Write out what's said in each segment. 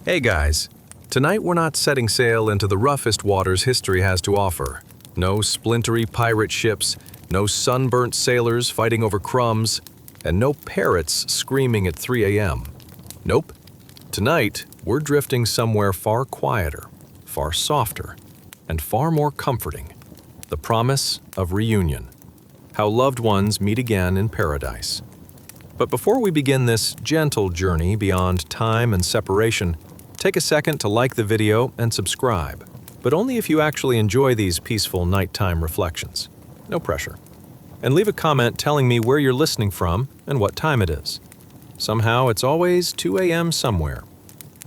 Hey guys, tonight we're not setting sail into the roughest waters history has to offer. No splintery pirate ships, no sunburnt sailors fighting over crumbs, and no parrots screaming at 3 a.m. Nope. Tonight, we're drifting somewhere far quieter, far softer, and far more comforting. The promise of reunion. How loved ones meet again in paradise. But before we begin this gentle journey beyond time and separation, take a second to like the video and subscribe, but only if you actually enjoy these peaceful nighttime reflections. No pressure. And leave a comment telling me where you're listening from and what time it is. Somehow it's always 2 a.m. somewhere.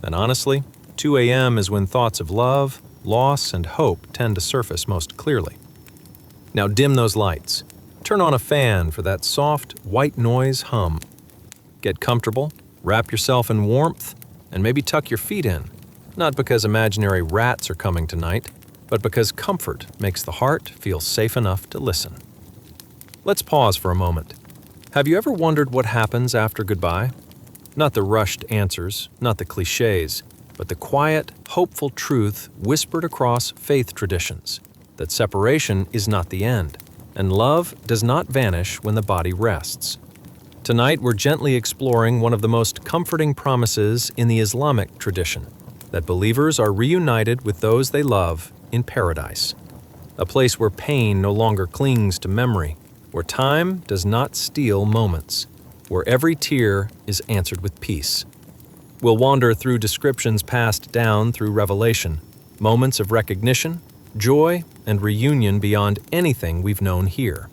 And honestly, 2 a.m. is when thoughts of love, loss, and hope tend to surface most clearly. Now dim those lights. Turn on a fan for that soft, white noise hum. Get comfortable, wrap yourself in warmth, and maybe tuck your feet in. Not because imaginary rats are coming tonight, but because comfort makes the heart feel safe enough to listen. Let's pause for a moment. Have you ever wondered what happens after goodbye? Not the rushed answers, not the cliches, but the quiet, hopeful truth whispered across faith traditions, that separation is not the end, and love does not vanish when the body rests. Tonight we're gently exploring one of the most comforting promises in the Islamic tradition, that believers are reunited with those they love in paradise, a place where pain no longer clings to memory, where time does not steal moments, where every tear is answered with peace. We'll wander through descriptions passed down through revelation, moments of recognition, joy, and reunion beyond anything we've known here.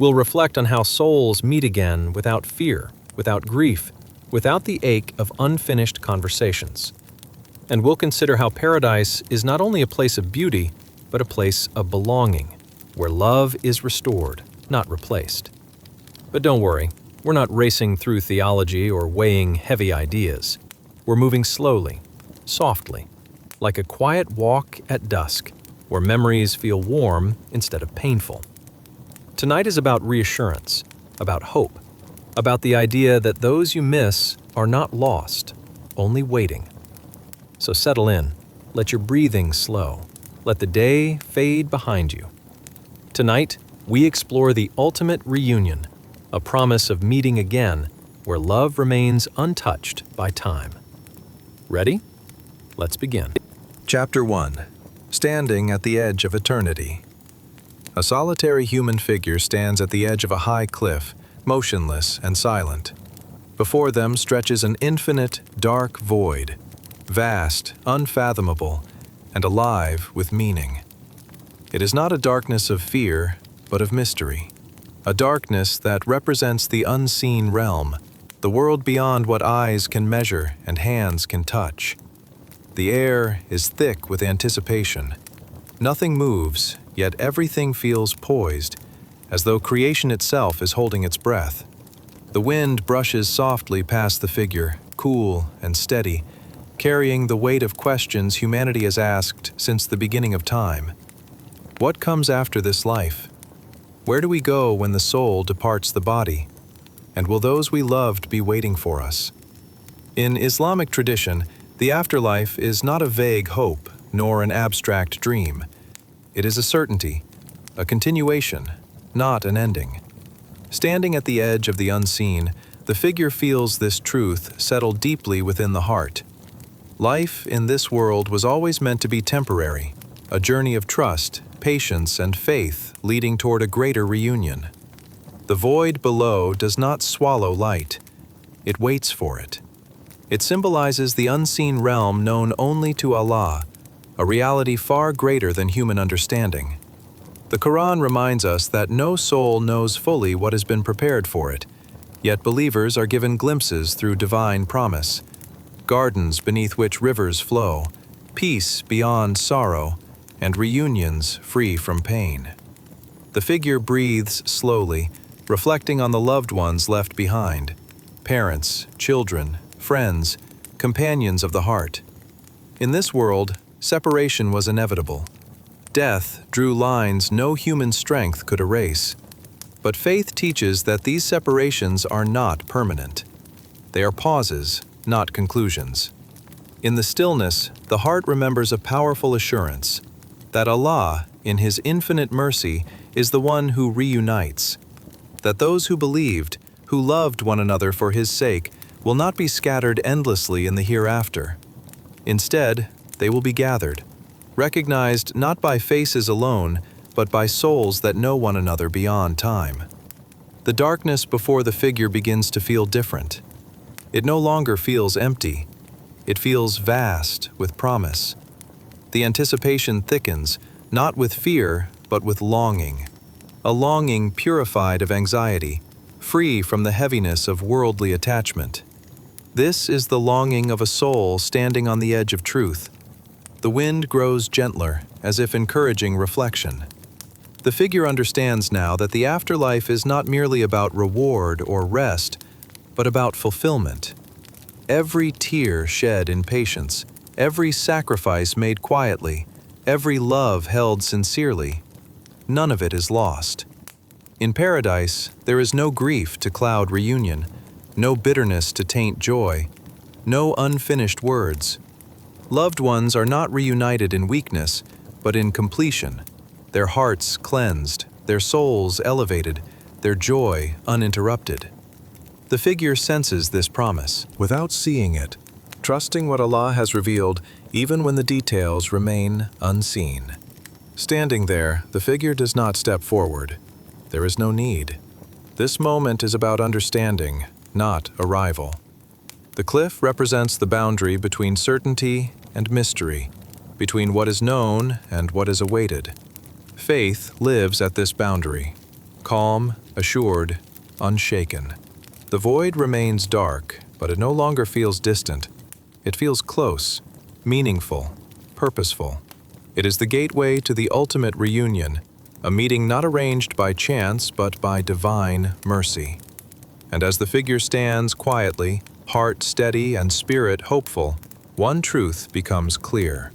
We'll reflect on how souls meet again without fear, without grief, without the ache of unfinished conversations. And we'll consider how paradise is not only a place of beauty, but a place of belonging, where love is restored, not replaced. But don't worry, we're not racing through theology or weighing heavy ideas. We're moving slowly, softly, like a quiet walk at dusk, where memories feel warm instead of painful. Tonight is about reassurance, about hope, about the idea that those you miss are not lost, only waiting. So settle in, let your breathing slow, let the day fade behind you. Tonight, we explore the ultimate reunion, a promise of meeting again where love remains untouched by time. Ready? Let's begin. Chapter 1. Standing at the Edge of Eternity. A solitary human figure stands at the edge of a high cliff, motionless and silent. Before them stretches an infinite, dark void, vast, unfathomable, and alive with meaning. It is not a darkness of fear, but of mystery. A darkness that represents the unseen realm, the world beyond what eyes can measure and hands can touch. The air is thick with anticipation. Nothing moves, yet everything feels poised, as though creation itself is holding its breath. The wind brushes softly past the figure, cool and steady, carrying the weight of questions humanity has asked since the beginning of time. What comes after this life? Where do we go when the soul departs the body? And will those we loved be waiting for us? In Islamic tradition, the afterlife is not a vague hope, nor an abstract dream. It is a certainty, a continuation, not an ending. Standing at the edge of the unseen, the figure feels this truth settle deeply within the heart. Life in this world was always meant to be temporary, a journey of trust, patience, and faith leading toward a greater reunion. The void below does not swallow light. It waits for it. It symbolizes the unseen realm known only to Allah, a reality far greater than human understanding. The Quran reminds us that no soul knows fully what has been prepared for it, yet believers are given glimpses through divine promise. Gardens beneath which rivers flow, peace beyond sorrow, and reunions free from pain. The figure breathes slowly, reflecting on the loved ones left behind, parents, children, friends, companions of the heart. In this world, separation was inevitable. Death drew lines no human strength could erase. But faith teaches that these separations are not permanent. They are pauses, not conclusions. In the stillness, the heart remembers a powerful assurance that Allah, in His infinite mercy, is the one who reunites, that those who believed, who loved one another for His sake, will not be scattered endlessly in the hereafter. Instead, they will be gathered, recognized not by faces alone, but by souls that know one another beyond time. The darkness before the figure begins to feel different. It no longer feels empty. It feels vast with promise. The anticipation thickens, not with fear, but with longing. A longing purified of anxiety, free from the heaviness of worldly attachment. This is the longing of a soul standing on the edge of truth. The wind grows gentler, as if encouraging reflection. The figure understands now that the afterlife is not merely about reward or rest, but about fulfillment. Every tear shed in patience, every sacrifice made quietly, every love held sincerely, none of it is lost. In paradise, there is no grief to cloud reunion, no bitterness to taint joy, no unfinished words. Loved ones are not reunited in weakness, but in completion, their hearts cleansed, their souls elevated, their joy uninterrupted. The figure senses this promise without seeing it, trusting what Allah has revealed even when the details remain unseen. Standing there, the figure does not step forward. There is no need. This moment is about understanding, not arrival. The cliff represents the boundary between certainty and mystery, between what is known and what is awaited. Faith lives at this boundary, calm, assured, unshaken. The void remains dark, but it no longer feels distant. It feels close, meaningful, purposeful. It is the gateway to the ultimate reunion, a meeting not arranged by chance but by divine mercy. And as the figure stands quietly, heart steady and spirit hopeful, one truth becomes clear.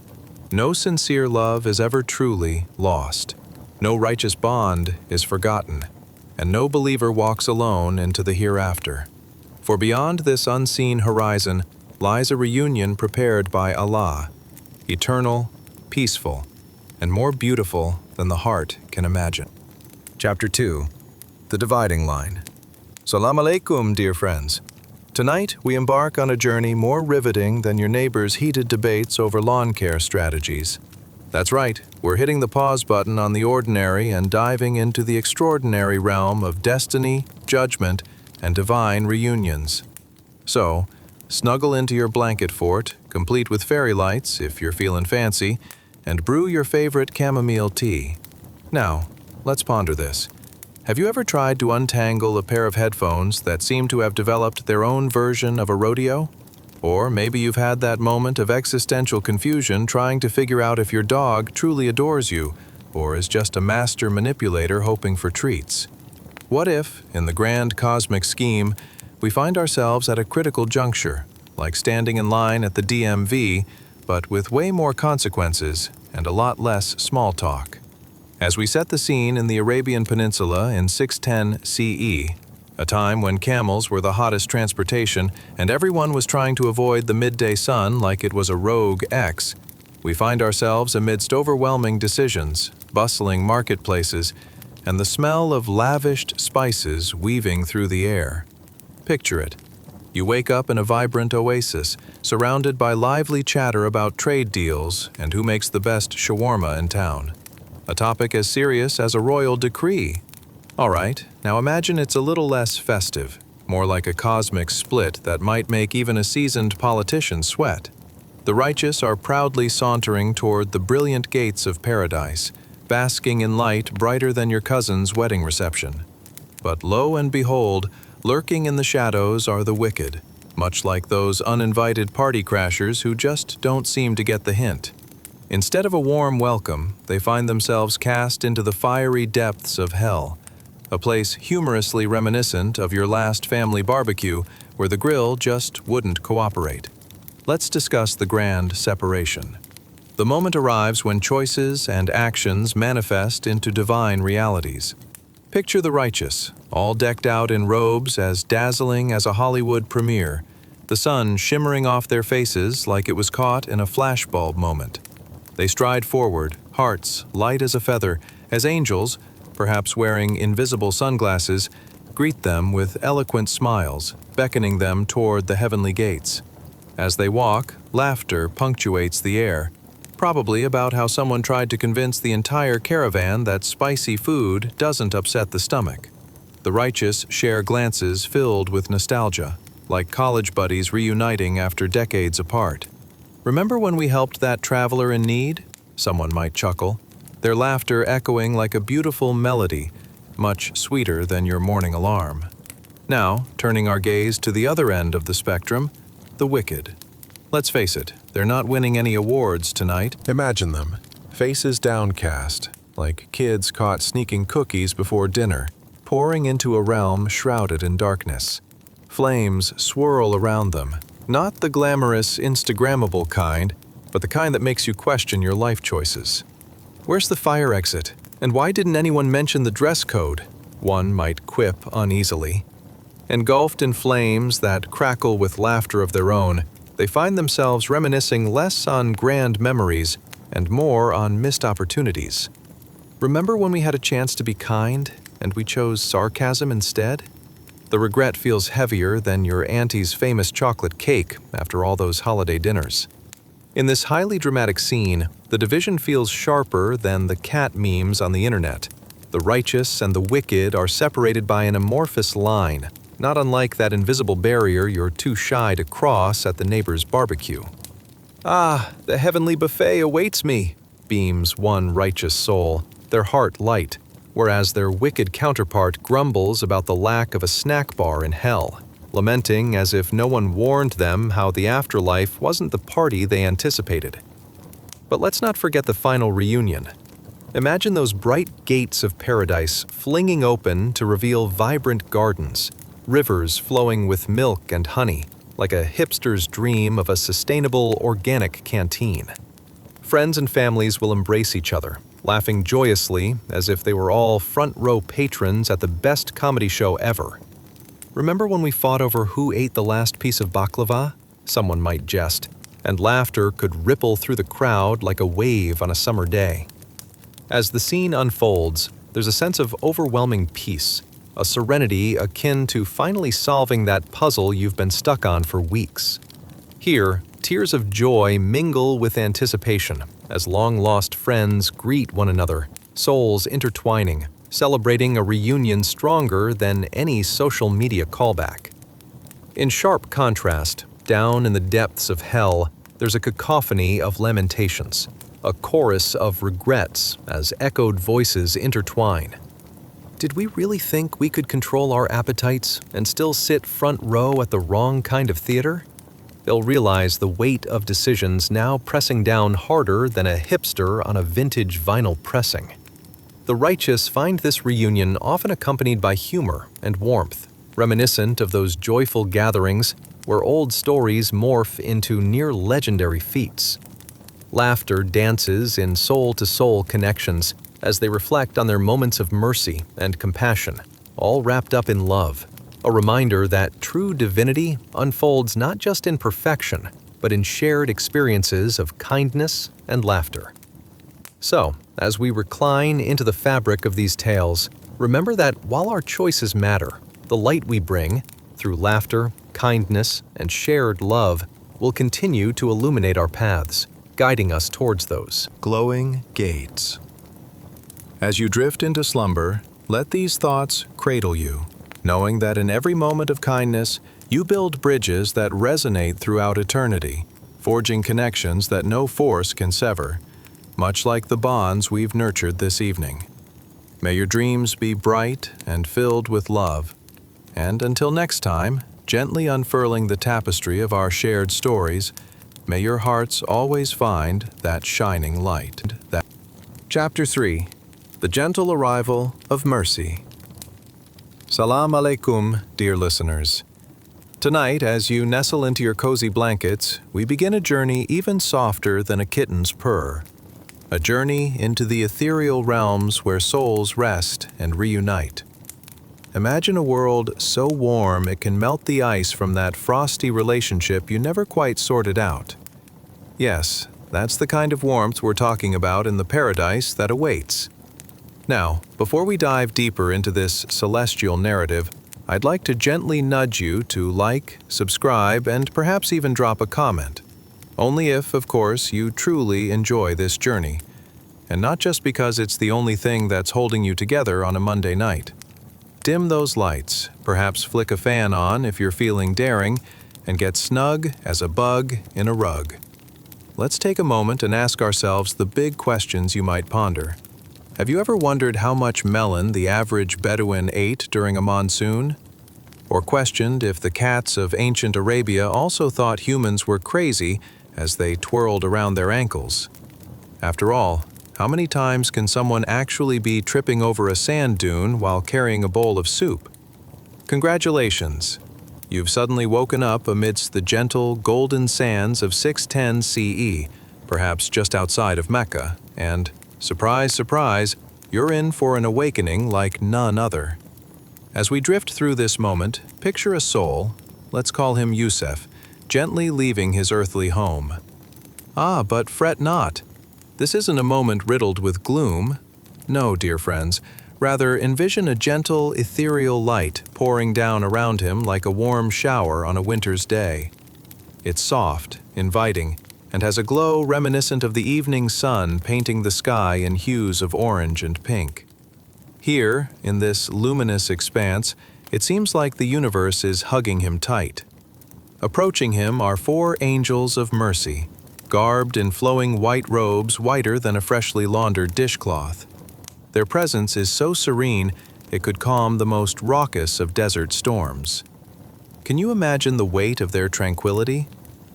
No sincere love is ever truly lost. No righteous bond is forgotten, and no believer walks alone into the hereafter. For beyond this unseen horizon lies a reunion prepared by Allah, eternal, peaceful, and more beautiful than the heart can imagine. Chapter 2. The Dividing Line. Salam alaikum, dear friends. Tonight, we embark on a journey more riveting than your neighbor's heated debates over lawn care strategies. That's right, we're hitting the pause button on the ordinary and diving into the extraordinary realm of destiny, judgment, and divine reunions. So, snuggle into your blanket fort, complete with fairy lights if you're feeling fancy, and brew your favorite chamomile tea. Now, let's ponder this. Have you ever tried to untangle a pair of headphones that seem to have developed their own version of a rodeo? Or maybe you've had that moment of existential confusion trying to figure out if your dog truly adores you, or is just a master manipulator hoping for treats. What if, in the grand cosmic scheme, we find ourselves at a critical juncture, like standing in line at the DMV, but with way more consequences and a lot less small talk? As we set the scene in the Arabian Peninsula in 610 CE, a time when camels were the hottest transportation and everyone was trying to avoid the midday sun like it was a rogue X, we find ourselves amidst overwhelming decisions, bustling marketplaces, and the smell of lavished spices weaving through the air. Picture it. You wake up in a vibrant oasis, surrounded by lively chatter about trade deals and who makes the best shawarma in town. A topic as serious as a royal decree. All right, now imagine it's a little less festive, more like a cosmic split that might make even a seasoned politician sweat. The righteous are proudly sauntering toward the brilliant gates of paradise, basking in light brighter than your cousin's wedding reception. But lo and behold, lurking in the shadows are the wicked, much like those uninvited party crashers who just don't seem to get the hint. Instead of a warm welcome, they find themselves cast into the fiery depths of hell, a place humorously reminiscent of your last family barbecue where the grill just wouldn't cooperate. Let's discuss the grand separation. The moment arrives when choices and actions manifest into divine realities. Picture the righteous, all decked out in robes as dazzling as a Hollywood premiere, the sun shimmering off their faces like it was caught in a flashbulb moment. They stride forward, hearts light as a feather, as angels, perhaps wearing invisible sunglasses, greet them with eloquent smiles, beckoning them toward the heavenly gates. As they walk, laughter punctuates the air, probably about how someone tried to convince the entire caravan that spicy food doesn't upset the stomach. The righteous share glances filled with nostalgia, like college buddies reuniting after decades apart. "Remember when we helped that traveler in need?" Someone might chuckle, their laughter echoing like a beautiful melody, much sweeter than your morning alarm. Now, turning our gaze to the other end of the spectrum, the wicked. Let's face it, they're not winning any awards tonight. Imagine them, faces downcast, like kids caught sneaking cookies before dinner, pouring into a realm shrouded in darkness. Flames swirl around them, not the glamorous, Instagrammable kind, but the kind that makes you question your life choices. "Where's the fire exit? And why didn't anyone mention the dress code?" one might quip uneasily. Engulfed in flames that crackle with laughter of their own, they find themselves reminiscing less on grand memories and more on missed opportunities. Remember when we had a chance to be kind and we chose sarcasm instead? The regret feels heavier than your auntie's famous chocolate cake after all those holiday dinners. In this highly dramatic scene, the division feels sharper than the cat memes on the internet. The righteous and the wicked are separated by an amorphous line, not unlike that invisible barrier you're too shy to cross at the neighbor's barbecue. "Ah, the heavenly buffet awaits me," beams one righteous soul, their heart light, whereas their wicked counterpart grumbles about the lack of a snack bar in hell, lamenting as if no one warned them how the afterlife wasn't the party they anticipated. But let's not forget the final reunion. Imagine those bright gates of paradise flinging open to reveal vibrant gardens, rivers flowing with milk and honey, like a hipster's dream of a sustainable organic canteen. Friends and families will embrace each other, laughing joyously as if they were all front-row patrons at the best comedy show ever. "Remember when we fought over who ate the last piece of baklava?" Someone might jest, and laughter could ripple through the crowd like a wave on a summer day. As the scene unfolds, there's a sense of overwhelming peace, a serenity akin to finally solving that puzzle you've been stuck on for weeks. Here, tears of joy mingle with anticipation as long-lost friends greet one another, souls intertwining, celebrating a reunion stronger than any social media callback. In sharp contrast, down in the depths of hell, there's a cacophony of lamentations, a chorus of regrets as echoed voices intertwine. Did we really think we could control our appetites and still sit front row at the wrong kind of theater? They'll realize the weight of decisions now pressing down harder than a hipster on a vintage vinyl pressing. The righteous find this reunion often accompanied by humor and warmth, reminiscent of those joyful gatherings where old stories morph into near-legendary feats. Laughter dances in soul-to-soul connections as they reflect on their moments of mercy and compassion, all wrapped up in love. A reminder that true divinity unfolds not just in perfection, but in shared experiences of kindness and laughter. So, as we recline into the fabric of these tales, remember that while our choices matter, the light we bring, through laughter, kindness, and shared love, will continue to illuminate our paths, guiding us towards those glowing gates. As you drift into slumber, let these thoughts cradle you, knowing that in every moment of kindness, you build bridges that resonate throughout eternity, forging connections that no force can sever, much like the bonds we've nurtured this evening. May your dreams be bright and filled with love. And until next time, gently unfurling the tapestry of our shared stories, may your hearts always find that shining light. Chapter 3. The Gentle Arrival of Mercy. Salam alaikum, dear listeners. Tonight, as you nestle into your cozy blankets, we begin a journey even softer than a kitten's purr. A journey into the ethereal realms where souls rest and reunite. imagine a world so warm it can melt the ice from that frosty relationship you never quite sorted out. Yes, that's the kind of warmth we're talking about in the paradise that awaits. Now, before we dive deeper into this celestial narrative, I'd like to gently nudge you to like, subscribe, and perhaps even drop a comment. Only if, of course, you truly enjoy this journey. And not just because it's the only thing that's holding you together on a Monday night. Dim those lights, perhaps flick a fan on if you're feeling daring, and get snug as a bug in a rug. Let's take a moment and ask ourselves the big questions you might ponder. Have you ever wondered how much melon the average Bedouin ate during a monsoon? Or questioned if the cats of ancient Arabia also thought humans were crazy as they twirled around their ankles? After all, how many times can someone actually be tripping over a sand dune while carrying a bowl of soup? Congratulations! You've suddenly woken up amidst the gentle, golden sands of 610 CE, perhaps just outside of Mecca, and, surprise, surprise, you're in for an awakening like none other. As we drift through this moment, picture a soul, let's call him Yusuf, gently leaving his earthly home. But fret not. This isn't a moment riddled with gloom. No, dear friends. Rather, envision a gentle, ethereal light pouring down around him like a warm shower on a winter's day. It's soft, inviting, and has a glow reminiscent of the evening sun painting the sky in hues of orange and pink. Here, in this luminous expanse, it seems like the universe is hugging him tight. Approaching him are 4 angels of mercy, garbed in flowing white robes whiter than a freshly laundered dishcloth. Their presence is so serene it could calm the most raucous of desert storms. Can you imagine the weight of their tranquility?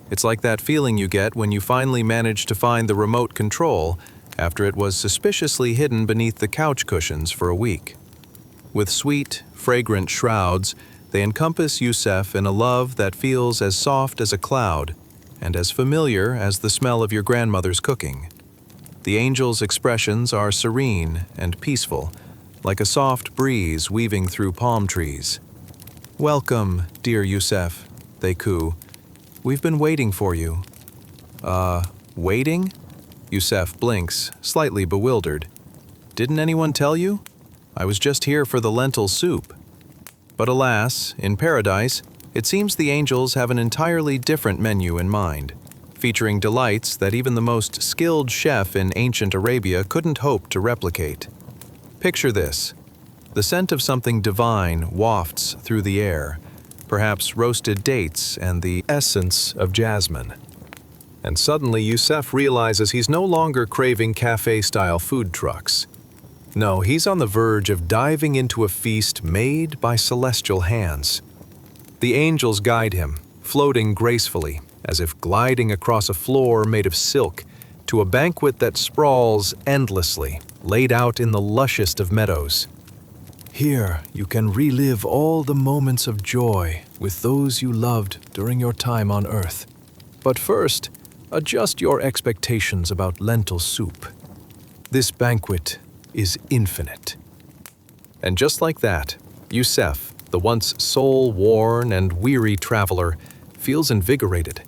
It's like that feeling you get when you finally manage to find the remote control after it was suspiciously hidden beneath the couch cushions for a week. With sweet, fragrant shrouds, they encompass Yusuf in a love that feels as soft as a cloud and as familiar as the smell of your grandmother's cooking. The angel's expressions are serene and peaceful, like a soft breeze weaving through palm trees. "Welcome, dear Yusuf," they coo. "We've been waiting for you." Waiting? Yusuf blinks, slightly bewildered. "Didn't anyone tell you? I was just here for the lentil soup." But alas, in paradise, it seems the angels have an entirely different menu in mind, featuring delights that even the most skilled chef in ancient Arabia couldn't hope to replicate. Picture this. The scent of something divine wafts through the air, perhaps roasted dates and the essence of jasmine. And suddenly Yusuf realizes he's no longer craving cafe-style food trucks. No, he's on the verge of diving into a feast made by celestial hands. The angels guide him, floating gracefully, as if gliding across a floor made of silk, to a banquet that sprawls endlessly, laid out in the lushest of meadows. Here, you can relive all the moments of joy with those you loved during your time on Earth. But first, adjust your expectations about lentil soup. This banquet is infinite. And just like that, Yusuf, the once soul-worn and weary traveler, feels invigorated.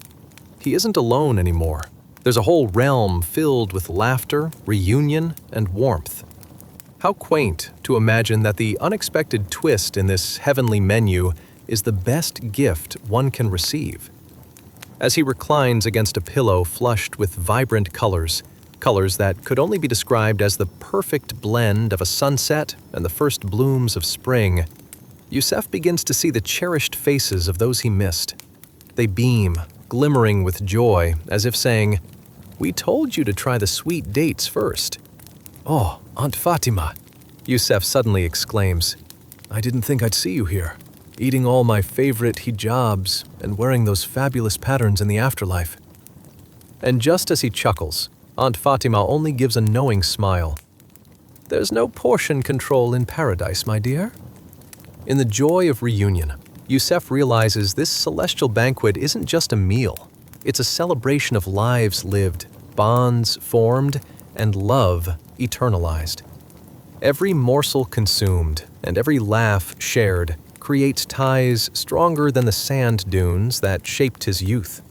He isn't alone anymore. There's a whole realm filled with laughter, reunion, and warmth. How quaint to imagine that the unexpected twist in this heavenly menu is the best gift one can receive. As he reclines against a pillow flushed with vibrant colors that could only be described as the perfect blend of a sunset and the first blooms of spring, Yusuf begins to see the cherished faces of those he missed. They beam, glimmering with joy, as if saying, "We told you to try the sweet dates first." "Oh, Aunt Fatima," Yusuf suddenly exclaims, "I didn't think I'd see you here, eating all my favorite hijabs and wearing those fabulous patterns in the afterlife." And just as he chuckles, Aunt Fatima only gives a knowing smile. "There's no portion control in paradise, my dear." In the joy of reunion, Yusuf realizes this celestial banquet isn't just a meal. It's a celebration of lives lived, bonds formed, and love eternalized. Every morsel consumed, and every laugh shared creates ties stronger than the sand dunes that shaped his youth.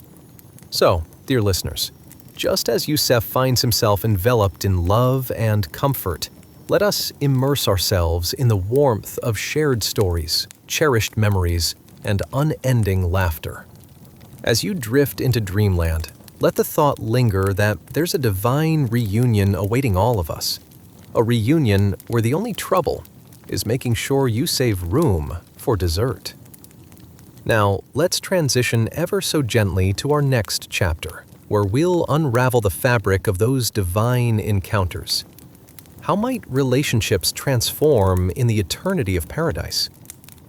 So, dear listeners, just as Youssef finds himself enveloped in love and comfort, let us immerse ourselves in the warmth of shared stories, cherished memories, and unending laughter. As you drift into dreamland, let the thought linger that there's a divine reunion awaiting all of us. A reunion where the only trouble is making sure you save room for dessert. Now, let's transition ever so gently to our next chapter, where we'll unravel the fabric of those divine encounters. How might relationships transform in the eternity of paradise?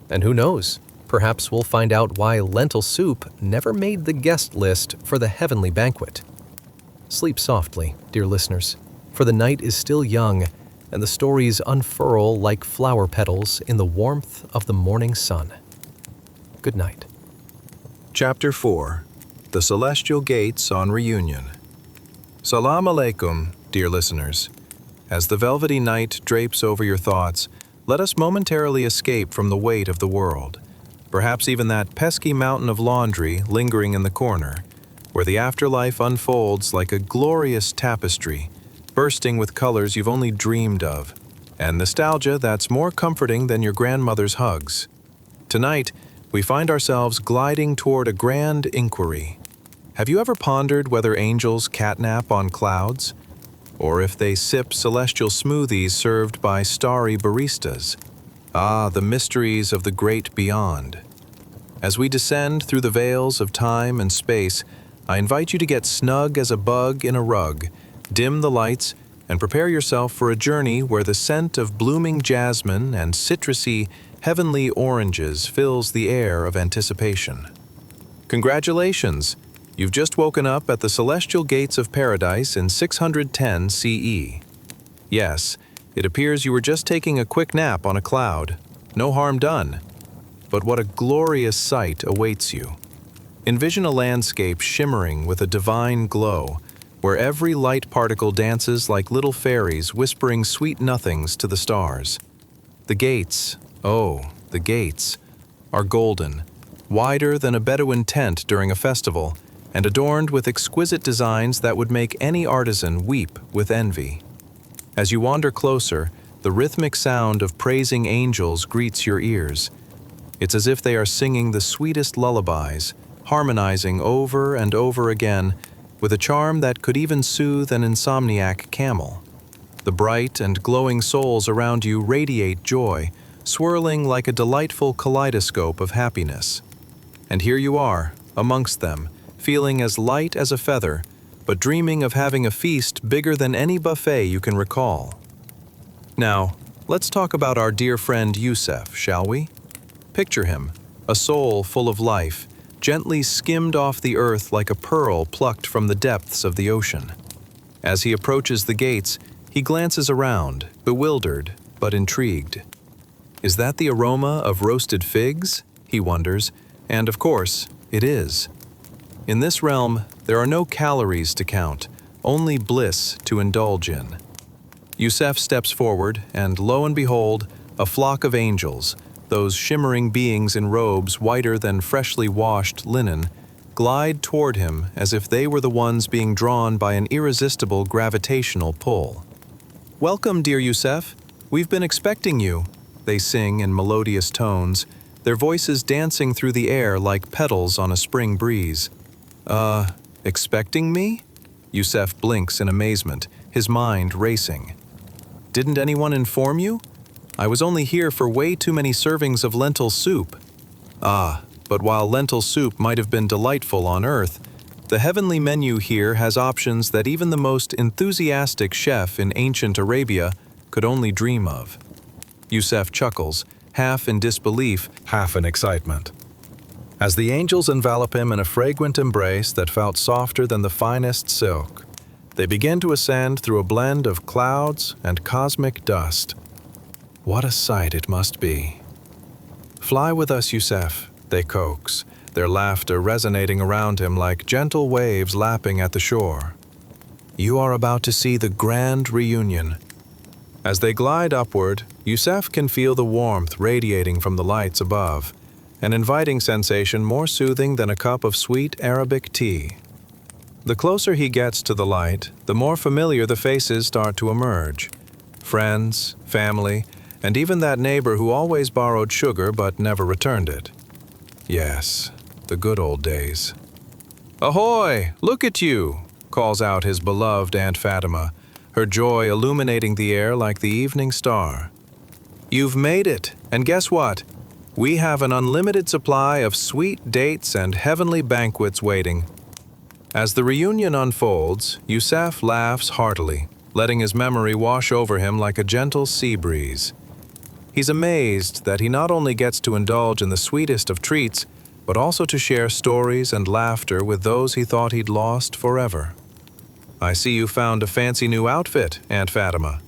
And who knows, perhaps we'll find out why lentil soup never made the guest list for the heavenly banquet. Sleep softly, dear listeners, for the night is still young, and the stories unfurl like flower petals in the warmth of the morning sun. Good night. Chapter 4. The Celestial Gates on Reunion. Salam alaikum, dear listeners. As the velvety night drapes over your thoughts, let us momentarily escape from the weight of the world. Perhaps even that pesky mountain of laundry lingering in the corner, where the afterlife unfolds like a glorious tapestry, bursting with colors you've only dreamed of, and nostalgia that's more comforting than your grandmother's hugs. Tonight, we find ourselves gliding toward a grand inquiry. Have you ever pondered whether angels catnap on clouds? Or if they sip celestial smoothies served by starry baristas? Ah, the mysteries of the great beyond. As we descend through the veils of time and space, I invite you to get snug as a bug in a rug, dim the lights, and prepare yourself for a journey where the scent of blooming jasmine and citrusy, heavenly oranges fills the air of anticipation. Congratulations! You've just woken up at the celestial gates of paradise in 610 CE. Yes, it appears you were just taking a quick nap on a cloud. No harm done. But what a glorious sight awaits you. Envision a landscape shimmering with a divine glow, where every light particle dances like little fairies whispering sweet nothings to the stars. The gates, oh, the gates, are golden, wider than a Bedouin tent during a festival, and adorned with exquisite designs that would make any artisan weep with envy. As you wander closer, the rhythmic sound of praising angels greets your ears. It's as if they are singing the sweetest lullabies, harmonizing over and over again, with a charm that could even soothe an insomniac camel. The bright and glowing souls around you radiate joy, swirling like a delightful kaleidoscope of happiness. And here you are, amongst them, feeling as light as a feather, but dreaming of having a feast bigger than any buffet you can recall. Now, let's talk about our dear friend Youssef, shall we? Picture him, a soul full of life, gently skimmed off the earth like a pearl plucked from the depths of the ocean. As he approaches the gates, he glances around, bewildered but intrigued. Is that the aroma of roasted figs? He wonders, and of course, it is. In this realm, there are no calories to count, only bliss to indulge in. Youssef steps forward, and lo and behold, a flock of angels, those shimmering beings in robes whiter than freshly washed linen, glide toward him as if they were the ones being drawn by an irresistible gravitational pull. "Welcome, dear Youssef. We've been expecting you," they sing in melodious tones, their voices dancing through the air like petals on a spring breeze. Expecting me?" Youssef blinks in amazement, his mind racing. "Didn't anyone inform you? I was only here for way too many servings of lentil soup." But while lentil soup might have been delightful on Earth, the heavenly menu here has options that even the most enthusiastic chef in ancient Arabia could only dream of. Youssef chuckles, half in disbelief, half in excitement. As the angels envelop him in a fragrant embrace that felt softer than the finest silk, they begin to ascend through a blend of clouds and cosmic dust. What a sight it must be. "Fly with us, Youssef," they coax, their laughter resonating around him like gentle waves lapping at the shore. "You are about to see the grand reunion." As they glide upward, Youssef can feel the warmth radiating from the lights above, an inviting sensation more soothing than a cup of sweet Arabic tea. The closer he gets to the light, the more familiar the faces start to emerge. Friends, family, and even that neighbor who always borrowed sugar but never returned it. Yes, the good old days. "Ahoy! Look at you!" calls out his beloved Aunt Fatima, her joy illuminating the air like the evening star. "You've made it, and guess what? We have an unlimited supply of sweet dates and heavenly banquets waiting." As the reunion unfolds, Youssef laughs heartily, letting his memory wash over him like a gentle sea breeze. He's amazed that he not only gets to indulge in the sweetest of treats, but also to share stories and laughter with those he thought he'd lost forever. "I see you found a fancy new outfit, Aunt Fatima.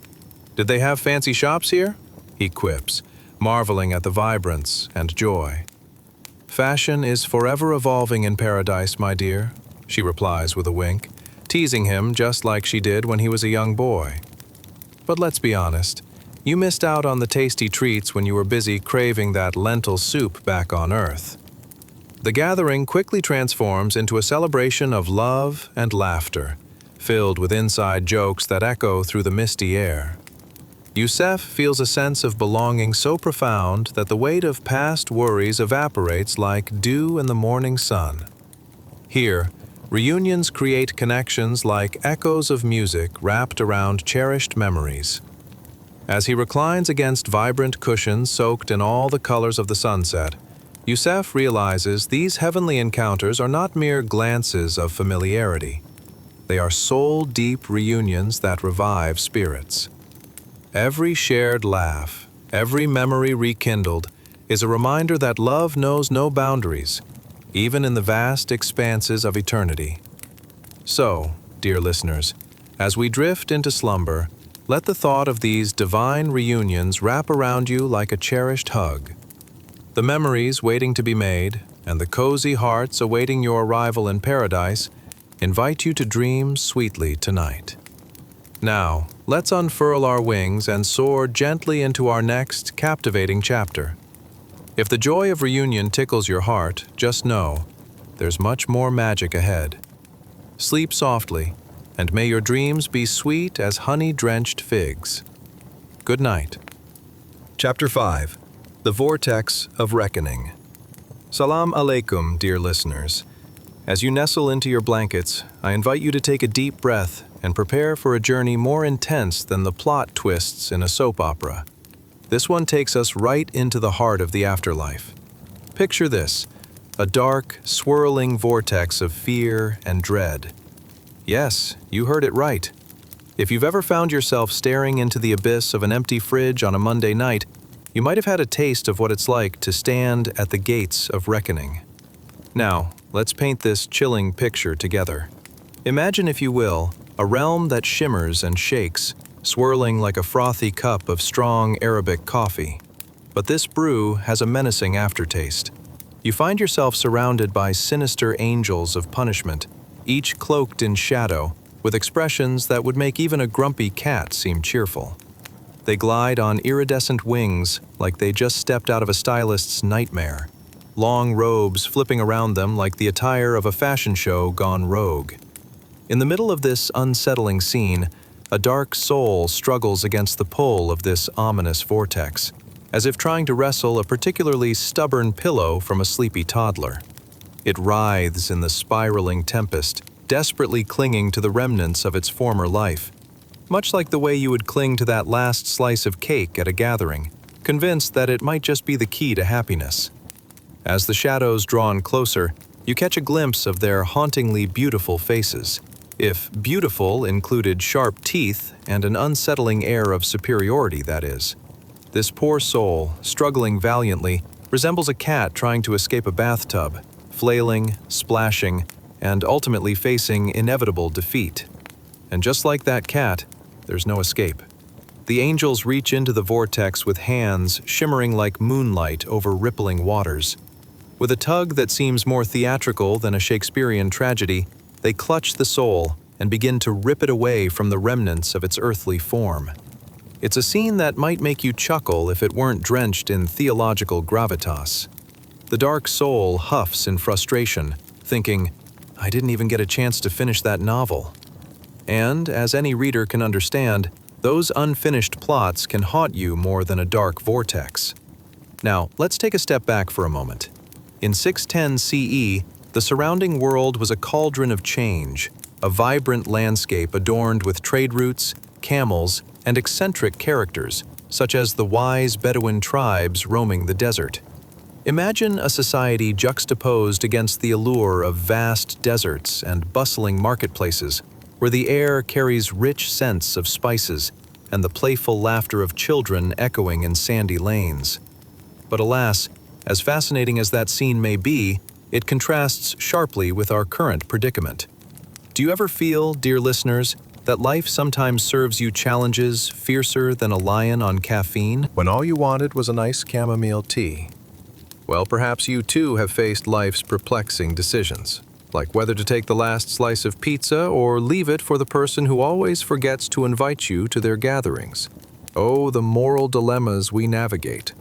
Did they have fancy shops here?" he quips, marveling at the vibrance and joy. "Fashion is forever evolving in paradise, my dear," she replies with a wink, teasing him just like she did when he was a young boy. "But let's be honest, you missed out on the tasty treats when you were busy craving that lentil soup back on Earth." The gathering quickly transforms into a celebration of love and laughter, filled with inside jokes that echo through the misty air. Youssef feels a sense of belonging so profound that the weight of past worries evaporates like dew in the morning sun. Here, reunions create connections like echoes of music wrapped around cherished memories. As he reclines against vibrant cushions soaked in all the colors of the sunset, Youssef realizes these heavenly encounters are not mere glances of familiarity. They are soul-deep reunions that revive spirits. Every shared laugh, every memory rekindled, is a reminder that love knows no boundaries, even in the vast expanses of eternity. So, dear listeners, as we drift into slumber, let the thought of these divine reunions wrap around you like a cherished hug. The memories waiting to be made, and the cozy hearts awaiting your arrival in paradise, invite you to dream sweetly tonight. Now, let's unfurl our wings and soar gently into our next captivating chapter. If the joy of reunion tickles your heart, just know, there's much more magic ahead. Sleep softly, and may your dreams be sweet as honey-drenched figs. Good night. Chapter 5. The Vortex of Reckoning. Salam alaikum, dear listeners. As you nestle into your blankets, I invite you to take a deep breath and prepare for a journey more intense than the plot twists in a soap opera. This one takes us right into the heart of the afterlife. Picture this, a dark, swirling vortex of fear and dread. Yes, you heard it right. If you've ever found yourself staring into the abyss of an empty fridge on a Monday night, you might have had a taste of what it's like to stand at the gates of reckoning. Now, let's paint this chilling picture together. Imagine, if you will, a realm that shimmers and shakes, swirling like a frothy cup of strong Arabic coffee. But this brew has a menacing aftertaste. You find yourself surrounded by sinister angels of punishment, each cloaked in shadow, with expressions that would make even a grumpy cat seem cheerful. They glide on iridescent wings like they just stepped out of a stylist's nightmare, long robes flipping around them like the attire of a fashion show gone rogue. In the middle of this unsettling scene, a dark soul struggles against the pull of this ominous vortex, as if trying to wrestle a particularly stubborn pillow from a sleepy toddler. It writhes in the spiraling tempest, desperately clinging to the remnants of its former life, much like the way you would cling to that last slice of cake at a gathering, convinced that it might just be the key to happiness. As the shadows draw in closer, you catch a glimpse of their hauntingly beautiful faces. If beautiful included sharp teeth and an unsettling air of superiority, that is. This poor soul, struggling valiantly, resembles a cat trying to escape a bathtub, flailing, splashing, and ultimately facing inevitable defeat. And just like that cat, there's no escape. The angels reach into the vortex with hands shimmering like moonlight over rippling waters. With a tug that seems more theatrical than a Shakespearean tragedy, they clutch the soul and begin to rip it away from the remnants of its earthly form. It's a scene that might make you chuckle if it weren't drenched in theological gravitas. The dark soul huffs in frustration, thinking, "I didn't even get a chance to finish that novel." And, as any reader can understand, those unfinished plots can haunt you more than a dark vortex. Now, let's take a step back for a moment. In 610 CE, the surrounding world was a cauldron of change, a vibrant landscape adorned with trade routes, camels, and eccentric characters, such as the wise Bedouin tribes roaming the desert. Imagine a society juxtaposed against the allure of vast deserts and bustling marketplaces, where the air carries rich scents of spices and the playful laughter of children echoing in sandy lanes. But alas, as fascinating as that scene may be, it contrasts sharply with our current predicament. Do you ever feel, dear listeners, that life sometimes serves you challenges fiercer than a lion on caffeine, when all you wanted was a nice chamomile tea? Well, perhaps you too have faced life's perplexing decisions, like whether to take the last slice of pizza or leave it for the person who always forgets to invite you to their gatherings. Oh, the moral dilemmas we navigate.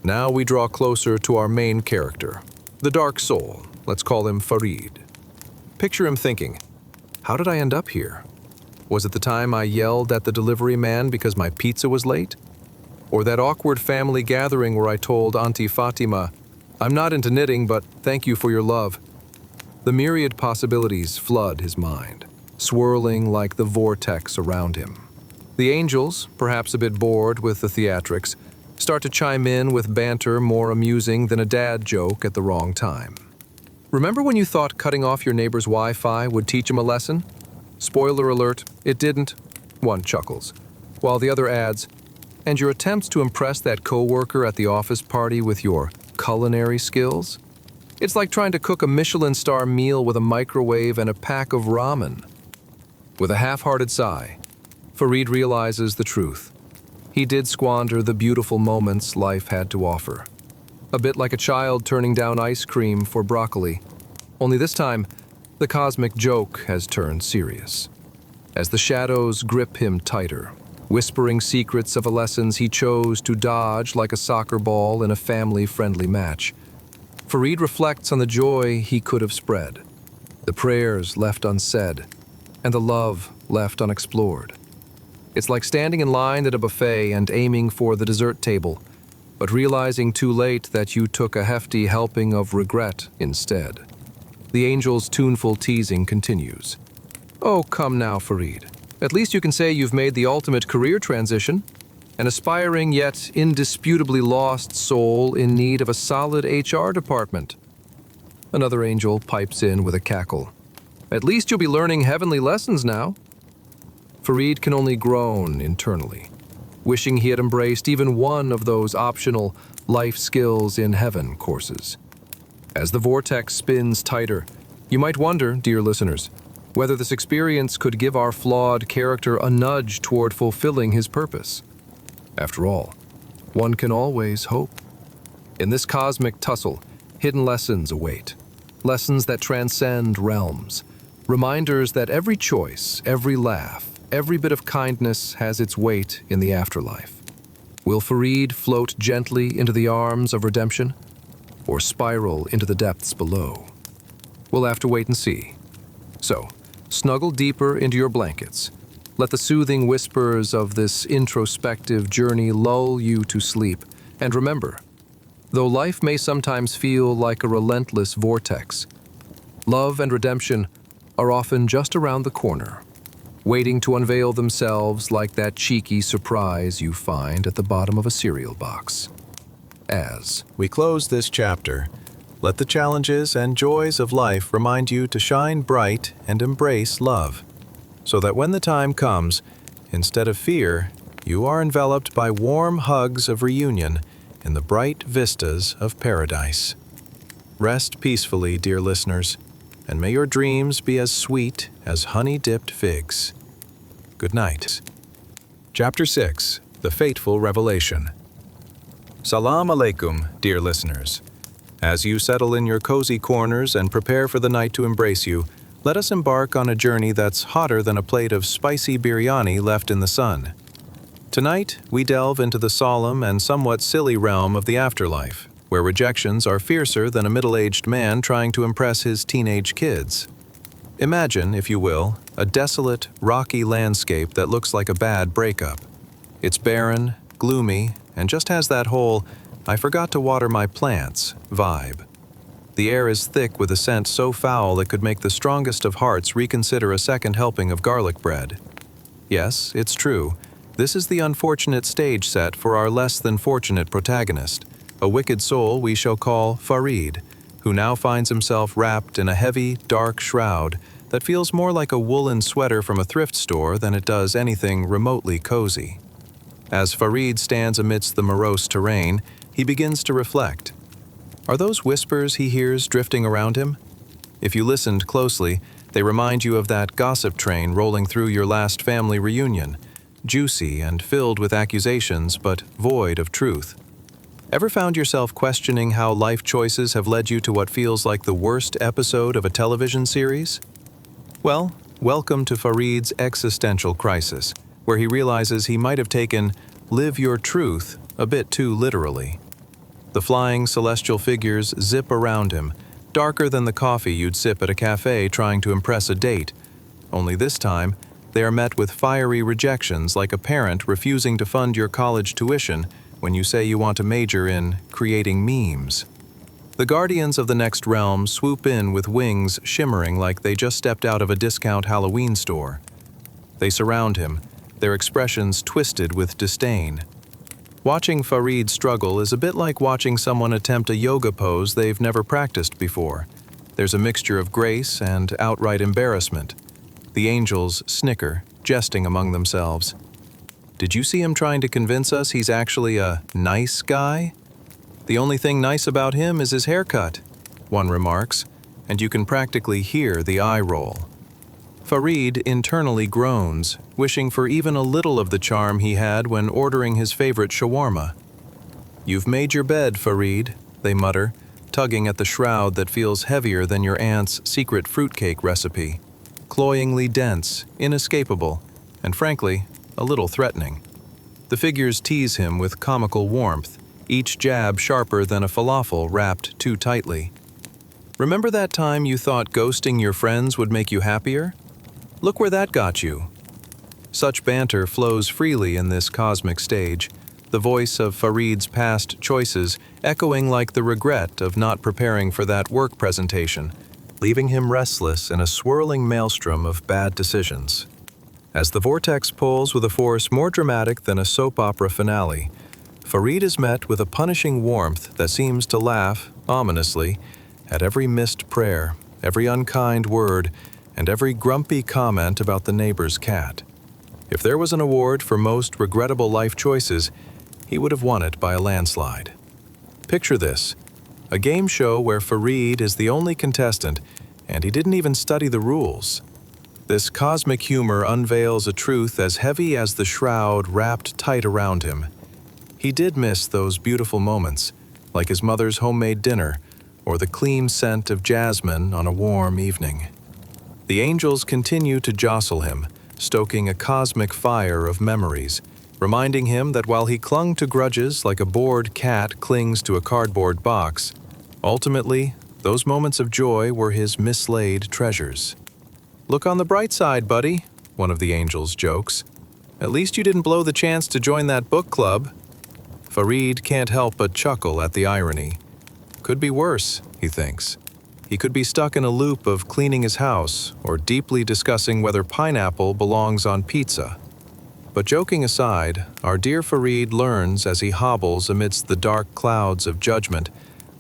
Now we draw closer to our main character, the dark soul. Let's call him Farid. Picture him thinking, "How did I end up here? Was it the time I yelled at the delivery man because my pizza was late? Or that awkward family gathering where I told Auntie Fatima, 'I'm not into knitting, but thank you for your love'?" The myriad possibilities flood his mind, swirling like the vortex around him. The angels, perhaps a bit bored with the theatrics, start to chime in with banter more amusing than a dad joke at the wrong time. Remember when you thought cutting off your neighbor's Wi-Fi would teach him a lesson? Spoiler alert, it didn't. One chuckles, while the other adds, "And your attempts to impress that coworker at the office party with your culinary skills? It's like trying to cook a Michelin star meal with a microwave and a pack of ramen." With a half-hearted sigh, Farid realizes the truth. He did squander the beautiful moments life had to offer. A bit like a child turning down ice cream for broccoli. Only this time, the cosmic joke has turned serious. As the shadows grip him tighter, whispering secrets of lessons he chose to dodge like a soccer ball in a family-friendly match, Farid reflects on the joy he could have spread, the prayers left unsaid, and the love left unexplored. It's like standing in line at a buffet and aiming for the dessert table, but realizing too late that you took a hefty helping of regret instead. The angel's tuneful teasing continues. "Oh, come now, Farid. At least you can say you've made the ultimate career transition. An aspiring yet indisputably lost soul in need of a solid HR department." Another angel pipes in with a cackle. "At least you'll be learning heavenly lessons now." Farid can only groan internally, wishing he had embraced even one of those optional life skills in heaven courses. As the vortex spins tighter, you might wonder, dear listeners, whether this experience could give our flawed character a nudge toward fulfilling his purpose. After all, one can always hope. In this cosmic tussle, hidden lessons await, lessons that transcend realms, reminders that every choice, every laugh, every bit of kindness has its weight in the afterlife. Will Farid float gently into the arms of redemption, or spiral into the depths below? We'll have to wait and see. So, snuggle deeper into your blankets. Let the soothing whispers of this introspective journey lull you to sleep. And remember, though life may sometimes feel like a relentless vortex, love and redemption are often just around the corner, waiting to unveil themselves like that cheeky surprise you find at the bottom of a cereal box. As we close this chapter, let the challenges and joys of life remind you to shine bright and embrace love, so that when the time comes, instead of fear, you are enveloped by warm hugs of reunion in the bright vistas of paradise. Rest peacefully, dear listeners, and may your dreams be as sweet as honey-dipped figs. Good night. Chapter 6, The Fateful Revelation. Salam alaikum, dear listeners. As you settle in your cozy corners and prepare for the night to embrace you, let us embark on a journey that's hotter than a plate of spicy biryani left in the sun. Tonight, we delve into the solemn and somewhat silly realm of the afterlife, where rejections are fiercer than a middle-aged man trying to impress his teenage kids. Imagine, if you will, a desolate, rocky landscape that looks like a bad breakup. It's barren, gloomy, and just has that whole "I forgot to water my plants" vibe. The air is thick with a scent so foul it could make the strongest of hearts reconsider a second helping of garlic bread. Yes, it's true. This is the unfortunate stage set for our less than fortunate protagonist, a wicked soul we shall call Farid, who now finds himself wrapped in a heavy, dark shroud that feels more like a woolen sweater from a thrift store than it does anything remotely cozy. As Farid stands amidst the morose terrain, he begins to reflect. Are those whispers he hears drifting around him? If you listened closely, they remind you of that gossip train rolling through your last family reunion, juicy and filled with accusations but void of truth. Ever found yourself questioning how life choices have led you to what feels like the worst episode of a television series? Well, welcome to Farid's existential crisis, where he realizes he might have taken "live your truth" a bit too literally. The flying celestial figures zip around him, darker than the coffee you'd sip at a cafe trying to impress a date. Only this time, they are met with fiery rejections like a parent refusing to fund your college tuition when you say you want to major in creating memes. The guardians of the next realm swoop in with wings shimmering like they just stepped out of a discount Halloween store. They surround him, their expressions twisted with disdain. Watching Farid struggle is a bit like watching someone attempt a yoga pose they've never practiced before. There's a mixture of grace and outright embarrassment. The angels snicker, jesting among themselves. Did you see him trying to convince us he's actually a nice guy? The only thing nice about him is his haircut, one remarks, and you can practically hear the eye roll. Farid internally groans, wishing for even a little of the charm he had when ordering his favorite shawarma. "You've made your bed, Farid," they mutter, tugging at the shroud that feels heavier than your aunt's secret fruitcake recipe. Cloyingly dense, inescapable, and frankly, a little threatening. The figures tease him with comical warmth, each jab sharper than a falafel wrapped too tightly. Remember that time you thought ghosting your friends would make you happier? Look where that got you. Such banter flows freely in this cosmic stage, the voice of Farid's past choices echoing like the regret of not preparing for that work presentation, leaving him restless in a swirling maelstrom of bad decisions. As the vortex pulls with a force more dramatic than a soap opera finale, Farid is met with a punishing warmth that seems to laugh, ominously, at every missed prayer, every unkind word, and every grumpy comment about the neighbor's cat. If there was an award for most regrettable life choices, he would have won it by a landslide. Picture this, a game show where Farid is the only contestant, and he didn't even study the rules. This cosmic humor unveils a truth as heavy as the shroud wrapped tight around him. He did miss those beautiful moments, like his mother's homemade dinner, or the clean scent of jasmine on a warm evening. The angels continue to jostle him, stoking a cosmic fire of memories, reminding him that while he clung to grudges like a bored cat clings to a cardboard box, ultimately, those moments of joy were his mislaid treasures. "Look on the bright side, buddy," one of the angels jokes. "At least you didn't blow the chance to join that book club." Farid can't help but chuckle at the irony. Could be worse, he thinks. He could be stuck in a loop of cleaning his house or deeply discussing whether pineapple belongs on pizza. But joking aside, our dear Farid learns as he hobbles amidst the dark clouds of judgment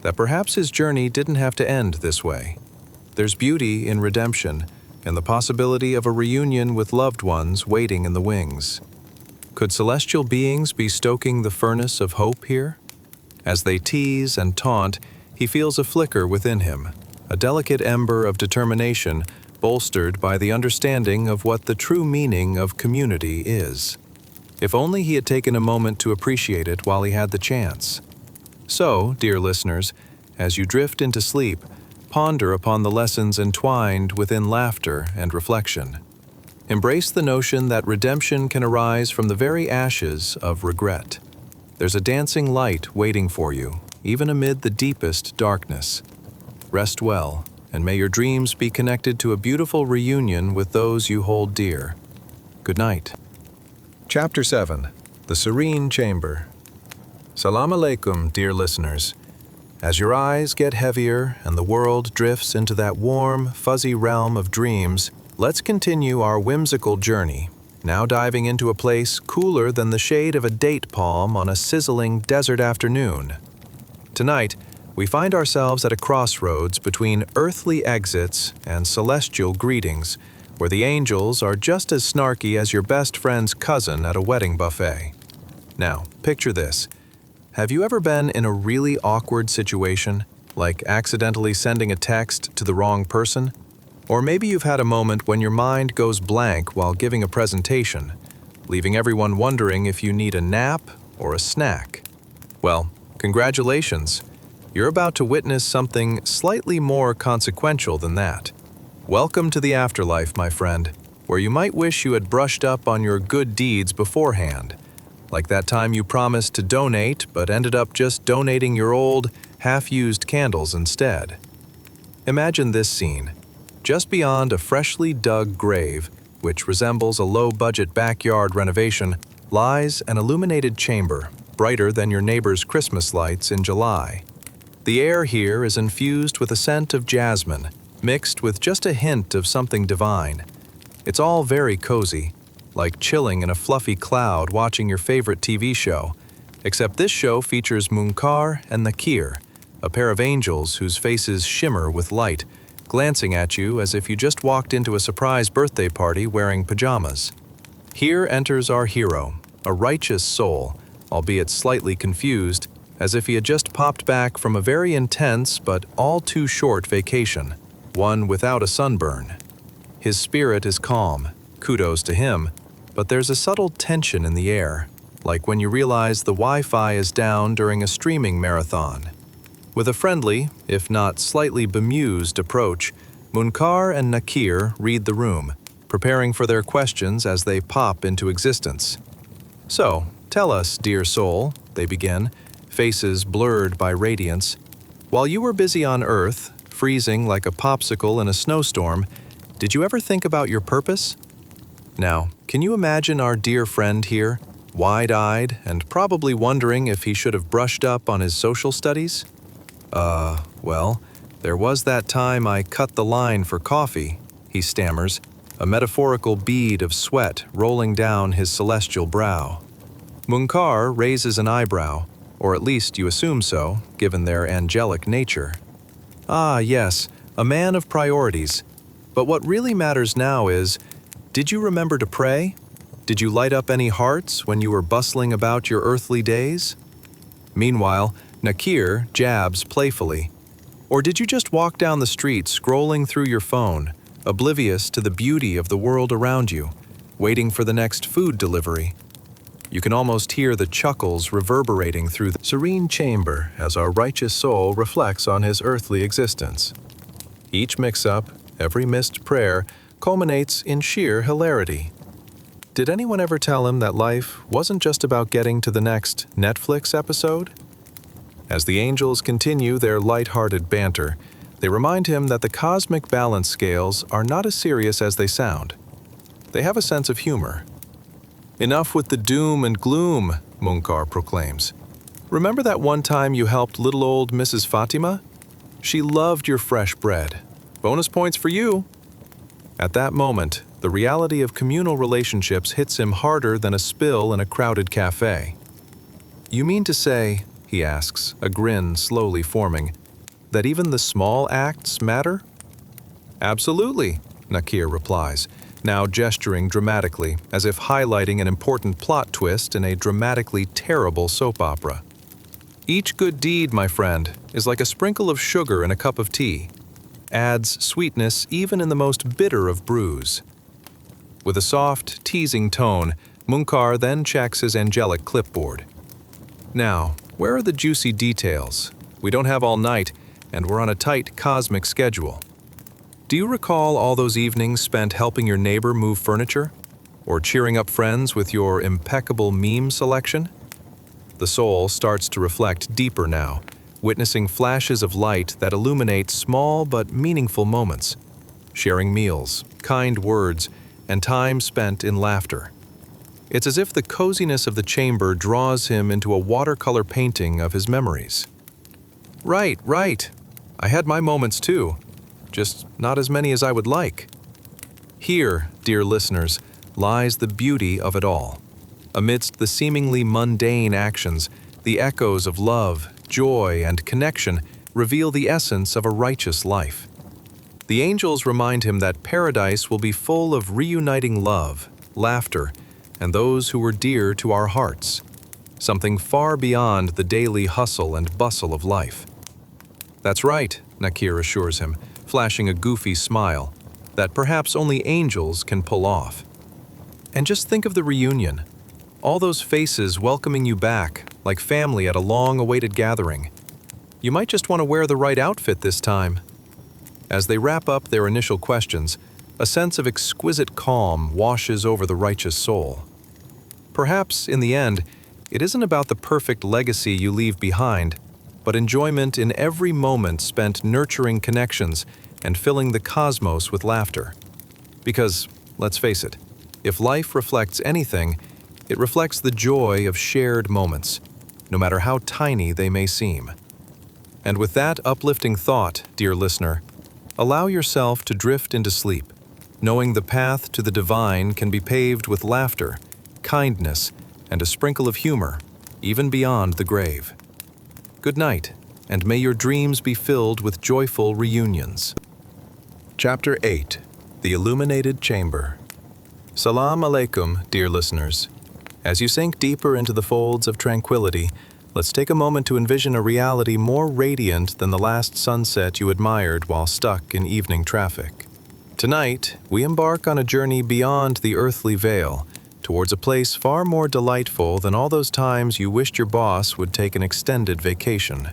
that perhaps his journey didn't have to end this way. There's beauty in redemption and the possibility of a reunion with loved ones waiting in the wings. Could celestial beings be stoking the furnace of hope here? As they tease and taunt, he feels a flicker within him, a delicate ember of determination bolstered by the understanding of what the true meaning of community is. If only he had taken a moment to appreciate it while he had the chance. So, dear listeners, as you drift into sleep, ponder upon the lessons entwined within laughter and reflection. Embrace the notion that redemption can arise from the very ashes of regret. There's a dancing light waiting for you, even amid the deepest darkness. Rest well, and may your dreams be connected to a beautiful reunion with those you hold dear. Good night. Chapter 7. The Serene Chamber. Salam alaikum, dear listeners. As your eyes get heavier and the world drifts into that warm, fuzzy realm of dreams, let's continue our whimsical journey, now diving into a place cooler than the shade of a date palm on a sizzling desert afternoon. Tonight, we find ourselves at a crossroads between earthly exits and celestial greetings, where the angels are just as snarky as your best friend's cousin at a wedding buffet. Now, picture this. Have you ever been in a really awkward situation, like accidentally sending a text to the wrong person? Or maybe you've had a moment when your mind goes blank while giving a presentation, leaving everyone wondering if you need a nap or a snack. Well, congratulations. You're about to witness something slightly more consequential than that. Welcome to the afterlife, my friend, where you might wish you had brushed up on your good deeds beforehand. Like that time you promised to donate but ended up just donating your old, half-used candles instead. Imagine this scene. Just beyond a freshly dug grave, which resembles a low-budget backyard renovation, lies an illuminated chamber, brighter than your neighbor's Christmas lights in July. The air here is infused with a scent of jasmine, mixed with just a hint of something divine. It's all very cozy, like chilling in a fluffy cloud watching your favorite TV show, except this show features Munkar and Nakir, a pair of angels whose faces shimmer with light, glancing at you as if you just walked into a surprise birthday party wearing pajamas. Here enters our hero, a righteous soul, albeit slightly confused, as if he had just popped back from a very intense but all too short vacation, one without a sunburn. His spirit is calm, kudos to him, but there's a subtle tension in the air, like when you realize the Wi-Fi is down during a streaming marathon. With a friendly, if not slightly bemused approach, Munkar and Nakir read the room, preparing for their questions as they pop into existence. So, tell us, dear soul, they begin, faces blurred by radiance. While you were busy on Earth, freezing like a popsicle in a snowstorm, did you ever think about your purpose? Now, can you imagine our dear friend here, wide-eyed and probably wondering if he should have brushed up on his social studies? Well, there was that time I cut the line for coffee, he stammers, a metaphorical bead of sweat rolling down his celestial brow. Munkar raises an eyebrow, or at least you assume so, given their angelic nature. Ah, yes, a man of priorities. But what really matters now is, did you remember to pray? Did you light up any hearts when you were bustling about your earthly days? Meanwhile, Nakir jabs playfully. Or did you just walk down the street scrolling through your phone, oblivious to the beauty of the world around you, waiting for the next food delivery? You can almost hear the chuckles reverberating through the serene chamber as our righteous soul reflects on his earthly existence. Each mix-up, every missed prayer, culminates in sheer hilarity. Did anyone ever tell him that life wasn't just about getting to the next Netflix episode? As the angels continue their light-hearted banter, they remind him that the cosmic balance scales are not as serious as they sound. They have a sense of humor. Enough with the doom and gloom, Munkar proclaims. Remember that one time you helped little old Mrs. Fatima? She loved your fresh bread. Bonus points for you. At that moment, the reality of communal relationships hits him harder than a spill in a crowded cafe. You mean to say, he asks, a grin slowly forming, that even the small acts matter? Absolutely, Nakir replies, now gesturing dramatically, as if highlighting an important plot twist in a dramatically terrible soap opera. Each good deed, my friend, is like a sprinkle of sugar in a cup of tea. Adds sweetness even in the most bitter of brews. With a soft, teasing tone, Munkar then checks his angelic clipboard. Now, where are the juicy details? We don't have all night, and we're on a tight cosmic schedule. Do you recall all those evenings spent helping your neighbor move furniture? Or cheering up friends with your impeccable meme selection? The soul starts to reflect deeper now, witnessing flashes of light that illuminate small but meaningful moments, sharing meals, kind words, and time spent in laughter. It's as if the coziness of the chamber draws him into a watercolor painting of his memories. Right. I had my moments too, just not as many as I would like. Here, dear listeners, lies the beauty of it all. Amidst the seemingly mundane actions, the echoes of love, joy, and connection reveal the essence of a righteous life. The angels remind him that paradise will be full of reuniting love, laughter, and those who were dear to our hearts, something far beyond the daily hustle and bustle of life. That's right, Nakir assures him, flashing a goofy smile that perhaps only angels can pull off. And just think of the reunion. All those faces welcoming you back, like family at a long-awaited gathering. You might just want to wear the right outfit this time. As they wrap up their initial questions, a sense of exquisite calm washes over the righteous soul. Perhaps, in the end, it isn't about the perfect legacy you leave behind, but enjoyment in every moment spent nurturing connections and filling the cosmos with laughter. Because, let's face it, if life reflects anything, it reflects the joy of shared moments, no matter how tiny they may seem. And with that uplifting thought, dear listener, allow yourself to drift into sleep, knowing the path to the divine can be paved with laughter, kindness, and a sprinkle of humor, even beyond the grave. Good night, and may your dreams be filled with joyful reunions. Chapter 8. The Illuminated Chamber. Salam alaikum, dear listeners. As you sink deeper into the folds of tranquility, let's take a moment to envision a reality more radiant than the last sunset you admired while stuck in evening traffic. Tonight, we embark on a journey beyond the earthly veil, towards a place far more delightful than all those times you wished your boss would take an extended vacation.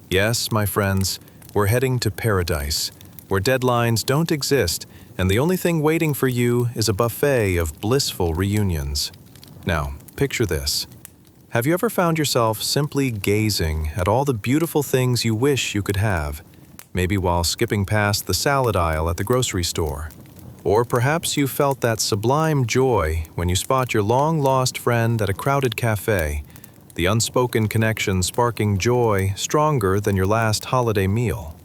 Yes, my friends, we're heading to paradise, where deadlines don't exist, and the only thing waiting for you is a buffet of blissful reunions. Now, picture this. Have you ever found yourself simply gazing at all the beautiful things you wish you could have, maybe while skipping past the salad aisle at the grocery store? Or perhaps you felt that sublime joy when you spot your long-lost friend at a crowded cafe, the unspoken connection sparking joy stronger than your last holiday meal.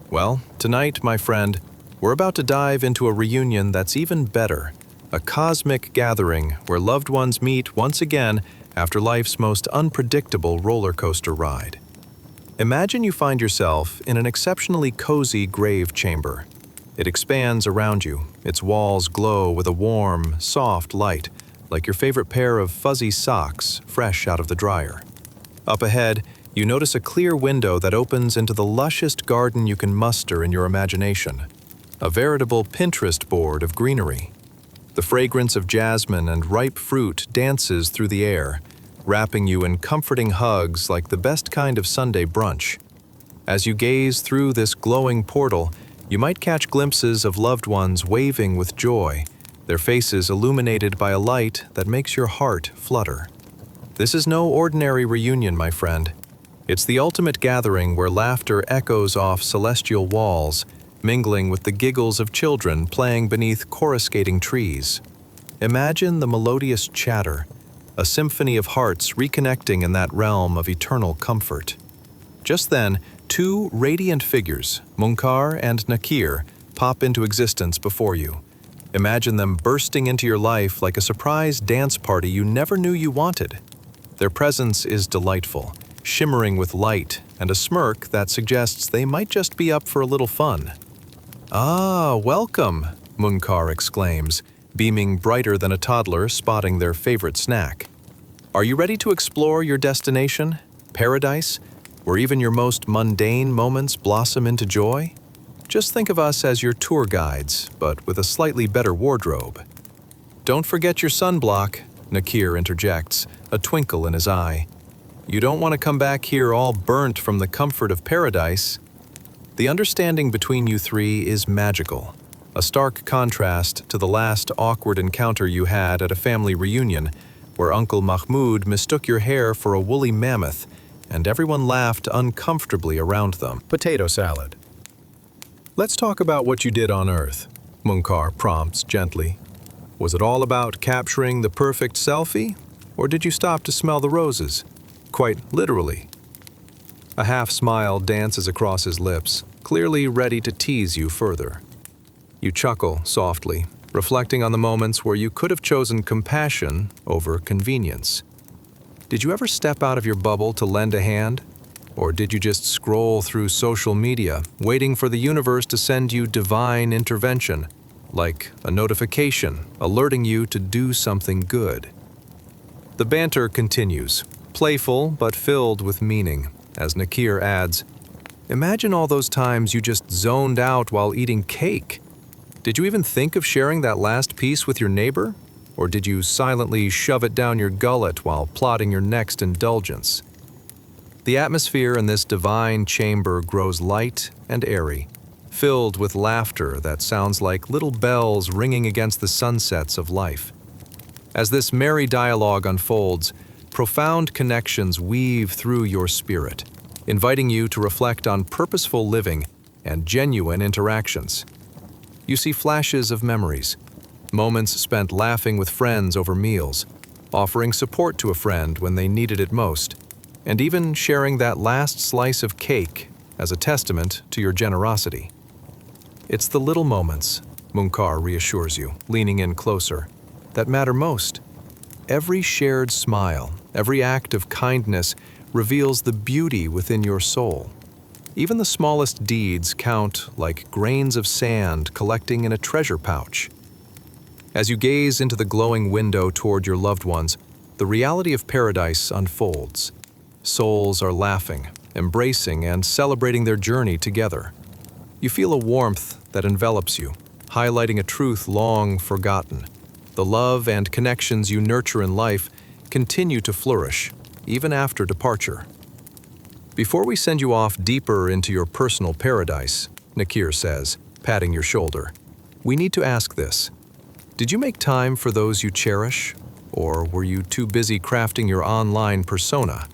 Well, tonight, my friend, we're about to dive into a reunion that's even better, a cosmic gathering where loved ones meet once again after life's most unpredictable roller coaster ride. Imagine you find yourself in an exceptionally cozy grave chamber. It expands around you, its walls glow with a warm, soft light, like your favorite pair of fuzzy socks fresh out of the dryer. Up ahead, you notice a clear window that opens into the lushest garden you can muster in your imagination, a veritable Pinterest board of greenery. The fragrance of jasmine and ripe fruit dances through the air, wrapping you in comforting hugs like the best kind of Sunday brunch. As you gaze through this glowing portal, you might catch glimpses of loved ones waving with joy, their faces illuminated by a light that makes your heart flutter. This is no ordinary reunion, my friend. It's the ultimate gathering where laughter echoes off celestial walls, mingling with the giggles of children playing beneath coruscating trees. Imagine the melodious chatter, a symphony of hearts reconnecting in that realm of eternal comfort. Just then, two radiant figures, Munkar and Nakir, pop into existence before you. Imagine them bursting into your life like a surprise dance party you never knew you wanted. Their presence is delightful, shimmering with light and a smirk that suggests they might just be up for a little fun. "Ah, welcome," Munkar exclaims, beaming brighter than a toddler spotting their favorite snack. "Are you ready to explore your destination, paradise, where even your most mundane moments blossom into joy? Just think of us as your tour guides, but with a slightly better wardrobe." "Don't forget your sunblock," Nakir interjects, a twinkle in his eye. "You don't want to come back here all burnt from the comfort of paradise." The understanding between you three is magical, a stark contrast to the last awkward encounter you had at a family reunion, where Uncle Mahmoud mistook your hair for a woolly mammoth, and everyone laughed uncomfortably around them. Potato salad. Let's talk about what you did on Earth, Munkar prompts gently. Was it all about capturing the perfect selfie, or did you stop to smell the roses? Quite literally. A half smile dances across his lips, clearly ready to tease you further. You chuckle softly, reflecting on the moments where you could have chosen compassion over convenience. Did you ever step out of your bubble to lend a hand? Or did you just scroll through social media, waiting for the universe to send you divine intervention, like a notification alerting you to do something good? The banter continues, playful but filled with meaning, as Nakir adds, "Imagine all those times you just zoned out while eating cake. Did you even think of sharing that last piece with your neighbor? Or did you silently shove it down your gullet while plotting your next indulgence?" The atmosphere in this divine chamber grows light and airy, filled with laughter that sounds like little bells ringing against the sunsets of life. As this merry dialogue unfolds, profound connections weave through your spirit, inviting you to reflect on purposeful living and genuine interactions. You see flashes of memories, moments spent laughing with friends over meals, offering support to a friend when they needed it most, and even sharing that last slice of cake as a testament to your generosity. It's the little moments, Munkar reassures you, leaning in closer, that matter most. Every shared smile, every act of kindness reveals the beauty within your soul. Even the smallest deeds count like grains of sand collecting in a treasure pouch. As you gaze into the glowing window toward your loved ones, the reality of paradise unfolds. Souls are laughing, embracing, and celebrating their journey together. You feel a warmth that envelops you, highlighting a truth long forgotten. The love and connections you nurture in life continue to flourish, even after departure. Before we send you off deeper into your personal paradise, Nakir says, patting your shoulder, we need to ask this. Did you make time for those you cherish? Or were you too busy crafting your online persona?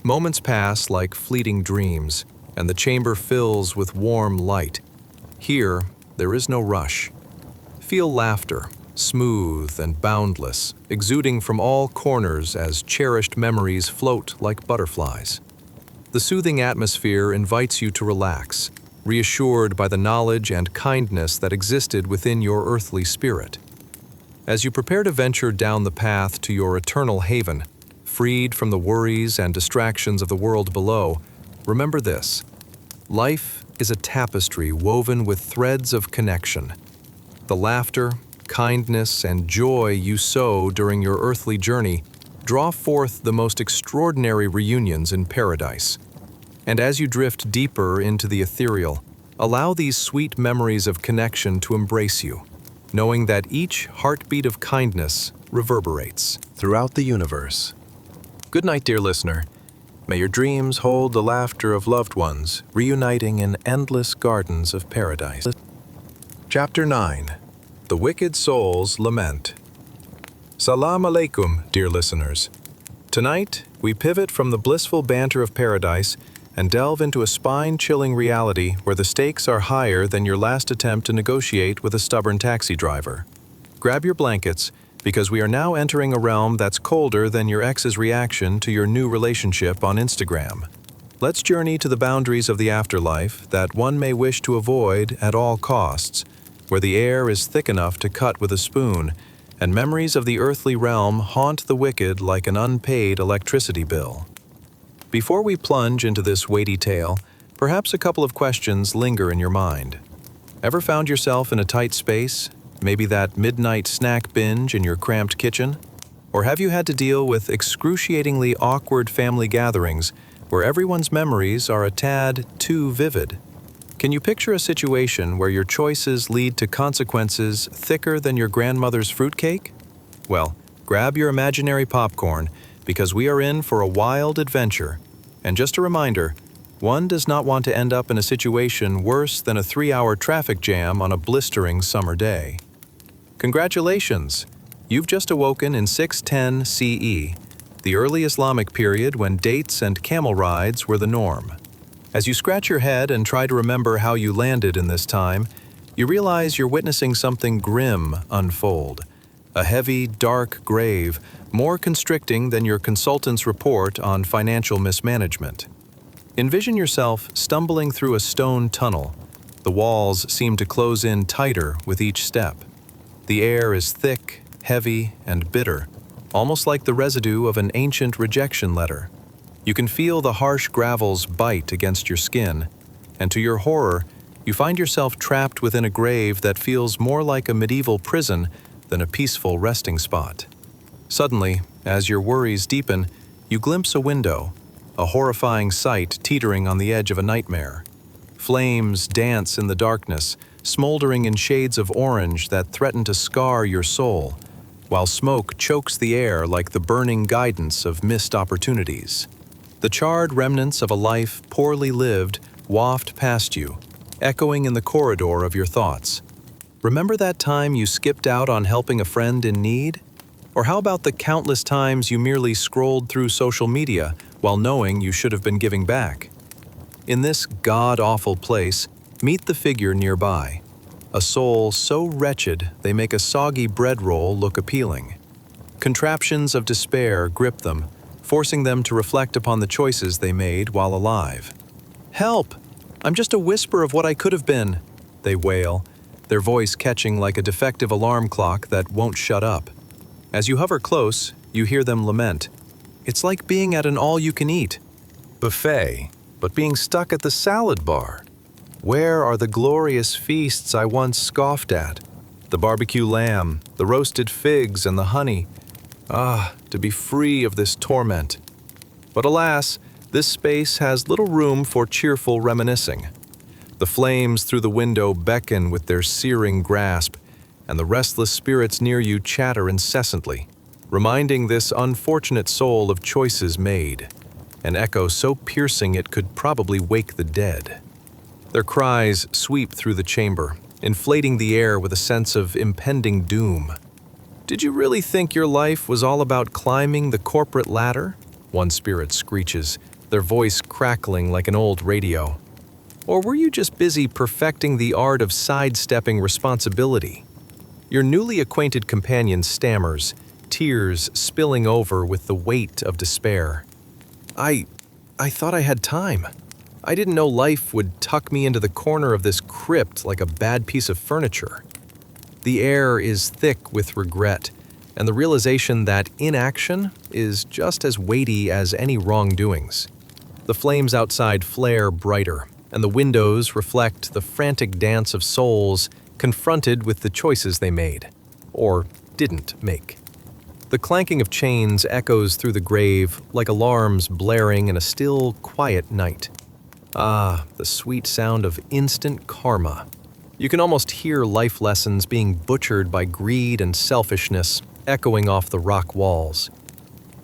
Moments pass like fleeting dreams, and the chamber fills with warm light. Here, there is no rush. Feel laughter, smooth and boundless, exuding from all corners as cherished memories float like butterflies. The soothing atmosphere invites you to relax, reassured by the knowledge and kindness that existed within your earthly spirit. As you prepare to venture down the path to your eternal haven, freed from the worries and distractions of the world below, remember this: life is a tapestry woven with threads of connection. The laughter, kindness, and joy you sow during your earthly journey draw forth the most extraordinary reunions in paradise. And as you drift deeper into the ethereal, allow these sweet memories of connection to embrace you, knowing that each heartbeat of kindness reverberates throughout the universe. Good night, dear listener. May your dreams hold the laughter of loved ones, reuniting in endless gardens of paradise. Chapter 9. The Wicked Soul's Lament. Salam alaikum, dear listeners. Tonight, we pivot from the blissful banter of paradise and delve into a spine-chilling reality where the stakes are higher than your last attempt to negotiate with a stubborn taxi driver. Grab your blankets, because we are now entering a realm that's colder than your ex's reaction to your new relationship on Instagram. Let's journey to the boundaries of the afterlife that one may wish to avoid at all costs, where the air is thick enough to cut with a spoon, and memories of the earthly realm haunt the wicked like an unpaid electricity bill. Before we plunge into this weighty tale, perhaps a couple of questions linger in your mind. Ever found yourself in a tight space? Maybe that midnight snack binge in your cramped kitchen? Or have you had to deal with excruciatingly awkward family gatherings where everyone's memories are a tad too vivid? Can you picture a situation where your choices lead to consequences thicker than your grandmother's fruitcake? Well, grab your imaginary popcorn, because we are in for a wild adventure. And just a reminder, One does not want to end up in a situation worse than a 3-hour traffic jam on a blistering summer day. Congratulations! You've just awoken in 610 CE, the early Islamic period when dates and camel rides were the norm. As you scratch your head and try to remember how you landed in this time, you realize you're witnessing something grim unfold. A heavy, dark grave, more constricting than your consultant's report on financial mismanagement. Envision yourself stumbling through a stone tunnel. The walls seem to close in tighter with each step. The air is thick, heavy, and bitter, almost like the residue of an ancient rejection letter. You can feel the harsh gravels bite against your skin, and to your horror, you find yourself trapped within a grave that feels more like a medieval prison than a peaceful resting spot. Suddenly, as your worries deepen, you glimpse a window, a horrifying sight teetering on the edge of a nightmare. Flames dance in the darkness, smoldering in shades of orange that threaten to scar your soul, while smoke chokes the air like the burning guidance of missed opportunities. The charred remnants of a life poorly lived waft past you, echoing in the corridor of your thoughts. Remember that time you skipped out on helping a friend in need? Or how about the countless times you merely scrolled through social media while knowing you should have been giving back? In this god-awful place, meet the figure nearby, a soul so wretched they make a soggy bread roll look appealing. Contraptions of despair grip them, forcing them to reflect upon the choices they made while alive. "Help! I'm just a whisper of what I could have been," they wail, their voice catching like a defective alarm clock that won't shut up. As you hover close, you hear them lament. It's like being at an all-you-can-eat buffet, but being stuck at the salad bar. Where are the glorious feasts I once scoffed at? The barbecue lamb, the roasted figs, and the honey. Ah, to be free of this torment. But alas, this space has little room for cheerful reminiscing. The flames through the window beckon with their searing grasp, and the restless spirits near you chatter incessantly, reminding this unfortunate soul of choices made, an echo so piercing it could probably wake the dead. Their cries sweep through the chamber, inflating the air with a sense of impending doom. "Did you really think your life was all about climbing the corporate ladder?" one spirit screeches, their voice crackling like an old radio. "Or were you just busy perfecting the art of sidestepping responsibility?" Your newly acquainted companion stammers, tears spilling over with the weight of despair. I thought I had time. I didn't know life would tuck me into the corner of this crypt like a bad piece of furniture." The air is thick with regret, and the realization that inaction is just as weighty as any wrongdoings. The flames outside flare brighter, and the windows reflect the frantic dance of souls confronted with the choices they made, or didn't make. The clanking of chains echoes through the grave like alarms blaring in a still, quiet night. Ah, the sweet sound of instant karma. You can almost hear life lessons being butchered by greed and selfishness, echoing off the rock walls.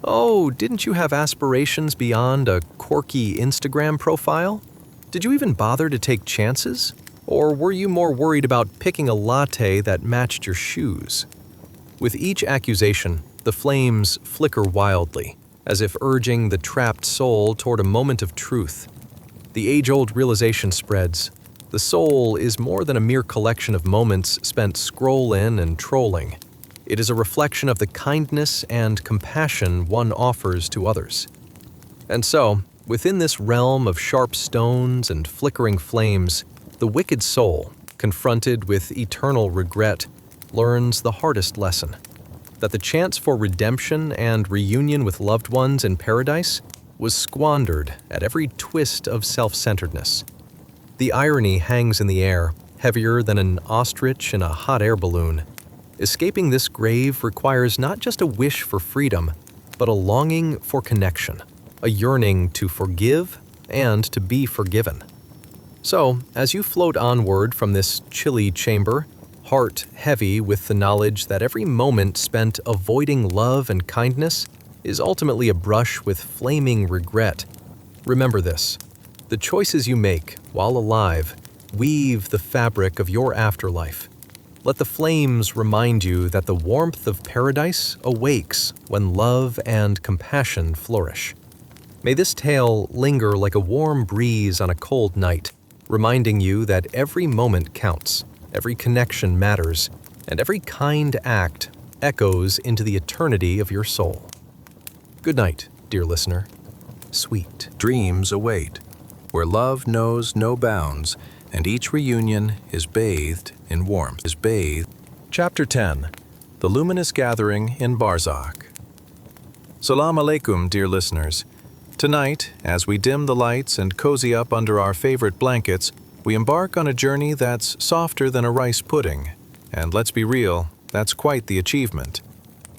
Oh, didn't you have aspirations beyond a quirky Instagram profile? Did you even bother to take chances? Or were you more worried about picking a latte that matched your shoes? With each accusation, the flames flicker wildly, as if urging the trapped soul toward a moment of truth. The age-old realization spreads. The soul is more than a mere collection of moments spent scrolling and trolling. It is a reflection of the kindness and compassion one offers to others. And so, within this realm of sharp stones and flickering flames, the wicked soul, confronted with eternal regret, learns the hardest lesson: that the chance for redemption and reunion with loved ones in paradise was squandered at every twist of self-centeredness. The irony hangs in the air, heavier than an ostrich in a hot air balloon. Escaping this grave requires not just a wish for freedom, but a longing for connection, a yearning to forgive and to be forgiven. So, as you float onward from this chilly chamber, heart heavy with the knowledge that every moment spent avoiding love and kindness is ultimately a brush with flaming regret, remember this: The choices you make, while alive, weave the fabric of your afterlife. Let the flames remind you that the warmth of paradise awakes when love and compassion flourish. May this tale linger like a warm breeze on a cold night, reminding you that every moment counts, every connection matters, and every kind act echoes into the eternity of your soul. Good night, dear listener. Sweet Dreams await, where love knows no bounds, and each reunion is bathed in warmth. Chapter 10. The Luminous Gathering in Barzakh. Salam alaikum, dear listeners. Tonight, as we dim the lights and cozy up under our favorite blankets, we embark on a journey that's softer than a rice pudding. And let's be real, that's quite the achievement.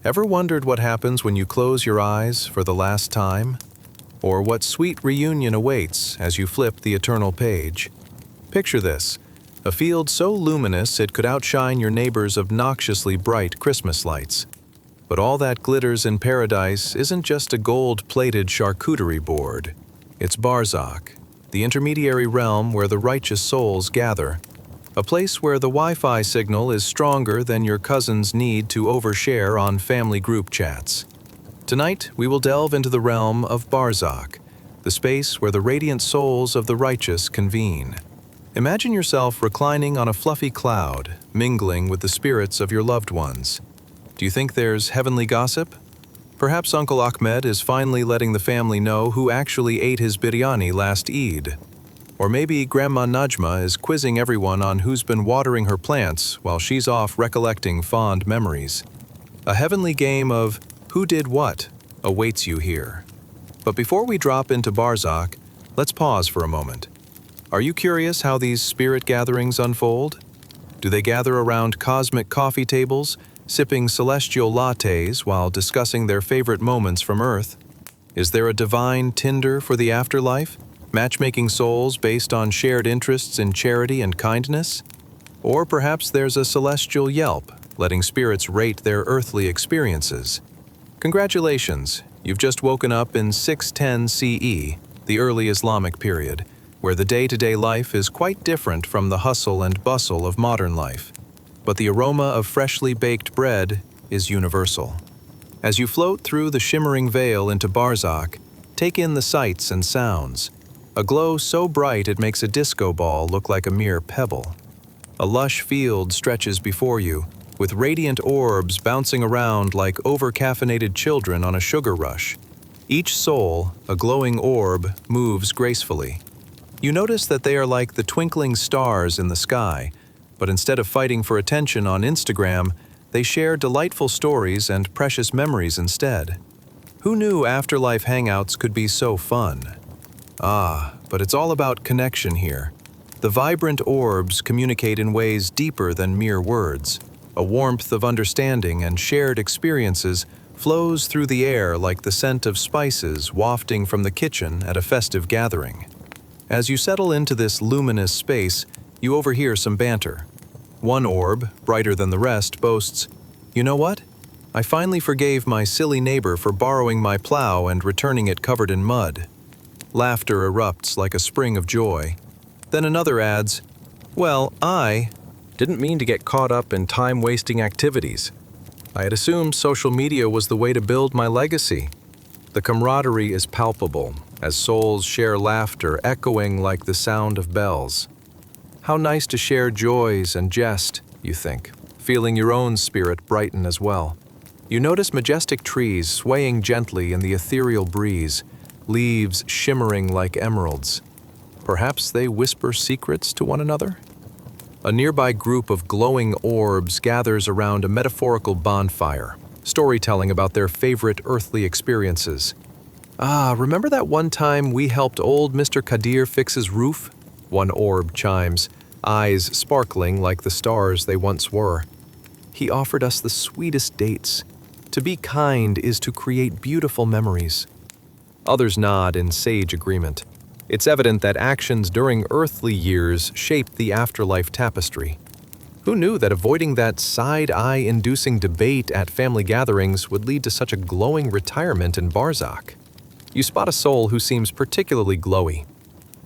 Ever wondered what happens when you close your eyes for the last time? Or what sweet reunion awaits as you flip the eternal page? Picture this, a field so luminous it could outshine your neighbor's obnoxiously bright Christmas lights. But all that glitters in paradise isn't just a gold-plated charcuterie board. It's Barzakh, the intermediary realm where the righteous souls gather. A place where the Wi-Fi signal is stronger than your cousin's need to overshare on family group chats. Tonight, we will delve into the realm of Barzakh, the space where the radiant souls of the righteous convene. Imagine yourself reclining on a fluffy cloud, mingling with the spirits of your loved ones. Do you think there's heavenly gossip? Perhaps Uncle Ahmed is finally letting the family know who actually ate his biryani last Eid. Or maybe Grandma Najma is quizzing everyone on who's been watering her plants while she's off recollecting fond memories. A heavenly game of who did what awaits you here. But before we drop into Barzakh, let's pause for a moment. Are you curious how these spirit gatherings unfold? Do they gather around cosmic coffee tables, sipping celestial lattes while discussing their favorite moments from Earth? Is there a divine Tinder for the afterlife, matchmaking souls based on shared interests in charity and kindness? Or perhaps there's a celestial Yelp, letting spirits rate their earthly experiences. Congratulations, you've just woken up in 610 CE, the early Islamic period, where the day-to-day life is quite different from the hustle and bustle of modern life. But the aroma of freshly baked bread is universal. As you float through the shimmering veil into Barzakh, take in the sights and sounds. A glow so bright it makes a disco ball look like a mere pebble. A lush field stretches before you, with radiant orbs bouncing around like over-caffeinated children on a sugar rush. Each soul, a glowing orb, moves gracefully. You notice that they are like the twinkling stars in the sky, but instead of fighting for attention on Instagram, they share delightful stories and precious memories instead. Who knew afterlife hangouts could be so fun? But it's all about connection here. The vibrant orbs communicate in ways deeper than mere words. A warmth of understanding and shared experiences flows through the air like the scent of spices wafting from the kitchen at a festive gathering. As you settle into this luminous space, you overhear some banter. One orb, brighter than the rest, boasts, "You know what? I finally forgave my silly neighbor for borrowing my plow and returning it covered in mud." Laughter erupts like a spring of joy. Then another adds, "Well, I didn't mean to get caught up in time-wasting activities. I had assumed social media was the way to build my legacy." The camaraderie is palpable, as souls share laughter echoing like the sound of bells. How nice to share joys and jest, you think, feeling your own spirit brighten as well. You notice majestic trees swaying gently in the ethereal breeze, leaves shimmering like emeralds. Perhaps they whisper secrets to one another? A nearby group of glowing orbs gathers around a metaphorical bonfire, storytelling about their favorite earthly experiences. Remember that one time we helped old Mr. Kadir fix his roof? One orb chimes, eyes sparkling like the stars they once were. He offered us the sweetest dates. To be kind is to create beautiful memories. Others nod in sage agreement. It's evident that actions during earthly years shape the afterlife tapestry. Who knew that avoiding that side-eye-inducing debate at family gatherings would lead to such a glowing retirement in Barzakh? You spot a soul who seems particularly glowy.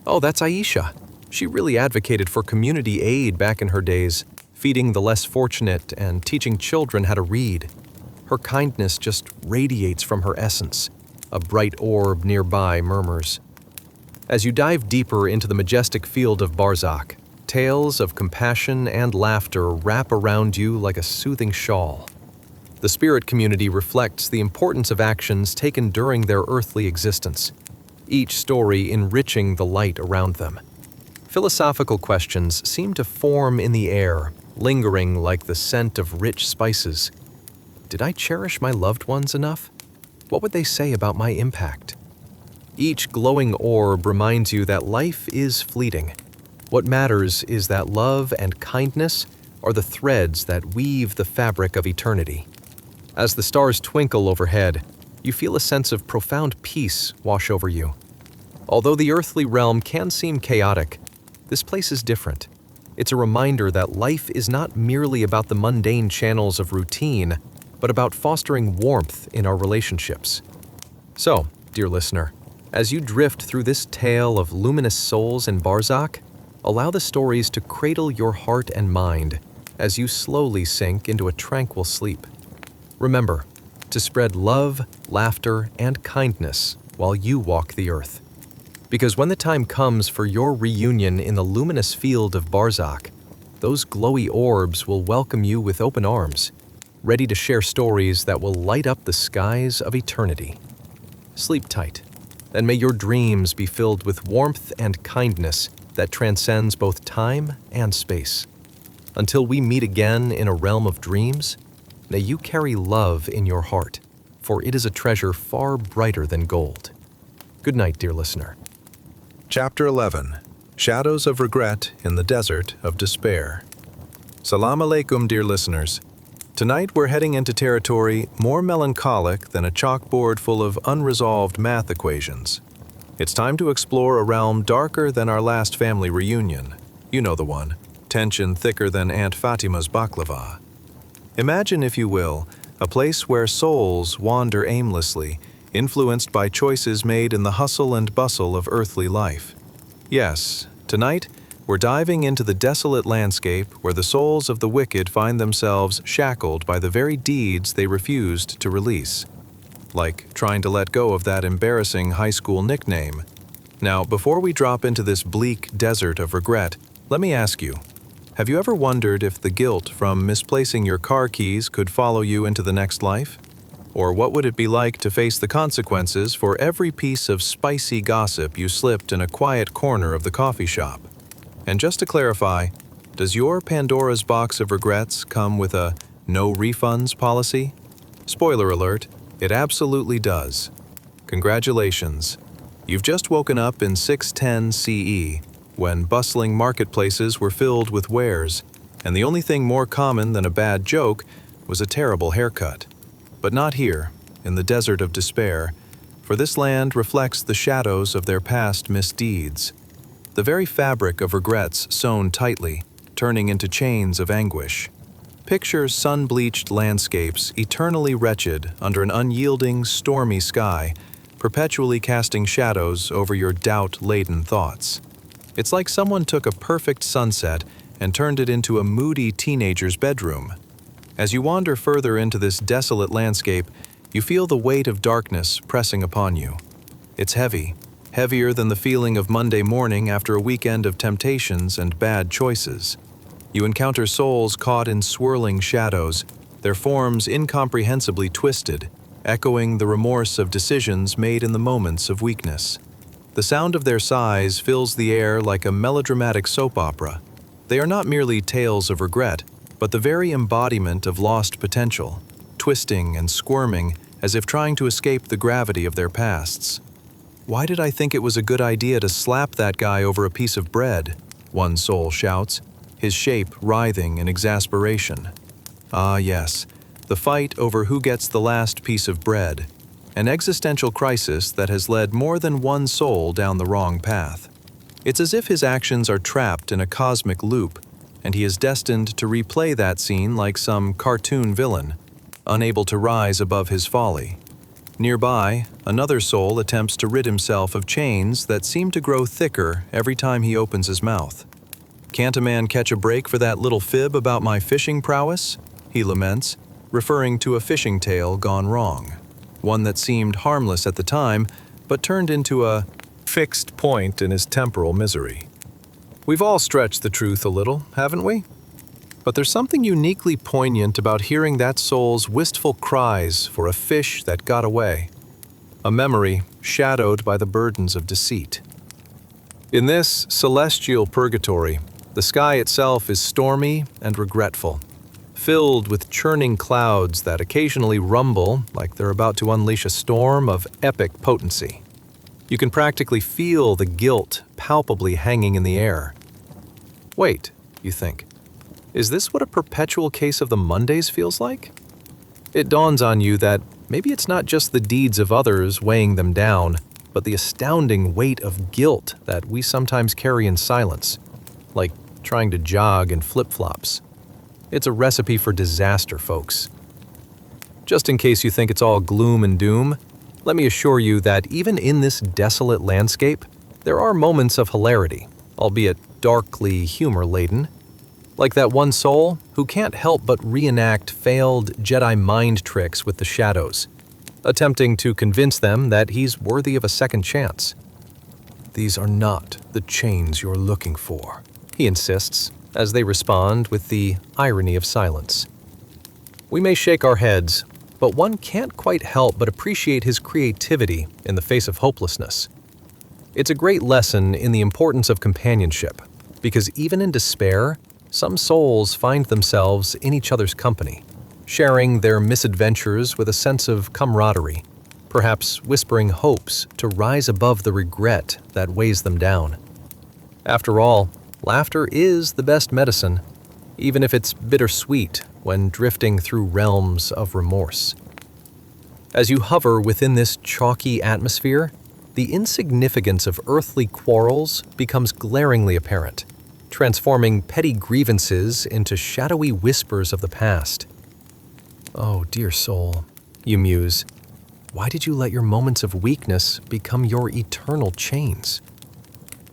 Oh, that's Aisha. She really advocated for community aid back in her days, feeding the less fortunate and teaching children how to read. Her kindness just radiates from her essence. A bright orb nearby murmurs. As you dive deeper into the majestic field of Barzakh, tales of compassion and laughter wrap around you like a soothing shawl. The spirit community reflects the importance of actions taken during their earthly existence, each story enriching the light around them. Philosophical questions seem to form in the air, lingering like the scent of rich spices. Did I cherish my loved ones enough? What would they say about my impact? Each glowing orb reminds you that life is fleeting. What matters is that love and kindness are the threads that weave the fabric of eternity. As the stars twinkle overhead, you feel a sense of profound peace wash over you. Although the earthly realm can seem chaotic, this place is different. It's a reminder that life is not merely about the mundane channels of routine, but about fostering warmth in our relationships. So, dear listener, as you drift through this tale of luminous souls in Barzakh, allow the stories to cradle your heart and mind as you slowly sink into a tranquil sleep. Remember to spread love, laughter, and kindness while you walk the earth. Because when the time comes for your reunion in the luminous field of Barzakh, those glowy orbs will welcome you with open arms, ready to share stories that will light up the skies of eternity. Sleep tight, and may your dreams be filled with warmth and kindness that transcends both time and space. Until we meet again in a realm of dreams, may you carry love in your heart, for it is a treasure far brighter than gold. Good night, dear listener. Chapter 11. Shadows of Regret in the Desert of Despair. Salam alaikum, dear listeners. Tonight we're heading into territory more melancholic than a chalkboard full of unresolved math equations. It's time to explore a realm darker than our last family reunion. You know the one, tension thicker than Aunt Fatima's baklava. Imagine, if you will, a place where souls wander aimlessly, influenced by choices made in the hustle and bustle of earthly life. Yes, tonight, we're diving into the desolate landscape where the souls of the wicked find themselves shackled by the very deeds they refused to release. Like trying to let go of that embarrassing high school nickname. Now, before we drop into this bleak desert of regret, let me ask you, have you ever wondered if the guilt from misplacing your car keys could follow you into the next life? Or what would it be like to face the consequences for every piece of spicy gossip you slipped in a quiet corner of the coffee shop? And just to clarify, does your Pandora's box of regrets come with a no refunds policy? Spoiler alert, it absolutely does. Congratulations. You've just woken up in 610 CE, when bustling marketplaces were filled with wares, and the only thing more common than a bad joke was a terrible haircut. But not here, in the desert of despair, for this land reflects the shadows of their past misdeeds. The very fabric of regrets sewn tightly, turning into chains of anguish. Picture sun-bleached landscapes eternally wretched under an unyielding, stormy sky, perpetually casting shadows over your doubt-laden thoughts. It's like someone took a perfect sunset and turned it into a moody teenager's bedroom. As you wander further into this desolate landscape, you feel the weight of darkness pressing upon you. It's heavy, heavier than the feeling of Monday morning after a weekend of temptations and bad choices. You encounter souls caught in swirling shadows, their forms incomprehensibly twisted, echoing the remorse of decisions made in the moments of weakness. The sound of their sighs fills the air like a melodramatic soap opera. They are not merely tales of regret, but the very embodiment of lost potential, twisting and squirming as if trying to escape the gravity of their pasts. "Why did I think it was a good idea to slap that guy over a piece of bread?" one soul shouts, his shape writhing in exasperation. Ah yes, the fight over who gets the last piece of bread, an existential crisis that has led more than one soul down the wrong path. It's as if his actions are trapped in a cosmic loop, and he is destined to replay that scene like some cartoon villain, unable to rise above his folly. Nearby, another soul attempts to rid himself of chains that seem to grow thicker every time he opens his mouth. "Can't a man catch a break for that little fib about my fishing prowess?" he laments, referring to a fishing tale gone wrong, one that seemed harmless at the time, but turned into a fixed point in his temporal misery. We've all stretched the truth a little, haven't we? But there's something uniquely poignant about hearing that soul's wistful cries for a fish that got away, a memory shadowed by the burdens of deceit. In this celestial purgatory, the sky itself is stormy and regretful, filled with churning clouds that occasionally rumble like they're about to unleash a storm of epic potency. You can practically feel the guilt palpably hanging in the air. Wait, you think, is this what a perpetual case of the Mondays feels like? It dawns on you that maybe it's not just the deeds of others weighing them down, but the astounding weight of guilt that we sometimes carry in silence, like trying to jog in flip-flops. It's a recipe for disaster, folks. Just in case you think it's all gloom and doom, let me assure you that even in this desolate landscape, there are moments of hilarity, albeit darkly humor-laden. Like that one soul who can't help but reenact failed Jedi mind tricks with the shadows, attempting to convince them that he's worthy of a second chance. "These are not the chains you're looking for," he insists, as they respond with the irony of silence. We may shake our heads, but one can't quite help but appreciate his creativity in the face of hopelessness. It's a great lesson in the importance of companionship, because even in despair, some souls find themselves in each other's company, sharing their misadventures with a sense of camaraderie, perhaps whispering hopes to rise above the regret that weighs them down. After all, laughter is the best medicine, even if it's bittersweet when drifting through realms of remorse. As you hover within this chalky atmosphere, the insignificance of earthly quarrels becomes glaringly apparent, transforming petty grievances into shadowy whispers of the past. "Oh, dear soul," you muse, "why did you let your moments of weakness become your eternal chains?"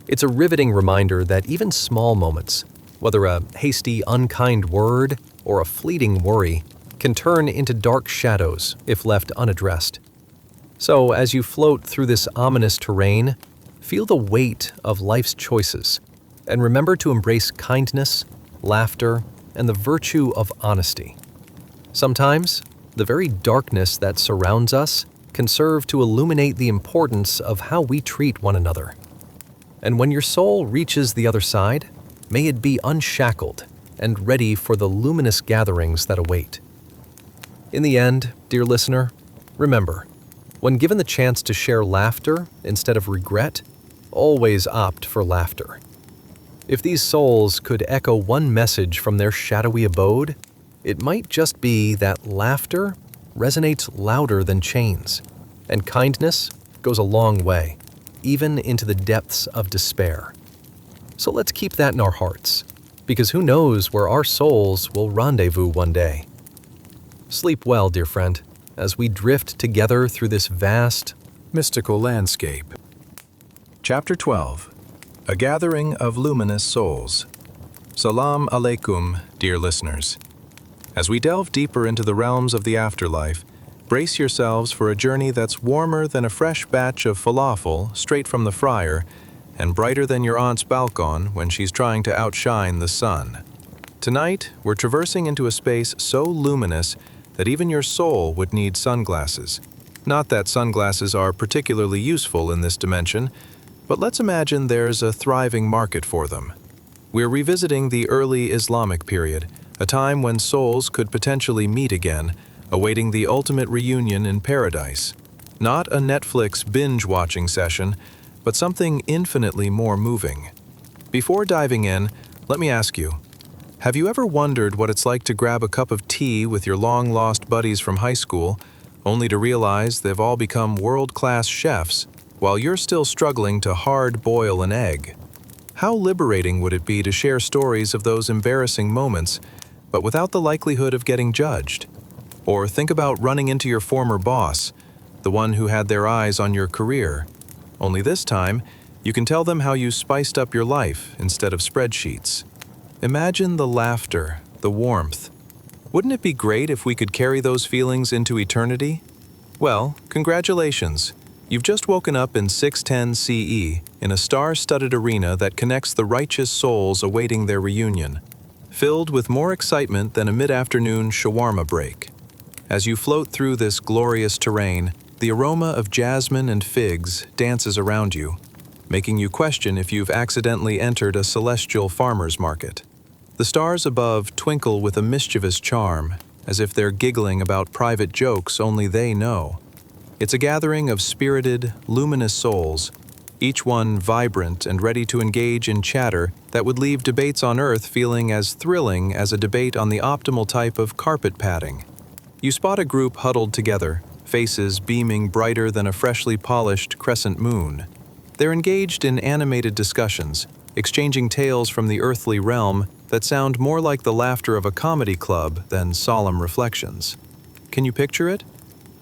It's a riveting reminder that even small moments, whether a hasty, unkind word or a fleeting worry, can turn into dark shadows if left unaddressed. So, as you float through this ominous terrain, feel the weight of life's choices, and remember to embrace kindness, laughter, and the virtue of honesty. Sometimes, the very darkness that surrounds us can serve to illuminate the importance of how we treat one another. And when your soul reaches the other side, may it be unshackled and ready for the luminous gatherings that await. In the end, dear listener, remember, when given the chance to share laughter instead of regret, always opt for laughter. If these souls could echo one message from their shadowy abode, it might just be that laughter resonates louder than chains, and kindness goes a long way, even into the depths of despair. So let's keep that in our hearts, because who knows where our souls will rendezvous one day. Sleep well, dear friend, as we drift together through this vast, mystical landscape. Chapter 12. A Gathering of Luminous Souls. Salam alaikum, dear listeners. As we delve deeper into the realms of the afterlife, brace yourselves for a journey that's warmer than a fresh batch of falafel straight from the fryer and brighter than your aunt's balcony when she's trying to outshine the sun. Tonight, we're traversing into a space so luminous that even your soul would need sunglasses. Not that sunglasses are particularly useful in this dimension, but let's imagine there's a thriving market for them. We're revisiting the early Islamic period, a time when souls could potentially meet again, awaiting the ultimate reunion in paradise. Not a Netflix binge-watching session, but something infinitely more moving. Before diving in, let me ask you, have you ever wondered what it's like to grab a cup of tea with your long-lost buddies from high school, only to realize they've all become world-class chefs, while you're still struggling to hard-boil an egg? How liberating would it be to share stories of those embarrassing moments, but without the likelihood of getting judged? Or think about running into your former boss, the one who had their eyes on your career. Only this time, you can tell them how you spiced up your life instead of spreadsheets. Imagine the laughter, the warmth. Wouldn't it be great if we could carry those feelings into eternity? Well, congratulations. You've just woken up in 610 CE in a star-studded arena that connects the righteous souls awaiting their reunion, filled with more excitement than a mid-afternoon shawarma break. As you float through this glorious terrain, the aroma of jasmine and figs dances around you, making you question if you've accidentally entered a celestial farmer's market. The stars above twinkle with a mischievous charm, as if they're giggling about private jokes only they know. It's a gathering of spirited, luminous souls, each one vibrant and ready to engage in chatter that would leave debates on Earth feeling as thrilling as a debate on the optimal type of carpet padding. You spot a group huddled together, faces beaming brighter than a freshly polished crescent moon. They're engaged in animated discussions, exchanging tales from the earthly realm that sound more like the laughter of a comedy club than solemn reflections. Can you picture it?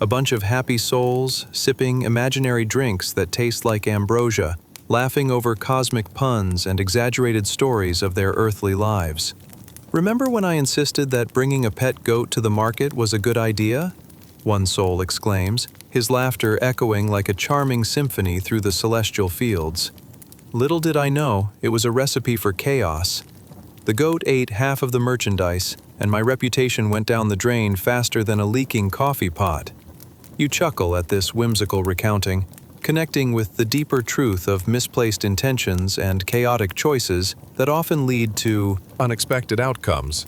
A bunch of happy souls sipping imaginary drinks that taste like ambrosia, laughing over cosmic puns and exaggerated stories of their earthly lives. Remember when I insisted that bringing a pet goat to the market was a good idea? One soul exclaims, his laughter echoing like a charming symphony through the celestial fields. Little did I know it was a recipe for chaos. The goat ate half of the merchandise, and my reputation went down the drain faster than a leaking coffee pot. You chuckle at this whimsical recounting, connecting with the deeper truth of misplaced intentions and chaotic choices that often lead to unexpected outcomes,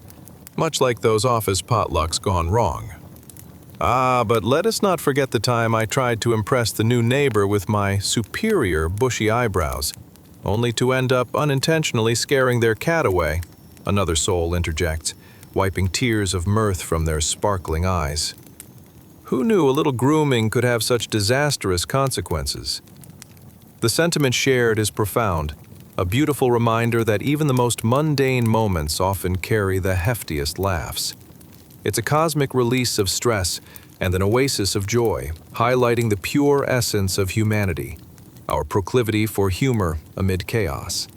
much like those office potlucks gone wrong. But let us not forget the time I tried to impress the new neighbor with my superior bushy eyebrows, only to end up unintentionally scaring their cat away, another soul interjects, wiping tears of mirth from their sparkling eyes. Who knew a little grooming could have such disastrous consequences? The sentiment shared is profound, a beautiful reminder that even the most mundane moments often carry the heftiest laughs. It's a cosmic release of stress and an oasis of joy, highlighting the pure essence of humanity, our proclivity for humor amid chaos.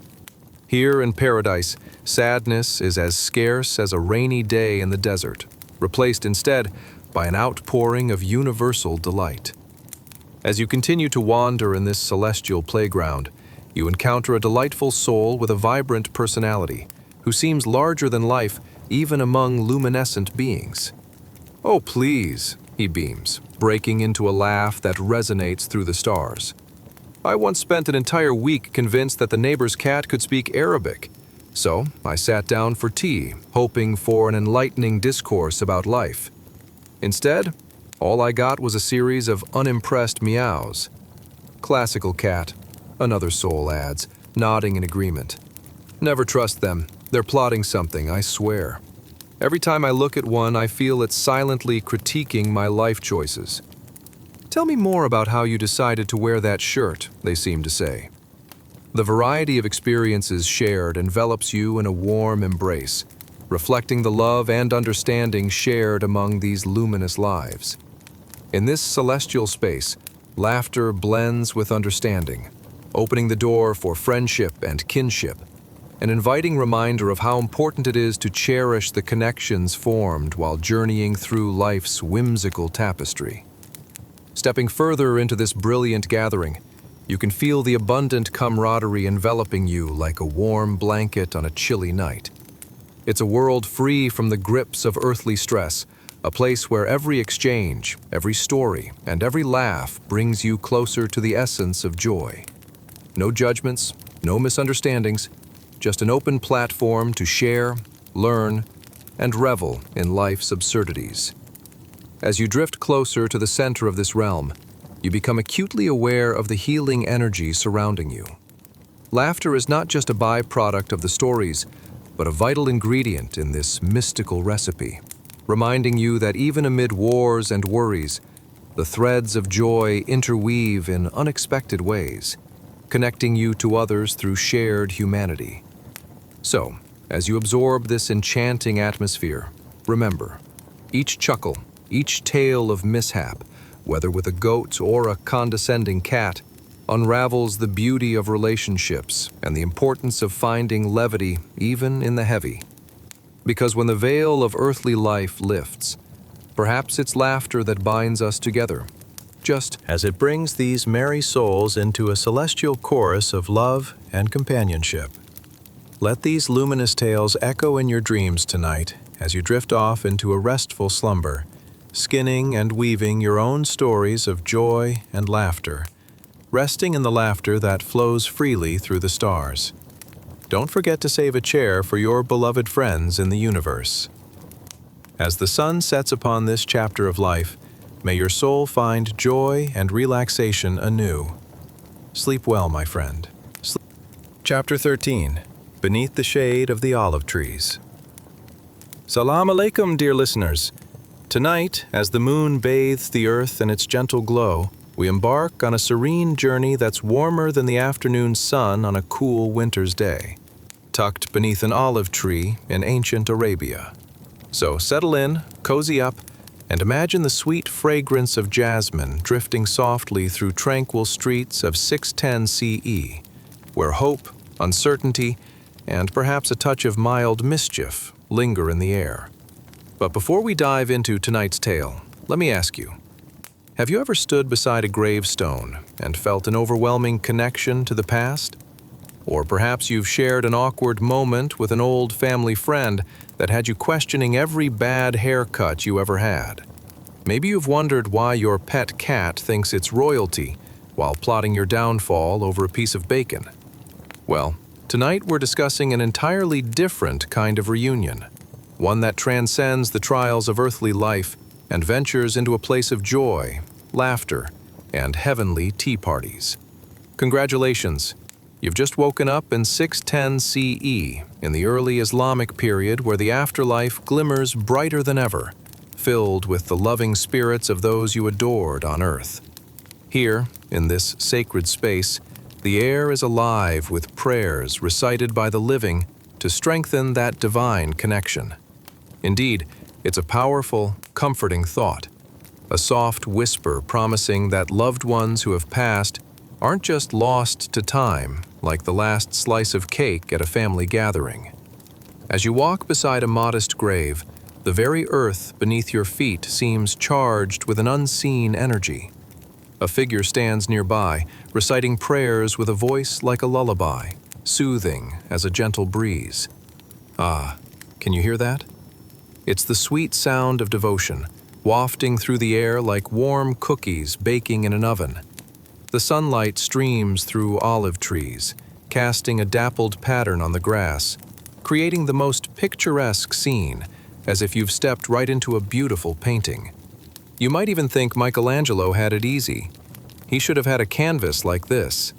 Here in paradise, sadness is as scarce as a rainy day in the desert, replaced instead by an outpouring of universal delight. As you continue to wander in this celestial playground, you encounter a delightful soul with a vibrant personality, who seems larger than life even among luminescent beings. "Oh, please," he beams, breaking into a laugh that resonates through the stars. "I once spent an entire week convinced that the neighbor's cat could speak Arabic. So I sat down for tea, hoping for an enlightening discourse about life. Instead, all I got was a series of unimpressed meows." "Classical cat," another soul adds, nodding in agreement. "Never trust them. They're plotting something, I swear. Every time I look at one, I feel it silently critiquing my life choices. Tell me more about how you decided to wear that shirt," they seem to say. The variety of experiences shared envelops you in a warm embrace, reflecting the love and understanding shared among these luminous lives. In this celestial space, laughter blends with understanding, opening the door for friendship and kinship, an inviting reminder of how important it is to cherish the connections formed while journeying through life's whimsical tapestry. Stepping further into this brilliant gathering, you can feel the abundant camaraderie enveloping you like a warm blanket on a chilly night. It's a world free from the grips of earthly stress, a place where every exchange, every story, and every laugh brings you closer to the essence of joy. No judgments, no misunderstandings, just an open platform to share, learn, and revel in life's absurdities. As you drift closer to the center of this realm, you become acutely aware of the healing energy surrounding you. Laughter is not just a byproduct of the stories, but a vital ingredient in this mystical recipe, reminding you that even amid wars and worries, the threads of joy interweave in unexpected ways, connecting you to others through shared humanity. So, as you absorb this enchanting atmosphere, remember, each chuckle, each tale of mishap, whether with a goat or a condescending cat, unravels the beauty of relationships and the importance of finding levity even in the heavy. Because when the veil of earthly life lifts, perhaps it's laughter that binds us together, just as it brings these merry souls into a celestial chorus of love and companionship. Let these luminous tales echo in your dreams tonight as you drift off into a restful slumber, skinning and weaving your own stories of joy and laughter, resting in the laughter that flows freely through the stars. Don't forget to save a chair for your beloved friends in the universe. As the sun sets upon this chapter of life, may your soul find joy and relaxation anew. Sleep well, my friend. Chapter 13. Beneath the Shade of the Olive Trees. Salam alaikum, dear listeners. Tonight, as the moon bathes the earth in its gentle glow, we embark on a serene journey that's warmer than the afternoon sun on a cool winter's day, tucked beneath an olive tree in ancient Arabia. So settle in, cozy up, and imagine the sweet fragrance of jasmine drifting softly through tranquil streets of 610 CE, where hope, uncertainty, and perhaps a touch of mild mischief linger in the air. But before we dive into tonight's tale, let me ask you, have you ever stood beside a gravestone and felt an overwhelming connection to the past? Or perhaps you've shared an awkward moment with an old family friend that had you questioning every bad haircut you ever had. Maybe you've wondered why your pet cat thinks it's royalty while plotting your downfall over a piece of bacon. Well, tonight we're discussing an entirely different kind of reunion, one that transcends the trials of earthly life and ventures into a place of joy, laughter, and heavenly tea parties. Congratulations! You've just woken up in 610 CE, in the early Islamic period where the afterlife glimmers brighter than ever, filled with the loving spirits of those you adored on earth. Here, in this sacred space, the air is alive with prayers recited by the living to strengthen that divine connection. Indeed, it's a powerful, comforting thought, a soft whisper promising that loved ones who have passed aren't just lost to time like the last slice of cake at a family gathering. As you walk beside a modest grave, the very earth beneath your feet seems charged with an unseen energy. A figure stands nearby, reciting prayers with a voice like a lullaby, soothing as a gentle breeze. Ah, can you hear that? It's the sweet sound of devotion, wafting through the air like warm cookies baking in an oven. The sunlight streams through olive trees, casting a dappled pattern on the grass, creating the most picturesque scene, as if you've stepped right into a beautiful painting. You might even think Michelangelo had it easy. He should have had a canvas like this.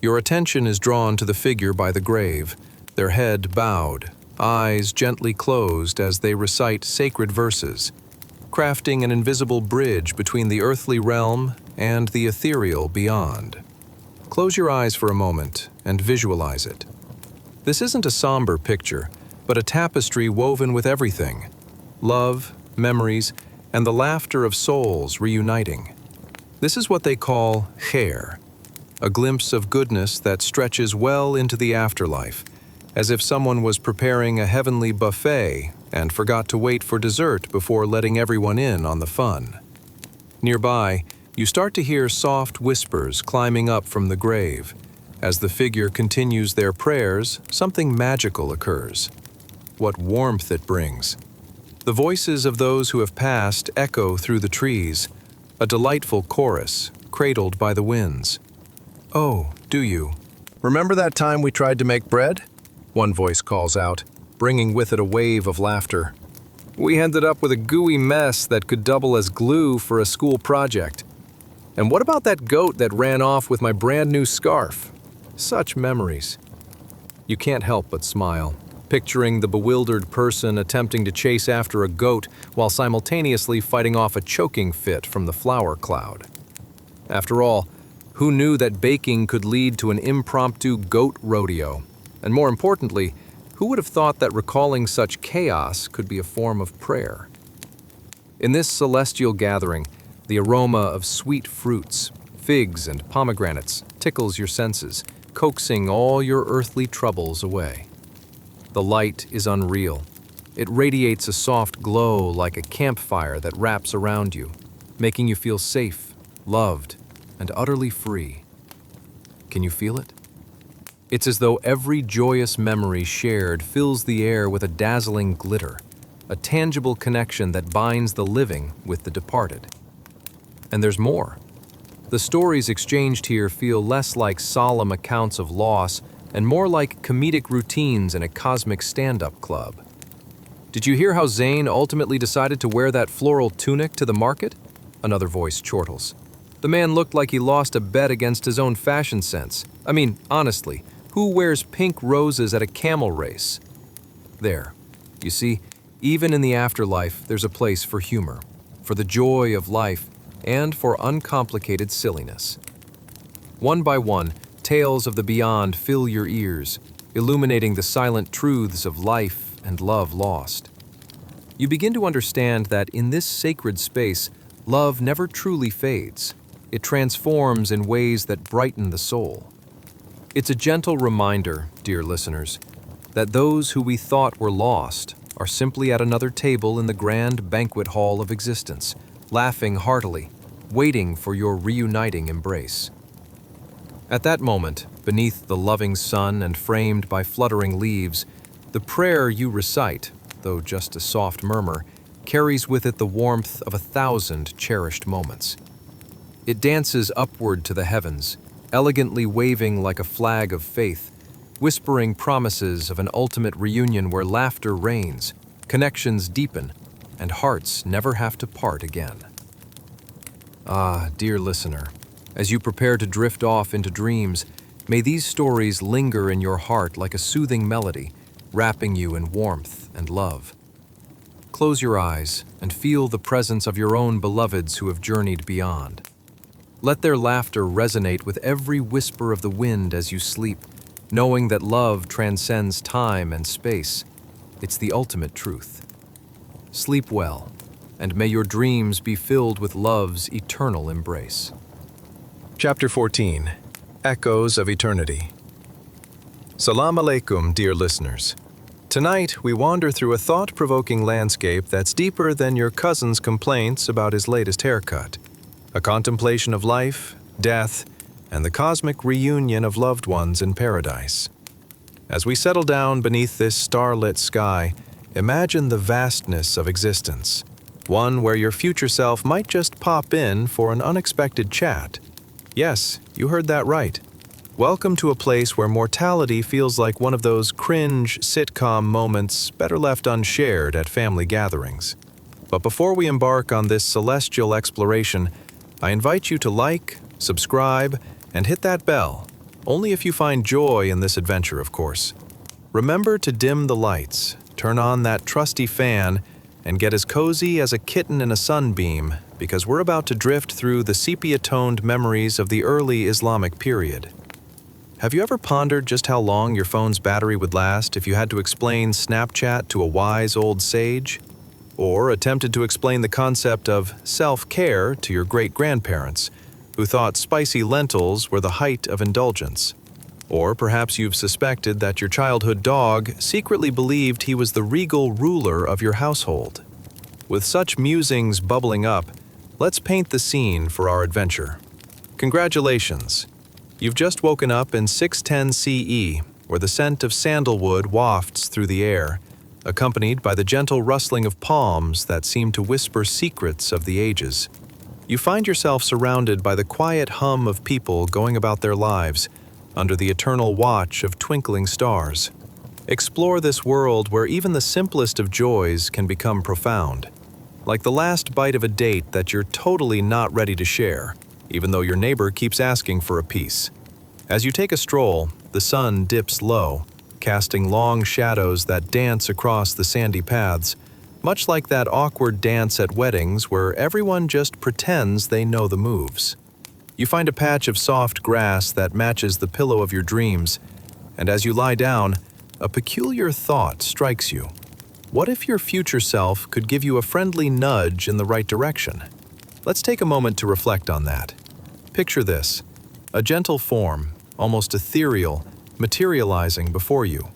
Your attention is drawn to the figure by the grave, their head bowed, eyes gently closed as they recite sacred verses, crafting an invisible bridge between the earthly realm and the ethereal beyond. Close your eyes for a moment and visualize it. This isn't a somber picture, but a tapestry woven with everything: love, memories, and the laughter of souls reuniting. This is what they call khair, a glimpse of goodness that stretches well into the afterlife, as if someone was preparing a heavenly buffet and forgot to wait for dessert before letting everyone in on the fun. Nearby, you start to hear soft whispers climbing up from the grave. As the figure continues their prayers, something magical occurs. What warmth it brings! The voices of those who have passed echo through the trees, a delightful chorus, cradled by the winds. "Oh, do you? Remember that time we tried to make bread?" One voice calls out, bringing with it a wave of laughter. "We ended up with a gooey mess that could double as glue for a school project. And what about that goat that ran off with my brand new scarf? Such memories." You can't help but smile, picturing the bewildered person attempting to chase after a goat while simultaneously fighting off a choking fit from the flower cloud. After all, who knew that baking could lead to an impromptu goat rodeo? And more importantly, who would have thought that recalling such chaos could be a form of prayer? In this celestial gathering, The aroma of sweet fruits, figs and pomegranates, tickles your senses, coaxing all your earthly troubles away. The light is unreal. It radiates a soft glow like a campfire that wraps around you, making you feel safe, loved, and utterly free. Can you feel it? It's as though every joyous memory shared fills the air with a dazzling glitter, a tangible connection that binds the living with the departed. And there's more. The stories exchanged here feel less like solemn accounts of loss and more like comedic routines in a cosmic stand-up club. Did you hear how Zane ultimately decided to wear that floral tunic to the market? Another voice chortles. The man looked like he lost a bet against his own fashion sense. I mean, honestly, who wears pink roses at a camel race? There. You see, even in the afterlife, there's a place for humor, for the joy of life, and for uncomplicated silliness. One by one, tales of the beyond fill your ears, illuminating the silent truths of life and love lost. You begin to understand that in this sacred space, love never truly fades. It transforms in ways that brighten the soul. It's a gentle reminder, dear listeners, that those who we thought were lost are simply at another table in the grand banquet hall of existence, laughing heartily, waiting for your reuniting embrace. At that moment, beneath the loving sun and framed by fluttering leaves, the prayer you recite, though just a soft murmur, carries with it the warmth of 1,000 cherished moments. It dances upward to the heavens, elegantly waving like a flag of faith, whispering promises of an ultimate reunion where laughter reigns, connections deepen, and hearts never have to part again. Ah, dear listener, as you prepare to drift off into dreams, may these stories linger in your heart like a soothing melody, wrapping you in warmth and love. Close your eyes and feel the presence of your own beloveds who have journeyed beyond. Let their laughter resonate with every whisper of the wind as you sleep, knowing that love transcends time and space. It's the ultimate truth. Sleep well, and may your dreams be filled with love's eternal embrace. Chapter 14. Echoes of Eternity. Salam alaikum, dear listeners. Tonight, we wander through a thought-provoking landscape that's deeper than your cousin's complaints about his latest haircut. A contemplation of life, death, and the cosmic reunion of loved ones in paradise. As we settle down beneath this starlit sky, imagine the vastness of existence, one where your future self might just pop in for an unexpected chat. Yes, you heard that right. Welcome to a place where mortality feels like one of those cringe sitcom moments better left unshared at family gatherings. But before we embark on this celestial exploration, I invite you to like, subscribe, and hit that bell, only if you find joy in this adventure, of course. Remember to dim the lights, turn on that trusty fan, and get as cozy as a kitten in a sunbeam, because we're about to drift through the sepia-toned memories of the early Islamic period. Have you ever pondered just how long your phone's battery would last if you had to explain Snapchat to a wise old sage? Or attempted to explain the concept of self-care to your great-grandparents, who thought spicy lentils were the height of indulgence? Or perhaps you've suspected that your childhood dog secretly believed he was the regal ruler of your household. With such musings bubbling up, let's paint the scene for our adventure. Congratulations! You've just woken up in 610 CE, where the scent of sandalwood wafts through the air, accompanied by the gentle rustling of palms that seem to whisper secrets of the ages. You find yourself surrounded by the quiet hum of people going about their lives, under the eternal watch of twinkling stars. Explore this world where even the simplest of joys can become profound, like the last bite of a date that you're totally not ready to share, even though your neighbor keeps asking for a piece. As you take a stroll, the sun dips low, casting long shadows that dance across the sandy paths, much like that awkward dance at weddings where everyone just pretends they know the moves. You find a patch of soft grass that matches the pillow of your dreams, and as you lie down, a peculiar thought strikes you. What if your future self could give you a friendly nudge in the right direction? Let's take a moment to reflect on that. Picture this: a gentle form, almost ethereal, materializing before you.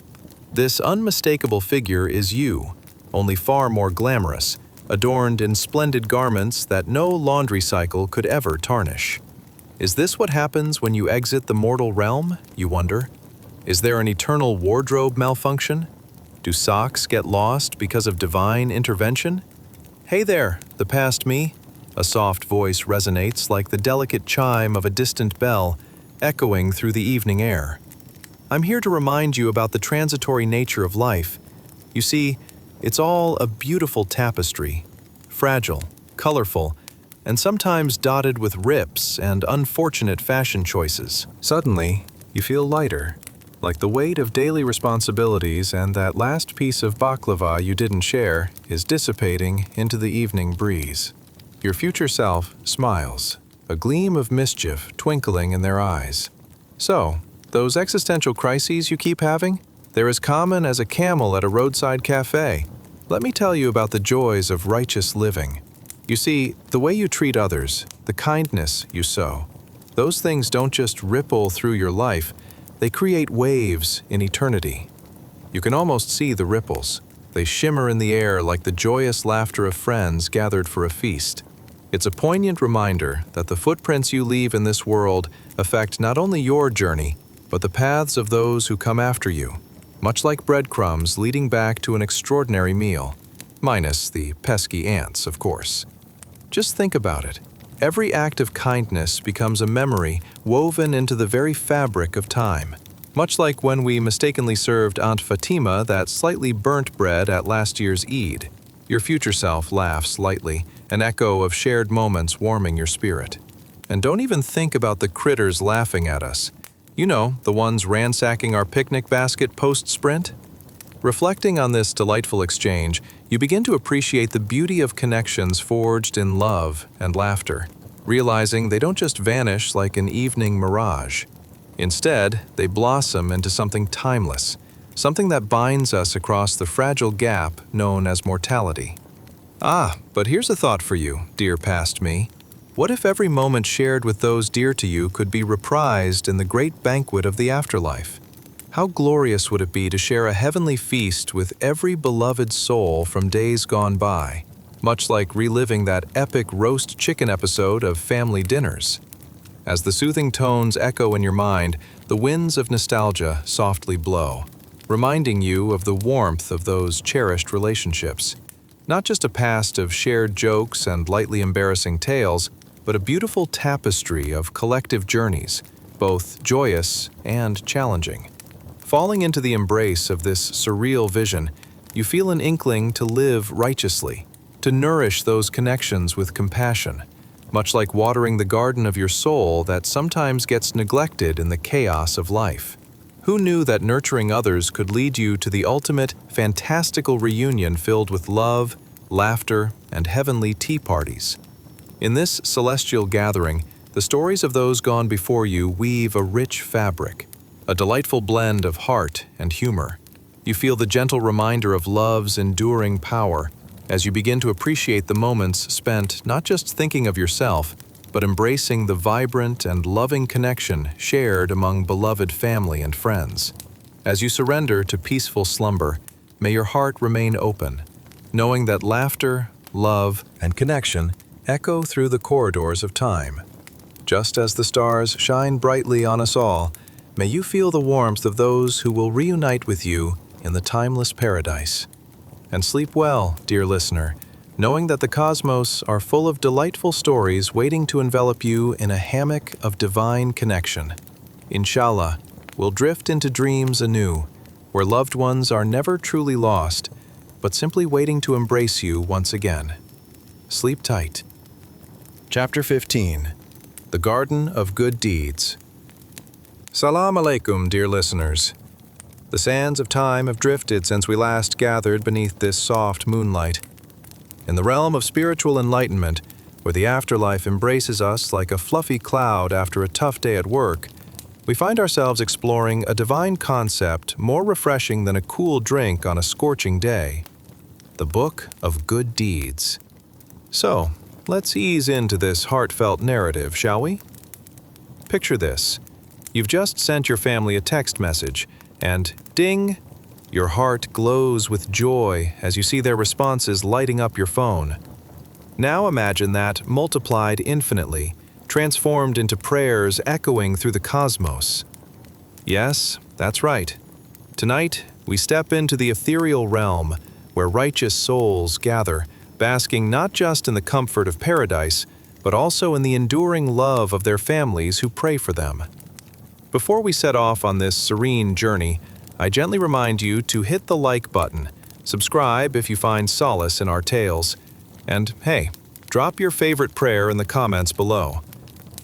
This unmistakable figure is you, only far more glamorous, adorned in splendid garments that no laundry cycle could ever tarnish. Is this what happens when you exit the mortal realm, you wonder? Is there an eternal wardrobe malfunction? Do socks get lost because of divine intervention? Hey there, the past me. A soft voice resonates like the delicate chime of a distant bell, echoing through the evening air. I'm here to remind you about the transitory nature of life. You see, it's all a beautiful tapestry, fragile, colorful, and sometimes dotted with rips and unfortunate fashion choices. Suddenly, you feel lighter, like the weight of daily responsibilities and that last piece of baklava you didn't share is dissipating into the evening breeze. Your future self smiles, a gleam of mischief twinkling in their eyes. So, those existential crises you keep having? They're as common as a camel at a roadside cafe. Let me tell you about the joys of righteous living. You see, the way you treat others, the kindness you sow, those things don't just ripple through your life, they create waves in eternity. You can almost see the ripples. They shimmer in the air like the joyous laughter of friends gathered for a feast. It's a poignant reminder that the footprints you leave in this world affect not only your journey, but the paths of those who come after you, much like breadcrumbs leading back to an extraordinary meal, minus the pesky ants, of course. Just think about it. Every act of kindness becomes a memory woven into the very fabric of time, much like when we mistakenly served Aunt Fatima that slightly burnt bread at last year's Eid. Your future self laughs lightly, an echo of shared moments warming your spirit. And don't even think about the critters laughing at us. You know, the ones ransacking our picnic basket post-sprint? Reflecting on this delightful exchange, you begin to appreciate the beauty of connections forged in love and laughter, realizing they don't just vanish like an evening mirage. Instead, they blossom into something timeless, something that binds us across the fragile gap known as mortality. But here's a thought for you, dear past me. What if every moment shared with those dear to you could be reprised in the great banquet of the afterlife? How glorious would it be to share a heavenly feast with every beloved soul from days gone by, much like reliving that epic roast chicken episode of Family Dinners. As the soothing tones echo in your mind, the winds of nostalgia softly blow, reminding you of the warmth of those cherished relationships. Not just a past of shared jokes and lightly embarrassing tales, but a beautiful tapestry of collective journeys, both joyous and challenging. Falling into the embrace of this surreal vision, you feel an inkling to live righteously, to nourish those connections with compassion, much like watering the garden of your soul that sometimes gets neglected in the chaos of life. Who knew that nurturing others could lead you to the ultimate, fantastical reunion filled with love, laughter, and heavenly tea parties? In this celestial gathering, the stories of those gone before you weave a rich fabric, a delightful blend of heart and humor. You feel the gentle reminder of love's enduring power as you begin to appreciate the moments spent not just thinking of yourself, but embracing the vibrant and loving connection shared among beloved family and friends. As you surrender to peaceful slumber, may your heart remain open, knowing that laughter, love, and connection echo through the corridors of time. Just as the stars shine brightly on us all, may you feel the warmth of those who will reunite with you in the timeless paradise. And sleep well, dear listener, knowing that the cosmos are full of delightful stories waiting to envelop you in a hammock of divine connection. Inshallah, we'll drift into dreams anew, where loved ones are never truly lost, but simply waiting to embrace you once again. Sleep tight. Chapter 15. The Garden of Good Deeds. Salam alaikum, dear listeners. The sands of time have drifted since we last gathered beneath this soft moonlight. In the realm of spiritual enlightenment, where the afterlife embraces us like a fluffy cloud after a tough day at work, we find ourselves exploring a divine concept more refreshing than a cool drink on a scorching day: the Book of Good Deeds. So, let's ease into this heartfelt narrative, shall we? Picture this. You've just sent your family a text message, and ding! Your heart glows with joy as you see their responses lighting up your phone. Now imagine that multiplied infinitely, transformed into prayers echoing through the cosmos. Yes, that's right. Tonight, we step into the ethereal realm where righteous souls gather, basking not just in the comfort of paradise, but also in the enduring love of their families who pray for them. Before we set off on this serene journey, I gently remind you to hit the like button, subscribe if you find solace in our tales, and hey, drop your favorite prayer in the comments below.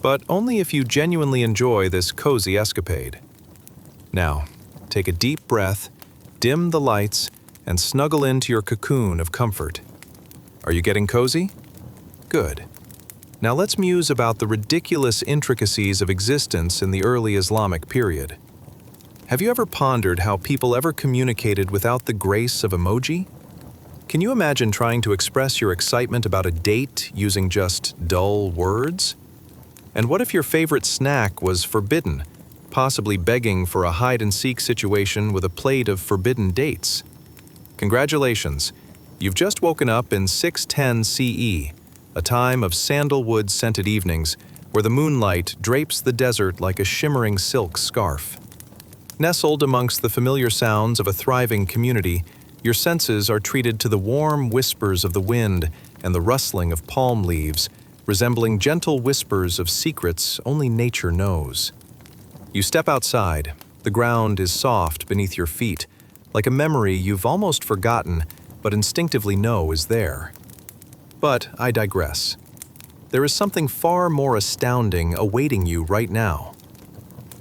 But only if you genuinely enjoy this cozy escapade. Now, take a deep breath, dim the lights, and snuggle into your cocoon of comfort. Are you getting cozy? Good. Now let's muse about the ridiculous intricacies of existence in the early Islamic period. Have you ever pondered how people ever communicated without the grace of emoji? Can you imagine trying to express your excitement about a date using just dull words? And what if your favorite snack was forbidden, possibly begging for a hide-and-seek situation with a plate of forbidden dates? Congratulations, you've just woken up in 610 CE, a time of sandalwood-scented evenings where the moonlight drapes the desert like a shimmering silk scarf. Nestled amongst the familiar sounds of a thriving community, your senses are treated to the warm whispers of the wind and the rustling of palm leaves, resembling gentle whispers of secrets only nature knows. You step outside, the ground is soft beneath your feet, like a memory you've almost forgotten but instinctively know is there. But I digress. There is something far more astounding awaiting you right now.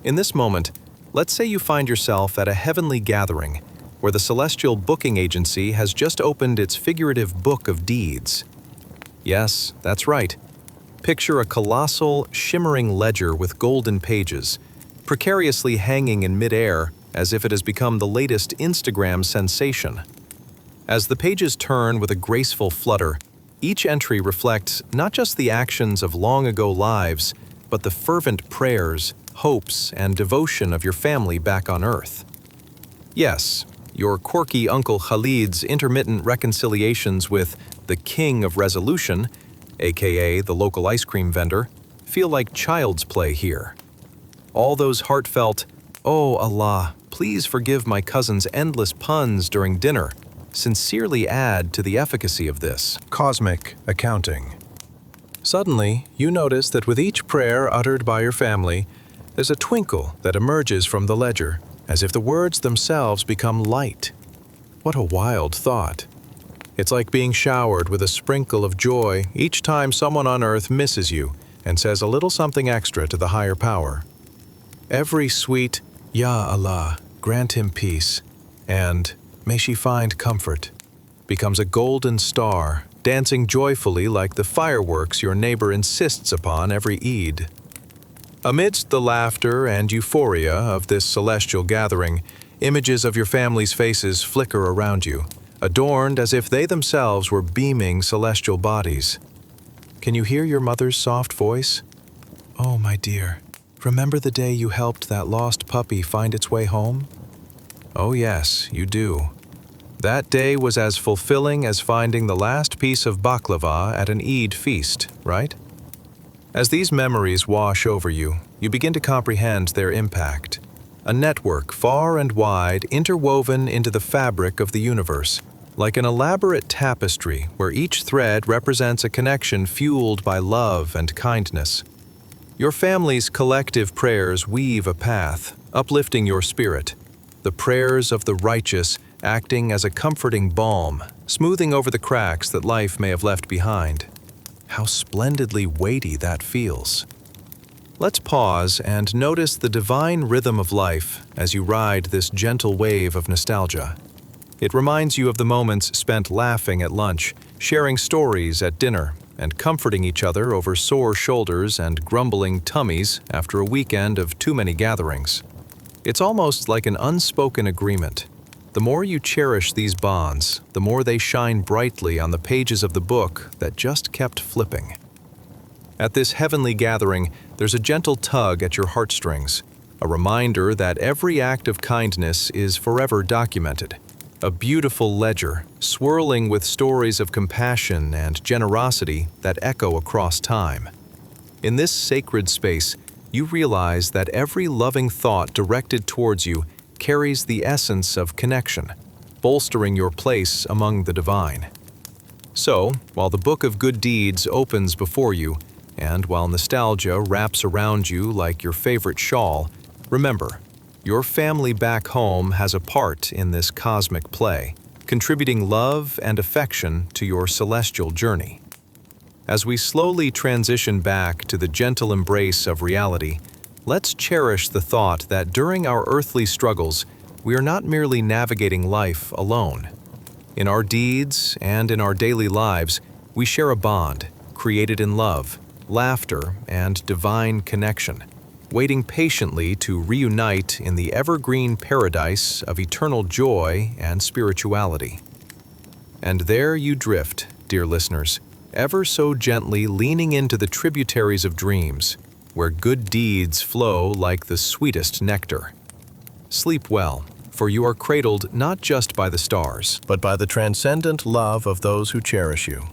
In this moment, let's say you find yourself at a heavenly gathering where the celestial booking agency has just opened its figurative book of deeds. Yes, that's right. Picture a colossal, shimmering ledger with golden pages, precariously hanging in midair as if it has become the latest Instagram sensation. As the pages turn with a graceful flutter, each entry reflects not just the actions of long-ago lives, but the fervent prayers, hopes, and devotion of your family back on Earth. Yes, your quirky Uncle Khalid's intermittent reconciliations with the King of Resolution, aka the local ice cream vendor, feel like child's play here. All those heartfelt, "Oh Allah, please forgive my cousin's endless puns during dinner," sincerely add to the efficacy of this cosmic accounting. Suddenly, you notice that with each prayer uttered by your family, there's a twinkle that emerges from the ledger, as if the words themselves become light. What a wild thought. It's like being showered with a sprinkle of joy each time someone on earth misses you and says a little something extra to the higher power. Every sweet, "Ya Allah, grant him peace," and "May she find comfort," becomes a golden star, dancing joyfully like the fireworks your neighbor insists upon every Eid. Amidst the laughter and euphoria of this celestial gathering, images of your family's faces flicker around you, adorned as if they themselves were beaming celestial bodies. Can you hear your mother's soft voice? "Oh, my dear, remember the day you helped that lost puppy find its way home?" Oh yes, you do. That day was as fulfilling as finding the last piece of baklava at an Eid feast, right? As these memories wash over you, you begin to comprehend their impact. A network far and wide interwoven into the fabric of the universe, like an elaborate tapestry where each thread represents a connection fueled by love and kindness. Your family's collective prayers weave a path, uplifting your spirit. The prayers of the righteous acting as a comforting balm, smoothing over the cracks that life may have left behind. How splendidly weighty that feels. Let's pause and notice the divine rhythm of life as you ride this gentle wave of nostalgia. It reminds you of the moments spent laughing at lunch, sharing stories at dinner, and comforting each other over sore shoulders and grumbling tummies after a weekend of too many gatherings. It's almost like an unspoken agreement. The more you cherish these bonds, the more they shine brightly on the pages of the book that just kept flipping. At this heavenly gathering, there's a gentle tug at your heartstrings, a reminder that every act of kindness is forever documented, a beautiful ledger swirling with stories of compassion and generosity that echo across time. In this sacred space, you realize that every loving thought directed towards you carries the essence of connection, bolstering your place among the divine. So, while the book of good deeds opens before you, and while nostalgia wraps around you like your favorite shawl, remember, your family back home has a part in this cosmic play, contributing love and affection to your celestial journey. As we slowly transition back to the gentle embrace of reality, let's cherish the thought that during our earthly struggles, we are not merely navigating life alone. In our deeds and in our daily lives, we share a bond created in love, laughter, and divine connection, waiting patiently to reunite in the evergreen paradise of eternal joy and spirituality. And there you drift, dear listeners, ever so gently leaning into the tributaries of dreams, where good deeds flow like the sweetest nectar. Sleep well, for you are cradled not just by the stars, but by the transcendent love of those who cherish you.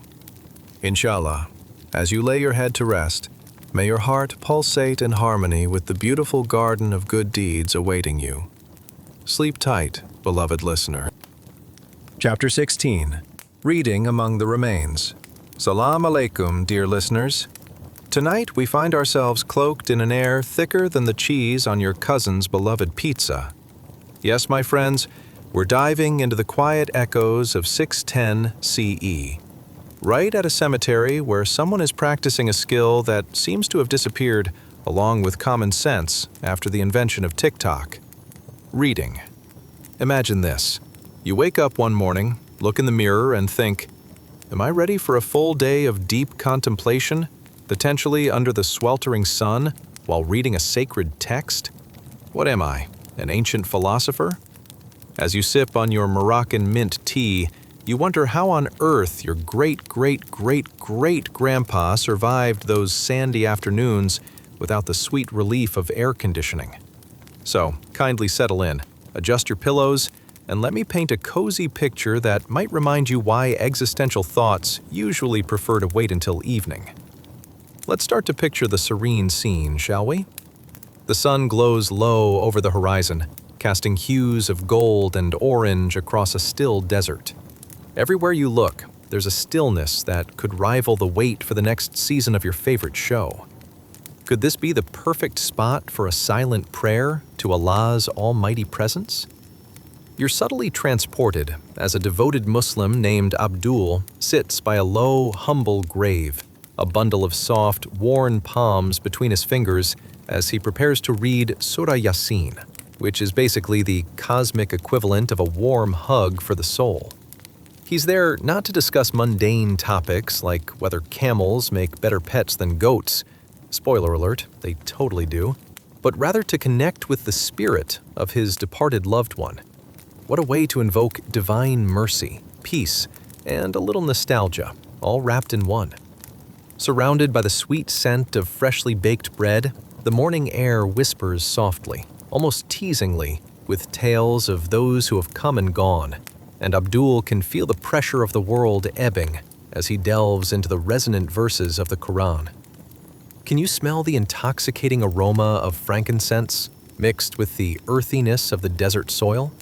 Inshallah, as you lay your head to rest, may your heart pulsate in harmony with the beautiful garden of good deeds awaiting you. Sleep tight, beloved listener. Chapter 16. Reading Among the Remains. Salam alaikum, dear listeners. Tonight we find ourselves cloaked in an air thicker than the cheese on your cousin's beloved pizza. Yes, my friends, we're diving into the quiet echoes of 610 CE. Right at a cemetery where someone is practicing a skill that seems to have disappeared along with common sense after the invention of TikTok. Reading. Imagine this. You wake up one morning, look in the mirror and think, am I ready for a full day of deep contemplation, potentially under the sweltering sun, while reading a sacred text? What am I, an ancient philosopher? As you sip on your Moroccan mint tea, you wonder how on earth your great-great-great-great-grandpa survived those sandy afternoons without the sweet relief of air conditioning. So, kindly settle in, adjust your pillows, and let me paint a cozy picture that might remind you why existential thoughts usually prefer to wait until evening. Let's start to picture the serene scene, shall we? The sun glows low over the horizon, casting hues of gold and orange across a still desert. Everywhere you look, there's a stillness that could rival the wait for the next season of your favorite show. Could this be the perfect spot for a silent prayer to Allah's almighty presence? You're subtly transported as a devoted Muslim named Abdul sits by a low, humble grave, a bundle of soft, worn palms between his fingers as he prepares to read Surah Yasin, which is basically the cosmic equivalent of a warm hug for the soul. He's there not to discuss mundane topics like whether camels make better pets than goats. Spoiler alert, they totally do. But rather to connect with the spirit of his departed loved one. What a way to invoke divine mercy, peace, and a little nostalgia, all wrapped in one. Surrounded by the sweet scent of freshly baked bread, the morning air whispers softly, almost teasingly, with tales of those who have come and gone, and Abdul can feel the pressure of the world ebbing as he delves into the resonant verses of the Quran. Can you smell the intoxicating aroma of frankincense mixed with the earthiness of the desert soil?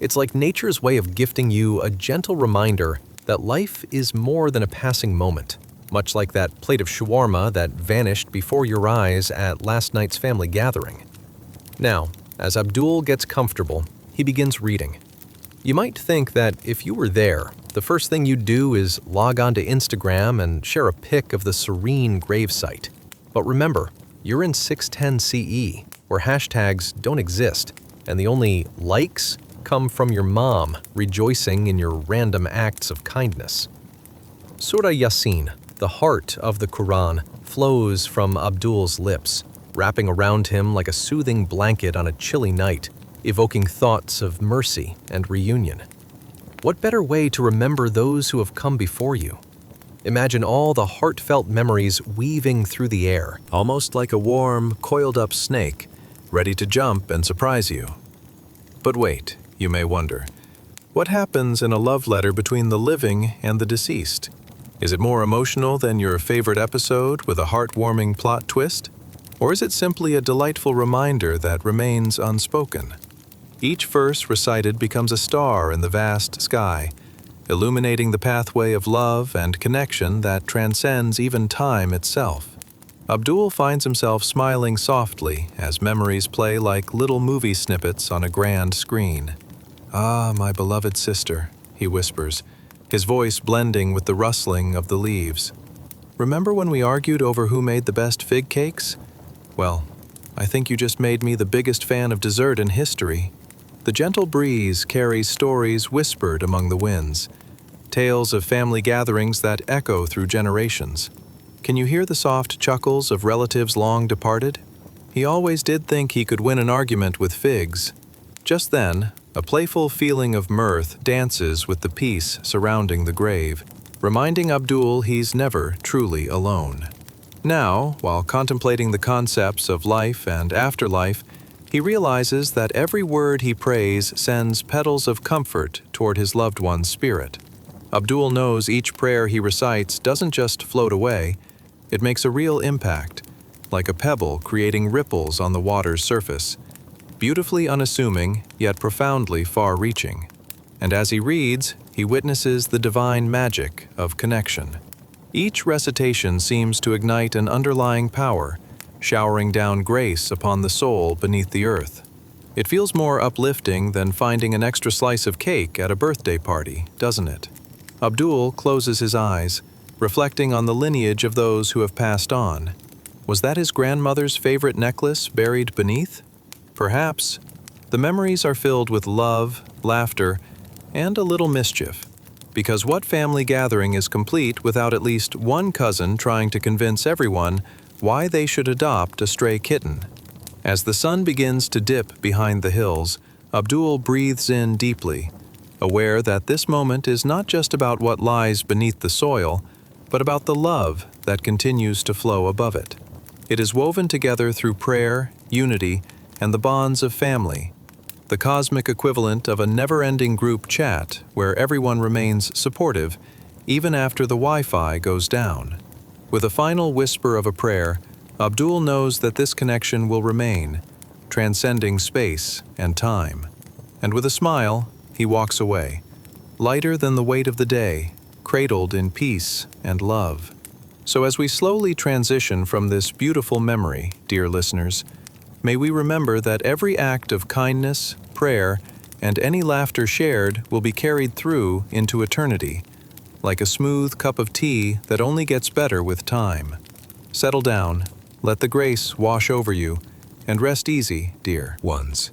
It's like nature's way of gifting you a gentle reminder that life is more than a passing moment, much like that plate of shawarma that vanished before your eyes at last night's family gathering. Now, as Abdul gets comfortable, he begins reading. You might think that if you were there, the first thing you'd do is log on to Instagram and share a pic of the serene gravesite. But remember, you're in 610 CE, where hashtags don't exist, and the only likes come from your mom rejoicing in your random acts of kindness. Surah Yasin, the heart of the Quran, flows from Abdul's lips, wrapping around him like a soothing blanket on a chilly night, evoking thoughts of mercy and reunion. What better way to remember those who have come before you? Imagine all the heartfelt memories weaving through the air, Almost like a warm, coiled-up snake, ready to jump and surprise you. But wait, you may wonder, what happens in a love letter between the living and the deceased? Is it more emotional than your favorite episode with a heartwarming plot twist? Or is it simply a delightful reminder that remains unspoken? Each verse recited becomes a star in the vast sky, illuminating the pathway of love and connection that transcends even time itself. Abdul finds himself smiling softly as memories play like little movie snippets on a grand screen. "Ah, my beloved sister," he whispers, his voice blending with the rustling of the leaves. "Remember when we argued over who made the best fig cakes? Well, I think you just made me the biggest fan of dessert in history." The gentle breeze carries stories whispered among the winds, tales of family gatherings that echo through generations. Can you hear the soft chuckles of relatives long departed? He always did think he could win an argument with figs. Just then, a playful feeling of mirth dances with the peace surrounding the grave, reminding Abdul he's never truly alone. Now, while contemplating the concepts of life and afterlife, he realizes that every word he prays sends petals of comfort toward his loved one's spirit. Abdul knows each prayer he recites doesn't just float away, it makes a real impact, like a pebble creating ripples on the water's surface, beautifully unassuming yet profoundly far-reaching. And as he reads, he witnesses the divine magic of connection. Each recitation seems to ignite an underlying power, showering down grace upon the soul beneath the earth. It feels more uplifting than finding an extra slice of cake at a birthday party, doesn't it? Abdul closes his eyes, reflecting on the lineage of those who have passed on. Was that his grandmother's favorite necklace buried beneath? Perhaps. The memories are filled with love, laughter, and a little mischief. Because what family gathering is complete without at least one cousin trying to convince everyone why they should adopt a stray kitten? As the sun begins to dip behind the hills, Abdul breathes in deeply, aware that this moment is not just about what lies beneath the soil, but about the love that continues to flow above it. It is woven together through prayer, unity, and the bonds of family, the cosmic equivalent of a never-ending group chat where everyone remains supportive even after the Wi-Fi goes down. With a final whisper of a prayer, Abdul knows that this connection will remain, transcending space and time. And with a smile, he walks away, lighter than the weight of the day, cradled in peace and love. So as we slowly transition from this beautiful memory, dear listeners, may we remember that every act of kindness, prayer, and any laughter shared will be carried through into eternity, like a smooth cup of tea that only gets better with time. Settle down, let the grace wash over you, and rest easy, dear ones.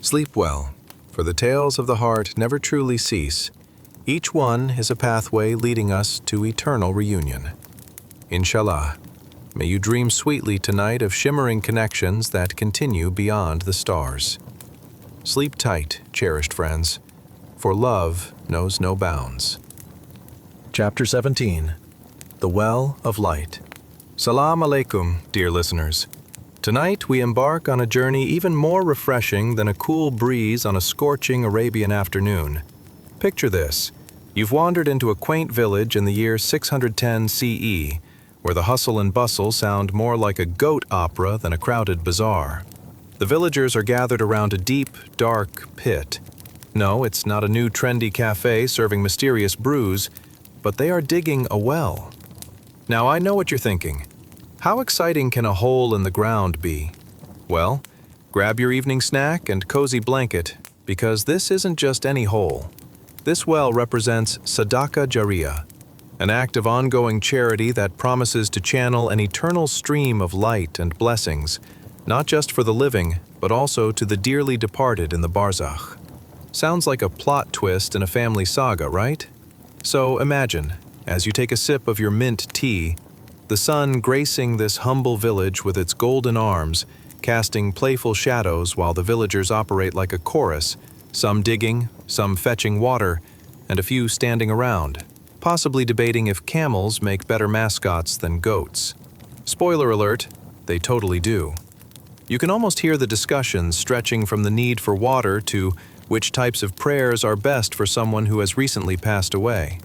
Sleep well, for the tales of the heart never truly cease. Each one is a pathway leading us to eternal reunion. Inshallah. May you dream sweetly tonight of shimmering connections that continue beyond the stars. Sleep tight, cherished friends, for love knows no bounds. Chapter 17. The Well of Light. Salam alaikum, dear listeners. Tonight we embark on a journey even more refreshing than a cool breeze on a scorching Arabian afternoon. Picture this. You've wandered into a quaint village in the year 610 CE, where the hustle and bustle sound more like a goat opera than a crowded bazaar. The villagers are gathered around a deep, dark pit. No, it's not a new trendy cafe serving mysterious brews, but they are digging a well. Now I know what you're thinking. How exciting can a hole in the ground be? Well, grab your evening snack and cozy blanket, because this isn't just any hole. This well represents Sadaqah Jariyah, an act of ongoing charity that promises to channel an eternal stream of light and blessings, not just for the living, but also to the dearly departed in the barzakh. Sounds like a plot twist in a family saga, right? So imagine, as you take a sip of your mint tea, the sun gracing this humble village with its golden arms, casting playful shadows while the villagers operate like a chorus, some digging, some fetching water, and a few standing around, possibly debating if camels make better mascots than goats. Spoiler alert, they totally do. You can almost hear the discussions stretching from the need for water to which types of prayers are best for someone who has recently passed away.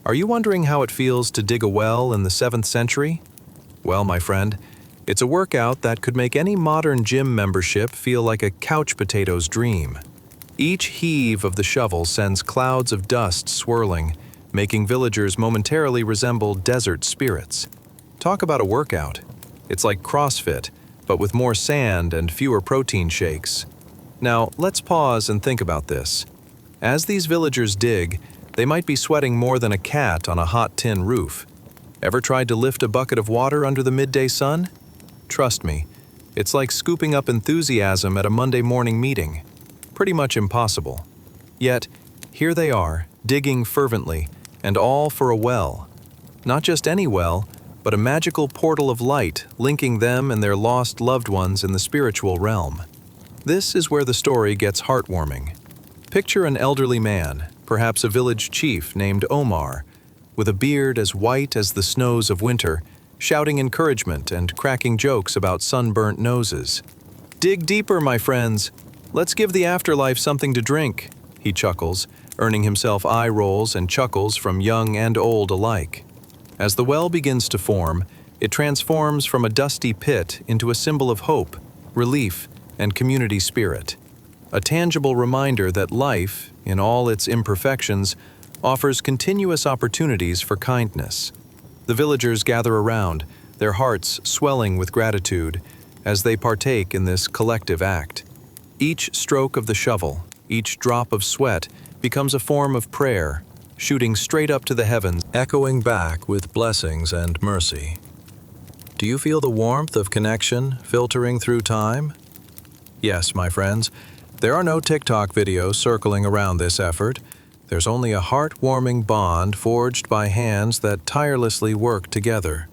Are you wondering how it feels to dig a well in the 7th century? Well, my friend, it's a workout that could make any modern gym membership feel like a couch potato's dream. Each heave of the shovel sends clouds of dust swirling, making villagers momentarily resemble desert spirits. Talk about a workout. It's like CrossFit, but with more sand and fewer protein shakes. Now, let's pause and think about this. As these villagers dig, they might be sweating more than a cat on a hot tin roof. Ever tried to lift a bucket of water under the midday sun? Trust me, it's like scooping up enthusiasm at a Monday morning meeting. Pretty much impossible. Yet, here they are, digging fervently, and all for a well. Not just any well, but a magical portal of light linking them and their lost loved ones in the spiritual realm. This is where the story gets heartwarming. Picture an elderly man, perhaps a village chief named Omar, with a beard as white as the snows of winter, shouting encouragement and cracking jokes about sunburnt noses. "Dig deeper, my friends. Let's give the afterlife something to drink," he chuckles, earning himself eye rolls and chuckles from young and old alike. As the well begins to form, it transforms from a dusty pit into a symbol of hope, relief, and community spirit. A tangible reminder that life, in all its imperfections, offers continuous opportunities for kindness. The villagers gather around, their hearts swelling with gratitude, as they partake in this collective act. Each stroke of the shovel, each drop of sweat, becomes a form of prayer, shooting straight up to the heavens, echoing back with blessings and mercy. Do you feel the warmth of connection filtering through time? Yes, my friends, there are no TikTok videos circling around this effort. There's only a heartwarming bond forged by hands that tirelessly work together.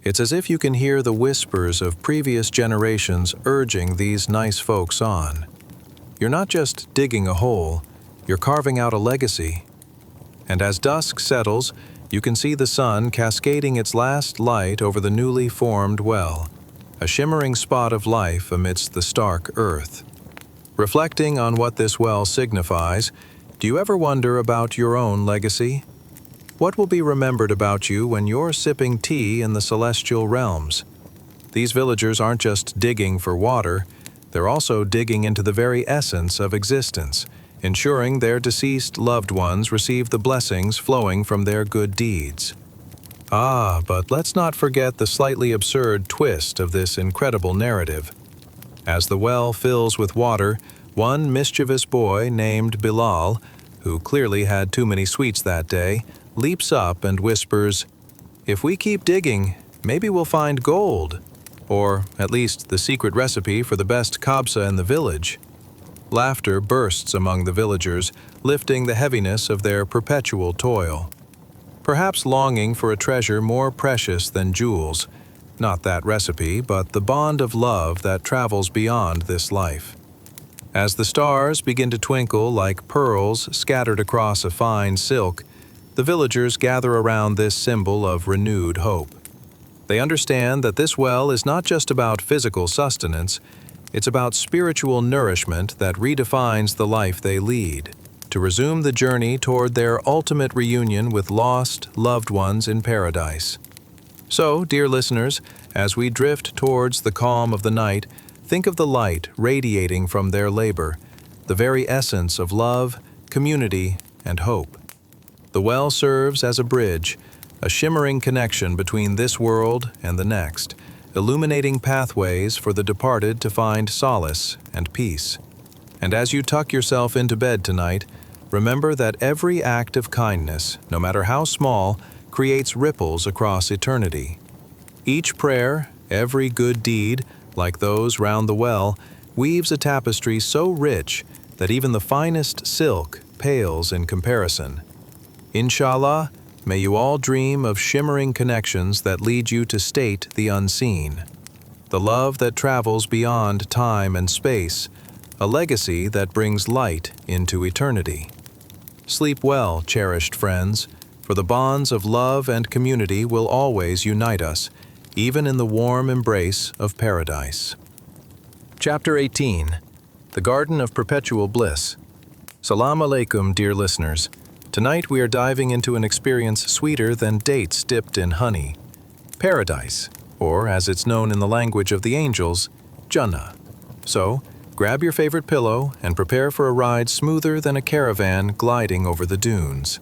It's as if you can hear the whispers of previous generations urging these nice folks on. You're not just digging a hole, you're carving out a legacy. And as dusk settles, you can see the sun cascading its last light over the newly formed well, a shimmering spot of life amidst the stark earth. Reflecting on what this well signifies, do you ever wonder about your own legacy? What will be remembered about you when you're sipping tea in the celestial realms? These villagers aren't just digging for water, they're also digging into the very essence of existence, ensuring their deceased loved ones receive the blessings flowing from their good deeds. But let's not forget the slightly absurd twist of this incredible narrative. As the well fills with water, one mischievous boy named Bilal, who clearly had too many sweets that day, leaps up and whispers, "If we keep digging, maybe we'll find gold, or at least the secret recipe for the best kabsa in the village." Laughter bursts among the villagers, lifting the heaviness of their perpetual toil. Perhaps longing for a treasure more precious than jewels, not that recipe, but the bond of love that travels beyond this life. As the stars begin to twinkle like pearls scattered across a fine silk, the villagers gather around this symbol of renewed hope. They understand that this well is not just about physical sustenance, it's about spiritual nourishment that redefines the life they lead, to resume the journey toward their ultimate reunion with lost, loved ones in paradise. So, dear listeners, as we drift towards the calm of the night, think of the light radiating from their labor, the very essence of love, community, and hope. The well serves as a bridge, a shimmering connection between this world and the next, illuminating pathways for the departed to find solace and peace. And as you tuck yourself into bed tonight, remember that every act of kindness, no matter how small, creates ripples across eternity. Each prayer, every good deed, like those round the well, weaves a tapestry so rich that even the finest silk pales in comparison. Inshallah, may you all dream of shimmering connections that lead you to state the unseen. the love that travels beyond time and space, a legacy that brings light into eternity. Sleep well, cherished friends, for the bonds of love and community will always unite us, even in the warm embrace of paradise. Chapter 18. The Garden of Perpetual Bliss. Salam alaikum, dear listeners. Tonight we are diving into an experience sweeter than dates dipped in honey. Paradise, or as it's known in the language of the angels, Jannah. So, grab your favorite pillow and prepare for a ride smoother than a caravan gliding over the dunes.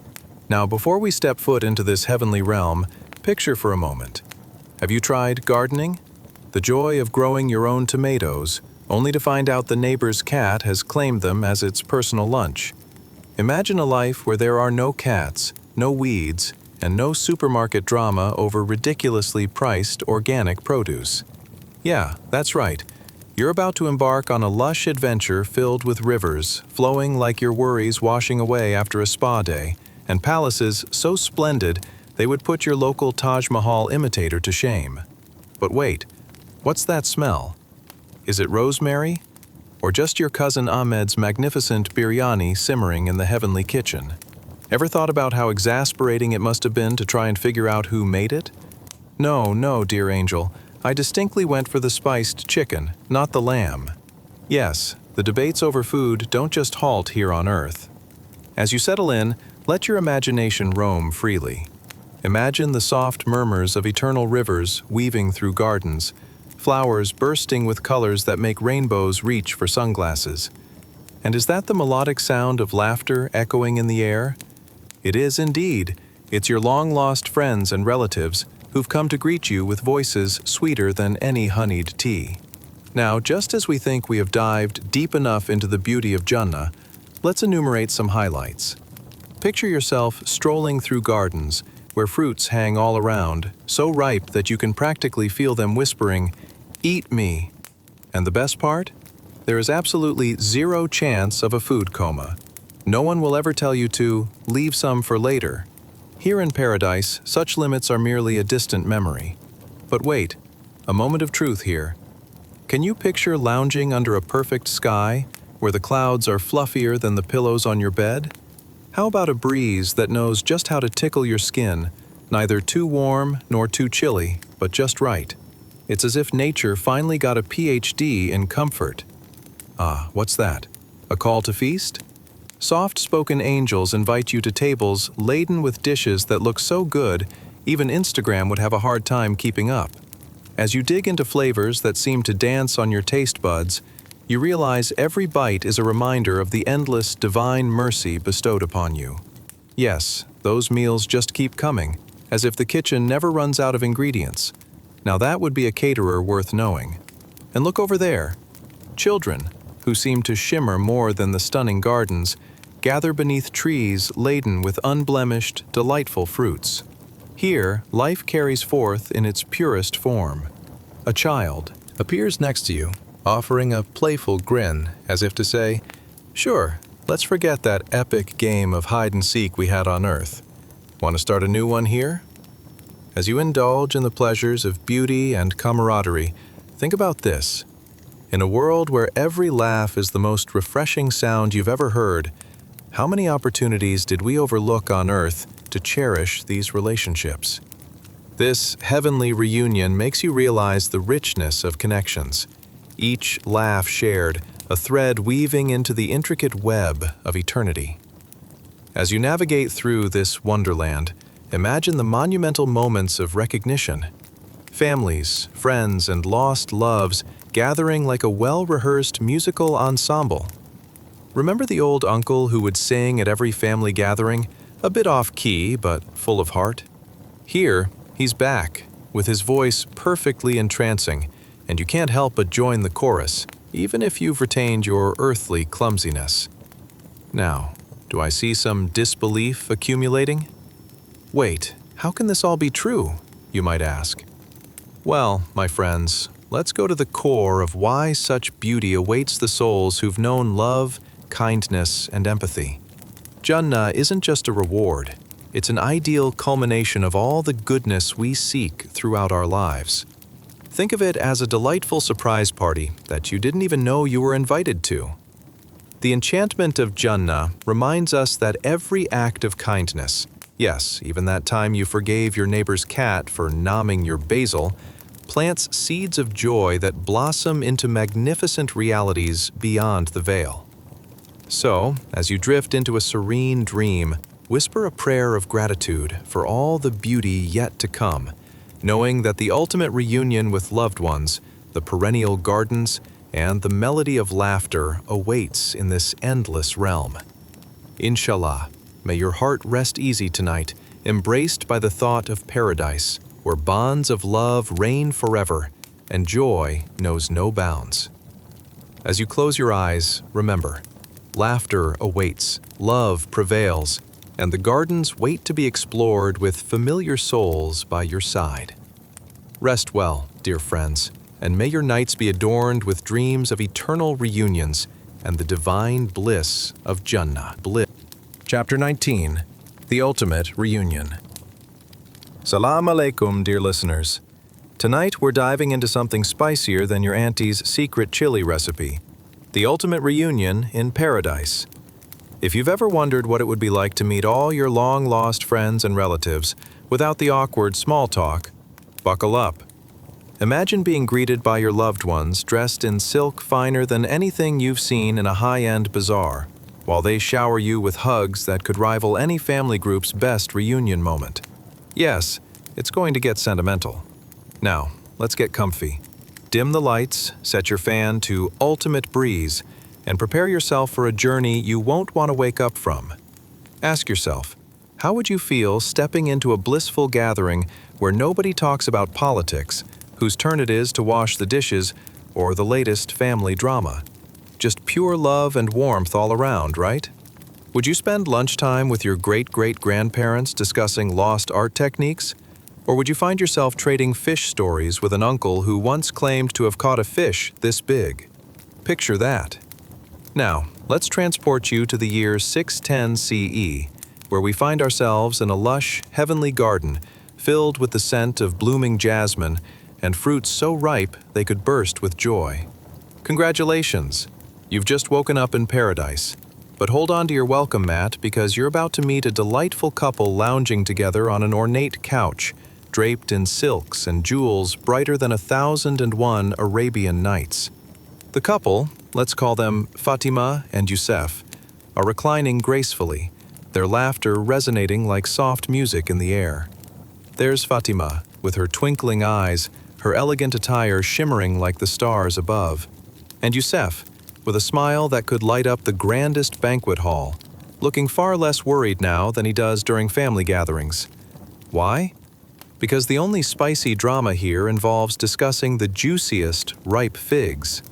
Now, before we step foot into this heavenly realm, picture for a moment. Have you tried gardening? The joy of growing your own tomatoes, only to find out the neighbor's cat has claimed them as its personal lunch. Imagine a life where there are no cats, no weeds, and no supermarket drama over ridiculously priced organic produce. Yeah, that's right. You're about to embark on a lush adventure filled with rivers, flowing like your worries washing away after a spa day, and palaces so splendid they would put your local Taj Mahal imitator to shame. But wait, what's that smell? Is it rosemary? Or just your cousin Ahmed's magnificent biryani simmering in the heavenly kitchen? Ever thought about how exasperating it must have been to try and figure out who made it? No, dear angel. I distinctly went for the spiced chicken, not the lamb. Yes, the debates over food don't just halt here on Earth. As you settle in, let your imagination roam freely. Imagine the soft murmurs of eternal rivers weaving through gardens, flowers bursting with colors that make rainbows reach for sunglasses. And is that the melodic sound of laughter echoing in the air? It is indeed. It's your long-lost friends and relatives who've come to greet you with voices sweeter than any honeyed tea. Now, just as we think we have dived deep enough into the beauty of Jannah, let's enumerate some highlights. Picture yourself strolling through gardens where fruits hang all around, so ripe that you can practically feel them whispering, "Eat me." And the best part? There is absolutely zero chance of a food coma. No one will ever tell you to leave some for later. Here in paradise, such limits are merely a distant memory. But wait, a moment of truth here. Can you picture lounging under a perfect sky, where the clouds are fluffier than the pillows on your bed? How about a breeze that knows just how to tickle your skin, neither too warm nor too chilly, but just right? It's as if nature finally got a PhD in comfort. Ah, what's that? A call to feast? Soft-spoken angels invite you to tables laden with dishes that look so good, even Instagram would have a hard time keeping up. As you dig into flavors that seem to dance on your taste buds, you realize every bite is a reminder of the endless divine mercy bestowed upon you. Yes, those meals just keep coming, as if the kitchen never runs out of ingredients. Now that would be a caterer worth knowing. And look over there. Children, who seem to shimmer more than the stunning gardens, gather beneath trees laden with unblemished, delightful fruits. Here, life carries forth in its purest form. A child appears next to you, offering a playful grin, as if to say, "Sure, let's forget that epic game of hide-and-seek we had on Earth. Want to start a new one here?" As you indulge in the pleasures of beauty and camaraderie, think about this. In a world where every laugh is the most refreshing sound you've ever heard, how many opportunities did we overlook on Earth to cherish these relationships? This heavenly reunion makes you realize the richness of connections. Each laugh shared, a thread weaving into the intricate web of eternity. As you navigate through this wonderland, imagine the monumental moments of recognition. Families, friends, and lost loves gathering like a well-rehearsed musical ensemble. Remember the old uncle who would sing at every family gathering, a bit off-key but full of heart? Here, he's back, with his voice perfectly entrancing, and you can't help but join the chorus, even if you've retained your earthly clumsiness. Now, do I see some disbelief accumulating? Wait, how can this all be true, you might ask? Well, my friends, let's go to the core of why such beauty awaits the souls who've known love, kindness, and empathy. Jannah isn't just a reward, it's an ideal culmination of all the goodness we seek throughout our lives. Think of it as a delightful surprise party that you didn't even know you were invited to. The enchantment of Jannah reminds us that every act of kindness, yes, even that time you forgave your neighbor's cat for nomming your basil, plants seeds of joy that blossom into magnificent realities beyond the veil. So, as you drift into a serene dream, whisper a prayer of gratitude for all the beauty yet to come, knowing that the ultimate reunion with loved ones, the perennial gardens, and the melody of laughter awaits in this endless realm. Inshallah, may your heart rest easy tonight, embraced by the thought of paradise, where bonds of love reign forever and joy knows no bounds. As you close your eyes, remember, laughter awaits, love prevails, and the gardens wait to be explored with familiar souls by your side. Rest well, dear friends, and may your nights be adorned with dreams of eternal reunions and the divine bliss of Jannah. Chapter 19, The Ultimate Reunion. Salam alaikum, dear listeners. Tonight we're diving into something spicier than your auntie's secret chili recipe, the ultimate reunion in paradise. If you've ever wondered what it would be like to meet all your long-lost friends and relatives without the awkward small talk, buckle up. Imagine being greeted by your loved ones dressed in silk finer than anything you've seen in a high-end bazaar, while they shower you with hugs that could rival any family group's best reunion moment. Yes, it's going to get sentimental. Now, let's get comfy. Dim the lights, set your fan to ultimate breeze, and prepare yourself for a journey you won't want to wake up from. Ask yourself, how would you feel stepping into a blissful gathering where nobody talks about politics, whose turn it is to wash the dishes, or the latest family drama? Just pure love and warmth all around, right? Would you spend lunchtime with your great-great-grandparents discussing lost art techniques? Or would you find yourself trading fish stories with an uncle who once claimed to have caught a fish this big? Picture that. Now, let's transport you to the year 610 CE, where we find ourselves in a lush, heavenly garden filled with the scent of blooming jasmine and fruits so ripe they could burst with joy. Congratulations! You've just woken up in paradise. But hold on to your welcome mat because you're about to meet a delightful couple lounging together on an ornate couch, draped in silks and jewels brighter than 1,001 Arabian Nights. The couple, let's call them Fatima and Youssef, are reclining gracefully, their laughter resonating like soft music in the air. There's Fatima, with her twinkling eyes, her elegant attire shimmering like the stars above, and Youssef, with a smile that could light up the grandest banquet hall, looking far less worried now than he does during family gatherings. Why? Because the only spicy drama here involves discussing the juiciest, ripe figs.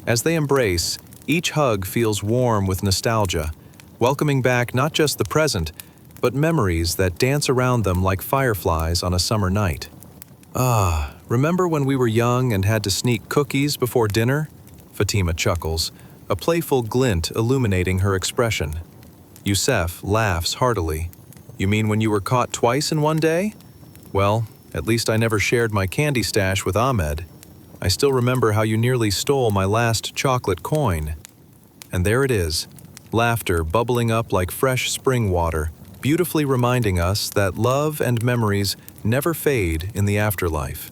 As they embrace, each hug feels warm with nostalgia, welcoming back not just the present, but memories that dance around them like fireflies on a summer night. Ah, remember when we were young and had to sneak cookies before dinner? Fatima chuckles, a playful glint illuminating her expression. Youssef laughs heartily. You mean when you were caught twice in one day? Well, at least I never shared my candy stash with Ahmed. I still remember how you nearly stole my last chocolate coin. And there it is, laughter bubbling up like fresh spring water, beautifully reminding us that love and memories never fade in the afterlife.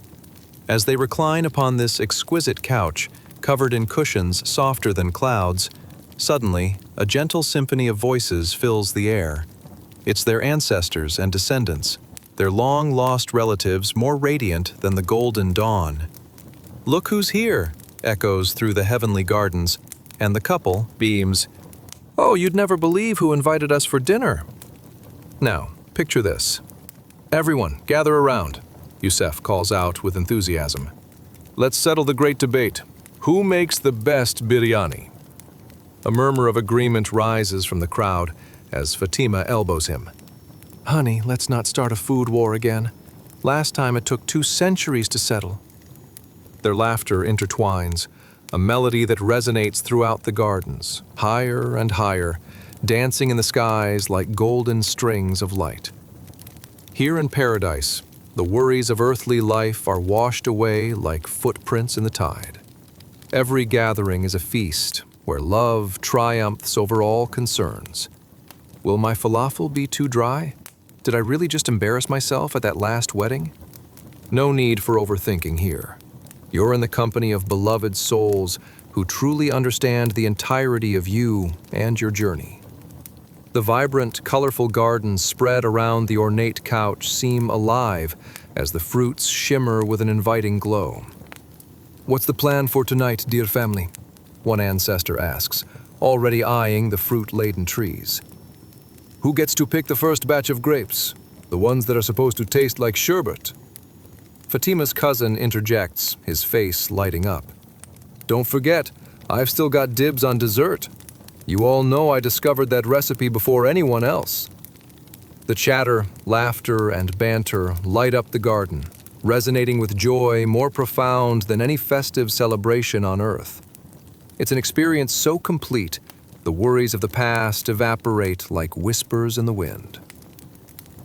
As they recline upon this exquisite couch, covered in cushions softer than clouds, suddenly, a gentle symphony of voices fills the air. It's their ancestors and descendants, their long-lost relatives more radiant than the golden dawn. "Look who's here!" echoes through the heavenly gardens, and the couple beams. "Oh, you'd never believe who invited us for dinner." Now, picture this. "Everyone, gather around," Youssef calls out with enthusiasm. "Let's settle the great debate. Who makes the best biryani?" A murmur of agreement rises from the crowd as Fatima elbows him. "Honey, let's not start a food war again. Last time it took 2 centuries to settle." Their laughter intertwines, a melody that resonates throughout the gardens, higher and higher, dancing in the skies like golden strings of light. Here in paradise, the worries of earthly life are washed away like footprints in the tide. Every gathering is a feast where love triumphs over all concerns. Will my falafel be too dry? Did I really just embarrass myself at that last wedding? No need for overthinking here. You're in the company of beloved souls who truly understand the entirety of you and your journey. The vibrant, colorful gardens spread around the ornate couch seem alive as the fruits shimmer with an inviting glow. "What's the plan for tonight, dear family?" one ancestor asks, already eyeing the fruit-laden trees. "Who gets to pick the first batch of grapes? The ones that are supposed to taste like sherbet?" Fatima's cousin interjects, his face lighting up. "Don't forget, I've still got dibs on dessert. You all know I discovered that recipe before anyone else." The chatter, laughter, and banter light up the garden, resonating with joy more profound than any festive celebration on earth. It's an experience so complete, the worries of the past evaporate like whispers in the wind.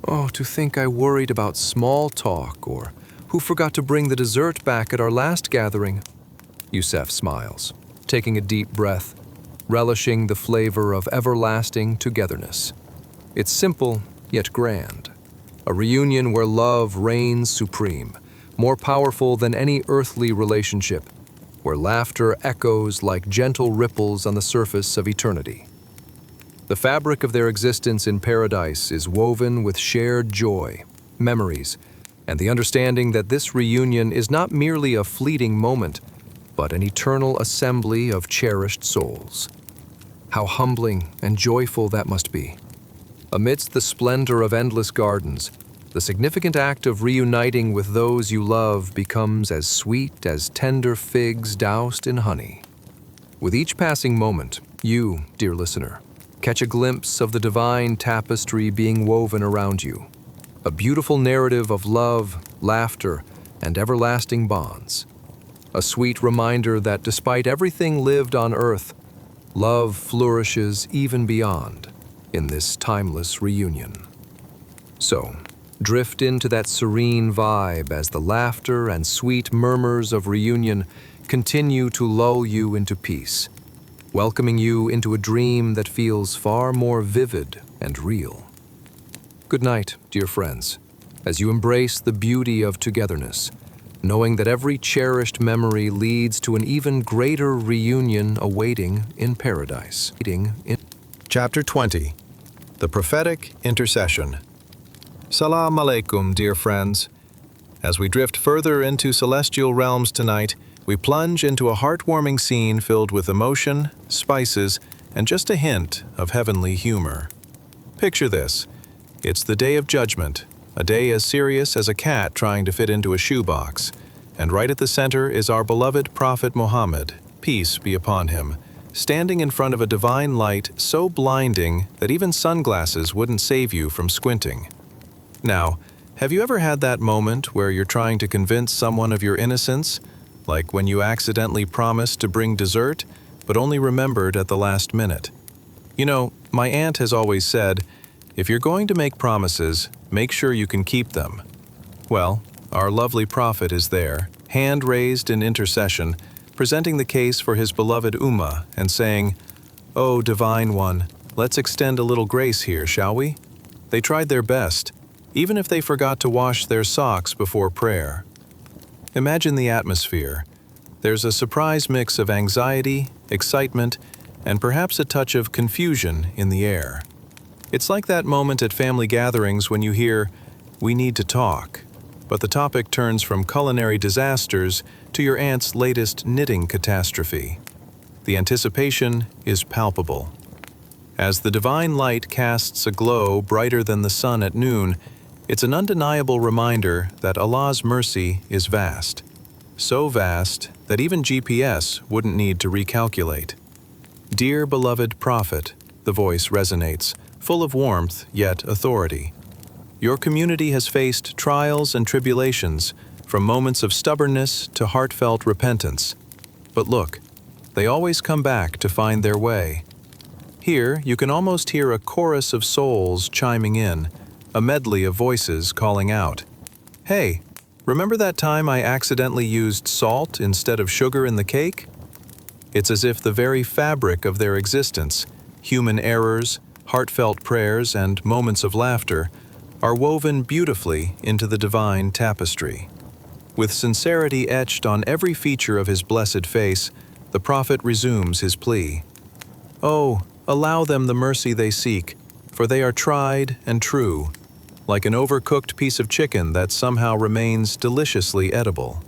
"Oh, to think I worried about small talk or who forgot to bring the dessert back at our last gathering." Youssef smiles, taking a deep breath, relishing the flavor of everlasting togetherness. It's simple, yet grand. A reunion where love reigns supreme, more powerful than any earthly relationship, where laughter echoes like gentle ripples on the surface of eternity. The fabric of their existence in paradise is woven with shared joy, memories, and the understanding that this reunion is not merely a fleeting moment, but an eternal assembly of cherished souls. How humbling and joyful that must be. Amidst the splendor of endless gardens, the significant act of reuniting with those you love becomes as sweet as tender figs doused in honey. With each passing moment, you, dear listener, catch a glimpse of the divine tapestry being woven around you, a beautiful narrative of love, laughter, and everlasting bonds. A sweet reminder that despite everything lived on earth, love flourishes even beyond in this timeless reunion. So, drift into that serene vibe as the laughter and sweet murmurs of reunion continue to lull you into peace, welcoming you into a dream that feels far more vivid and real. Good night, dear friends, as you embrace the beauty of togetherness, knowing that every cherished memory leads to an even greater reunion awaiting in paradise. Chapter 20. The Prophetic Intercession. Salam alaikum, dear friends. As we drift further into celestial realms tonight, we plunge into a heartwarming scene filled with emotion, spices, and just a hint of heavenly humor. Picture this. It's the Day of Judgment, a day as serious as a cat trying to fit into a shoebox. And right at the center is our beloved Prophet Muhammad, peace be upon him, standing in front of a divine light so blinding that even sunglasses wouldn't save you from squinting. Now, have you ever had that moment where you're trying to convince someone of your innocence, like when you accidentally promised to bring dessert, but only remembered at the last minute? You know, my aunt has always said, if you're going to make promises, make sure you can keep them. Well, our lovely prophet is there, hand raised in intercession, presenting the case for his beloved Ummah and saying, "Oh, Divine One, let's extend a little grace here, shall we?" They tried their best, even if they forgot to wash their socks before prayer. Imagine the atmosphere. There's a surprise mix of anxiety, excitement, and perhaps a touch of confusion in the air. It's like that moment at family gatherings when you hear, "We need to talk," but the topic turns from culinary disasters to your aunt's latest knitting catastrophe. The anticipation is palpable. As the divine light casts a glow brighter than the sun at noon, it's an undeniable reminder that Allah's mercy is vast. So vast that even GPS wouldn't need to recalculate. "Dear beloved Prophet," the voice resonates, full of warmth yet authority. Your community has faced trials and tribulations, from moments of stubbornness to heartfelt repentance. But look, they always come back to find their way. Here, you can almost hear a chorus of souls chiming in, a medley of voices calling out, Hey, remember that time I accidentally used salt instead of sugar in the cake? It's as if the very fabric of their existence, human errors, heartfelt prayers, and moments of laughter, are woven beautifully into the divine tapestry. With sincerity etched on every feature of his blessed face, the prophet resumes his plea. Oh, allow them the mercy they seek, for they are tried and true, like an overcooked piece of chicken that somehow remains deliciously edible.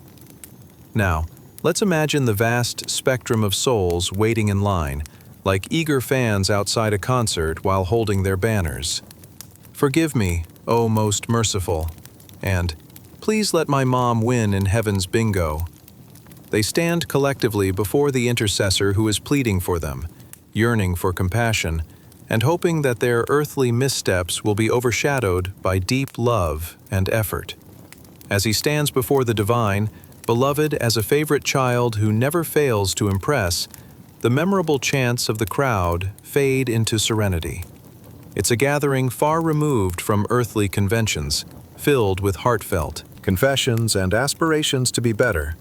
Now, let's imagine the vast spectrum of souls waiting in line, like eager fans outside a concert while holding their banners. Forgive me, O most merciful, and please let my mom win in heaven's bingo. They stand collectively before the intercessor who is pleading for them, yearning for compassion, and hoping that their earthly missteps will be overshadowed by deep love and effort. As he stands before the divine, beloved as a favorite child who never fails to impress, the memorable chants of the crowd fade into serenity. It's a gathering far removed from earthly conventions, filled with heartfelt confessions and aspirations to be better,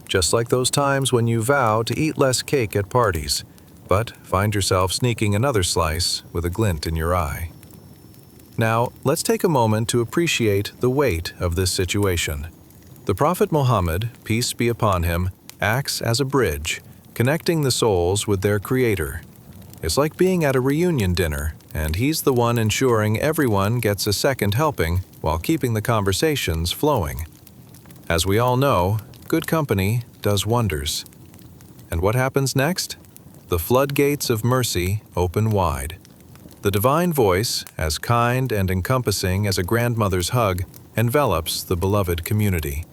just like those times when you vow to eat less cake at parties, but find yourself sneaking another slice with a glint in your eye. Now, let's take a moment to appreciate the weight of this situation. The Prophet Muhammad, peace be upon him, acts as a bridge, connecting the souls with their Creator. It's like being at a reunion dinner, and he's the one ensuring everyone gets a second helping while keeping the conversations flowing. As we all know, good company does wonders. And what happens next? The floodgates of mercy open wide. The divine voice, as kind and encompassing as a grandmother's hug, envelops the beloved community.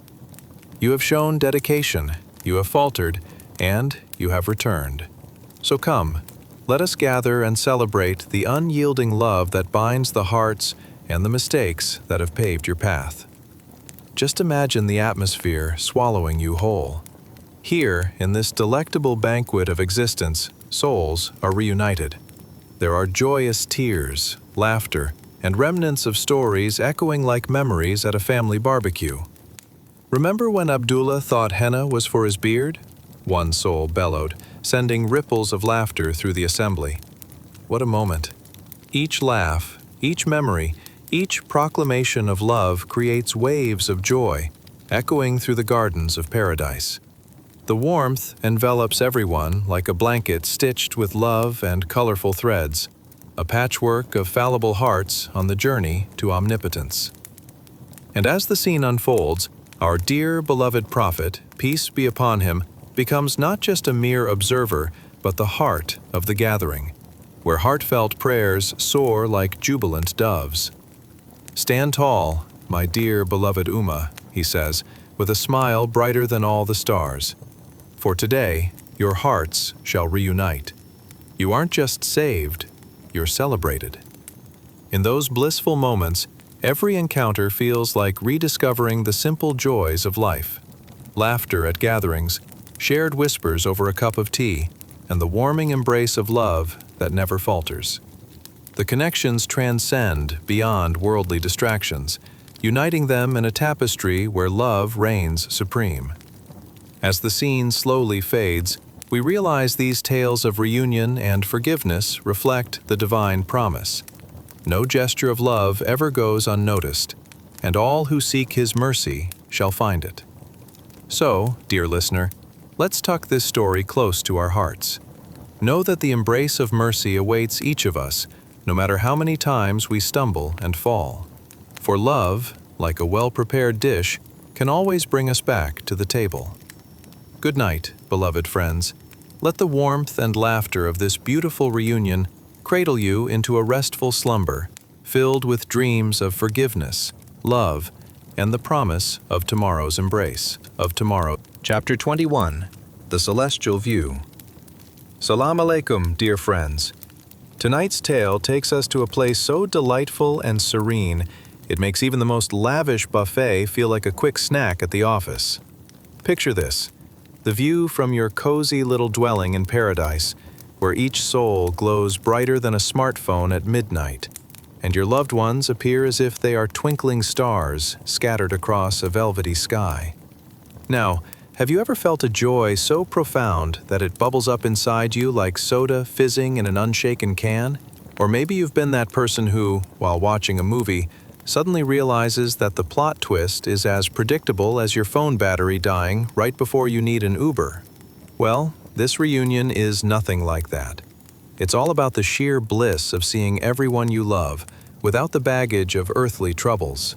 You have shown dedication, you have faltered, and you have returned. So come, let us gather and celebrate the unyielding love that binds the hearts and the mistakes that have paved your path. Just imagine the atmosphere swallowing you whole. Here, in this delectable banquet of existence, souls are reunited. There are joyous tears, laughter, and remnants of stories echoing like memories at a family barbecue. Remember when Abdullah thought henna was for his beard? One soul bellowed, sending ripples of laughter through the assembly. What a moment. Each laugh, each memory, each proclamation of love creates waves of joy, echoing through the gardens of paradise. The warmth envelops everyone like a blanket stitched with love and colorful threads, a patchwork of fallible hearts on the journey to omnipotence. And as the scene unfolds, our dear beloved prophet, peace be upon him, becomes not just a mere observer, but the heart of the gathering, where heartfelt prayers soar like jubilant doves. Stand tall, my dear beloved Ummah, he says, with a smile brighter than all the stars. For today, your hearts shall reunite. You aren't just saved, you're celebrated. In those blissful moments, every encounter feels like rediscovering the simple joys of life. Laughter at gatherings, shared whispers over a cup of tea, and the warming embrace of love that never falters. The connections transcend beyond worldly distractions, uniting them in a tapestry where love reigns supreme. As the scene slowly fades, we realize these tales of reunion and forgiveness reflect the divine promise. No gesture of love ever goes unnoticed, and all who seek His mercy shall find it. So, dear listener, let's tuck this story close to our hearts. Know that the embrace of mercy awaits each of us, no matter how many times we stumble and fall. For love, like a well-prepared dish, can always bring us back to the table. Good night, beloved friends. Let the warmth and laughter of this beautiful reunion cradle you into a restful slumber, filled with dreams of forgiveness, love, and the promise of tomorrow's embrace, of tomorrow. Chapter 21, The Celestial View. Salam alaikum, dear friends. Tonight's tale takes us to a place so delightful and serene, it makes even the most lavish buffet feel like a quick snack at the office. Picture this. The view from your cozy little dwelling in paradise, where each soul glows brighter than a smartphone at midnight. and your loved ones appear as if they are twinkling stars scattered across a velvety sky. Now, have you ever felt a joy so profound that it bubbles up inside you like soda fizzing in an unshaken can? Or maybe you've been that person who, while watching a movie, suddenly realizes that the plot twist is as predictable as your phone battery dying right before you need an Uber. Well, this reunion is nothing like that. It's all about the sheer bliss of seeing everyone you love without the baggage of earthly troubles.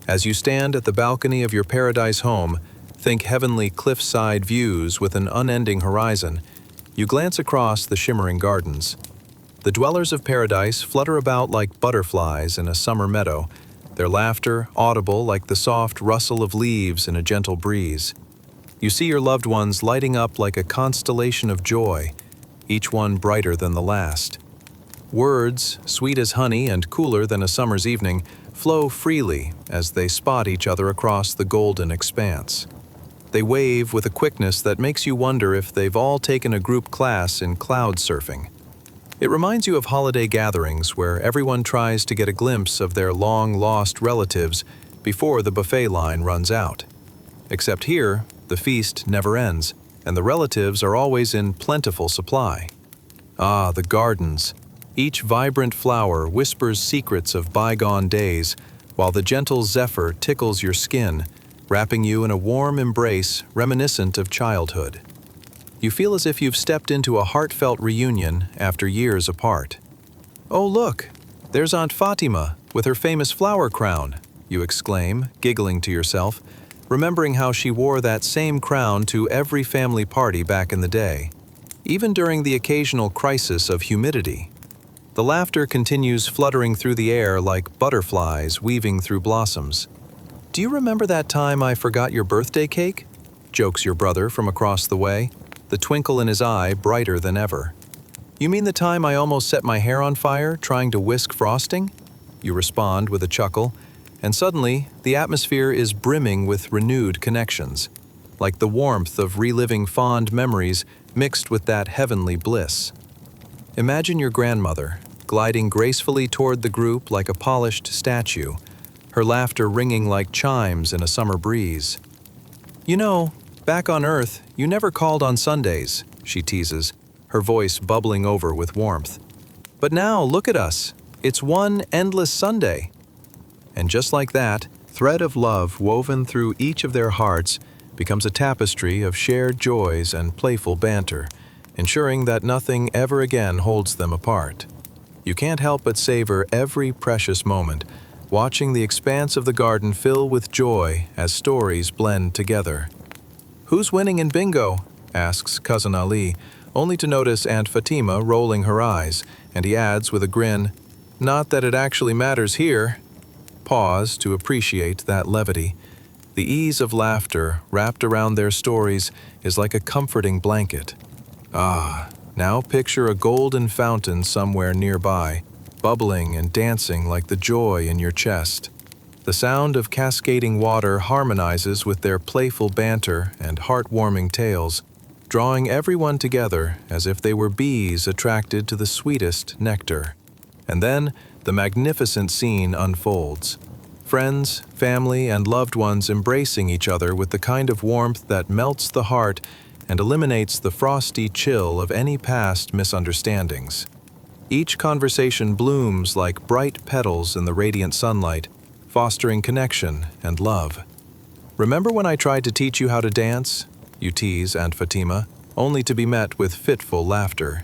As you stand at the balcony of your paradise home, think heavenly cliffside views with an unending horizon, you glance across the shimmering gardens. The dwellers of paradise flutter about like butterflies in a summer meadow, their laughter audible like the soft rustle of leaves in a gentle breeze. You see your loved ones lighting up like a constellation of joy, each one brighter than the last. Words, sweet as honey and cooler than a summer's evening, flow freely as they spot each other across the golden expanse. They wave with a quickness that makes you wonder if they've all taken a group class in cloud surfing. It reminds you of holiday gatherings where everyone tries to get a glimpse of their long-lost relatives before the buffet line runs out. Except here, the feast never ends, and the relatives are always in plentiful supply. Ah, the gardens. Each vibrant flower whispers secrets of bygone days, while the gentle zephyr tickles your skin, wrapping you in a warm embrace reminiscent of childhood. You feel as if you've stepped into a heartfelt reunion after years apart. "Oh, look, there's Aunt Fatima with her famous flower crown," you exclaim, giggling to yourself, remembering how she wore that same crown to every family party back in the day, even during the occasional crisis of humidity. The laughter continues fluttering through the air like butterflies weaving through blossoms. "Do you remember that time I forgot your birthday cake?" jokes your brother from across the way, the twinkle in his eye brighter than ever. "You mean the time I almost set my hair on fire trying to whisk frosting?" You respond with a chuckle, and suddenly the atmosphere is brimming with renewed connections, like the warmth of reliving fond memories mixed with that heavenly bliss. Imagine your grandmother, gliding gracefully toward the group like a polished statue, her laughter ringing like chimes in a summer breeze. "You know, back on Earth, you never called on Sundays," she teases, her voice bubbling over with warmth. "But now, look at us. It's one endless Sunday." And just like that, thread of love woven through each of their hearts becomes a tapestry of shared joys and playful banter, ensuring that nothing ever again holds them apart. You can't help but savor every precious moment, watching the expanse of the garden fill with joy as stories blend together. "Who's winning in bingo?" asks Cousin Ali, only to notice Aunt Fatima rolling her eyes, and he adds with a grin, "Not that it actually matters here." Pause to appreciate that levity. The ease of laughter wrapped around their stories is like a comforting blanket. Ah, now picture a golden fountain somewhere nearby, bubbling and dancing like the joy in your chest. The sound of cascading water harmonizes with their playful banter and heartwarming tales, drawing everyone together as if they were bees attracted to the sweetest nectar. And then, the magnificent scene unfolds. Friends, family, and loved ones embracing each other with the kind of warmth that melts the heart and eliminates the frosty chill of any past misunderstandings. Each conversation blooms like bright petals in the radiant sunlight, fostering connection and love. "Remember when I tried to teach you how to dance?" you tease Aunt Fatima, only to be met with fitful laughter.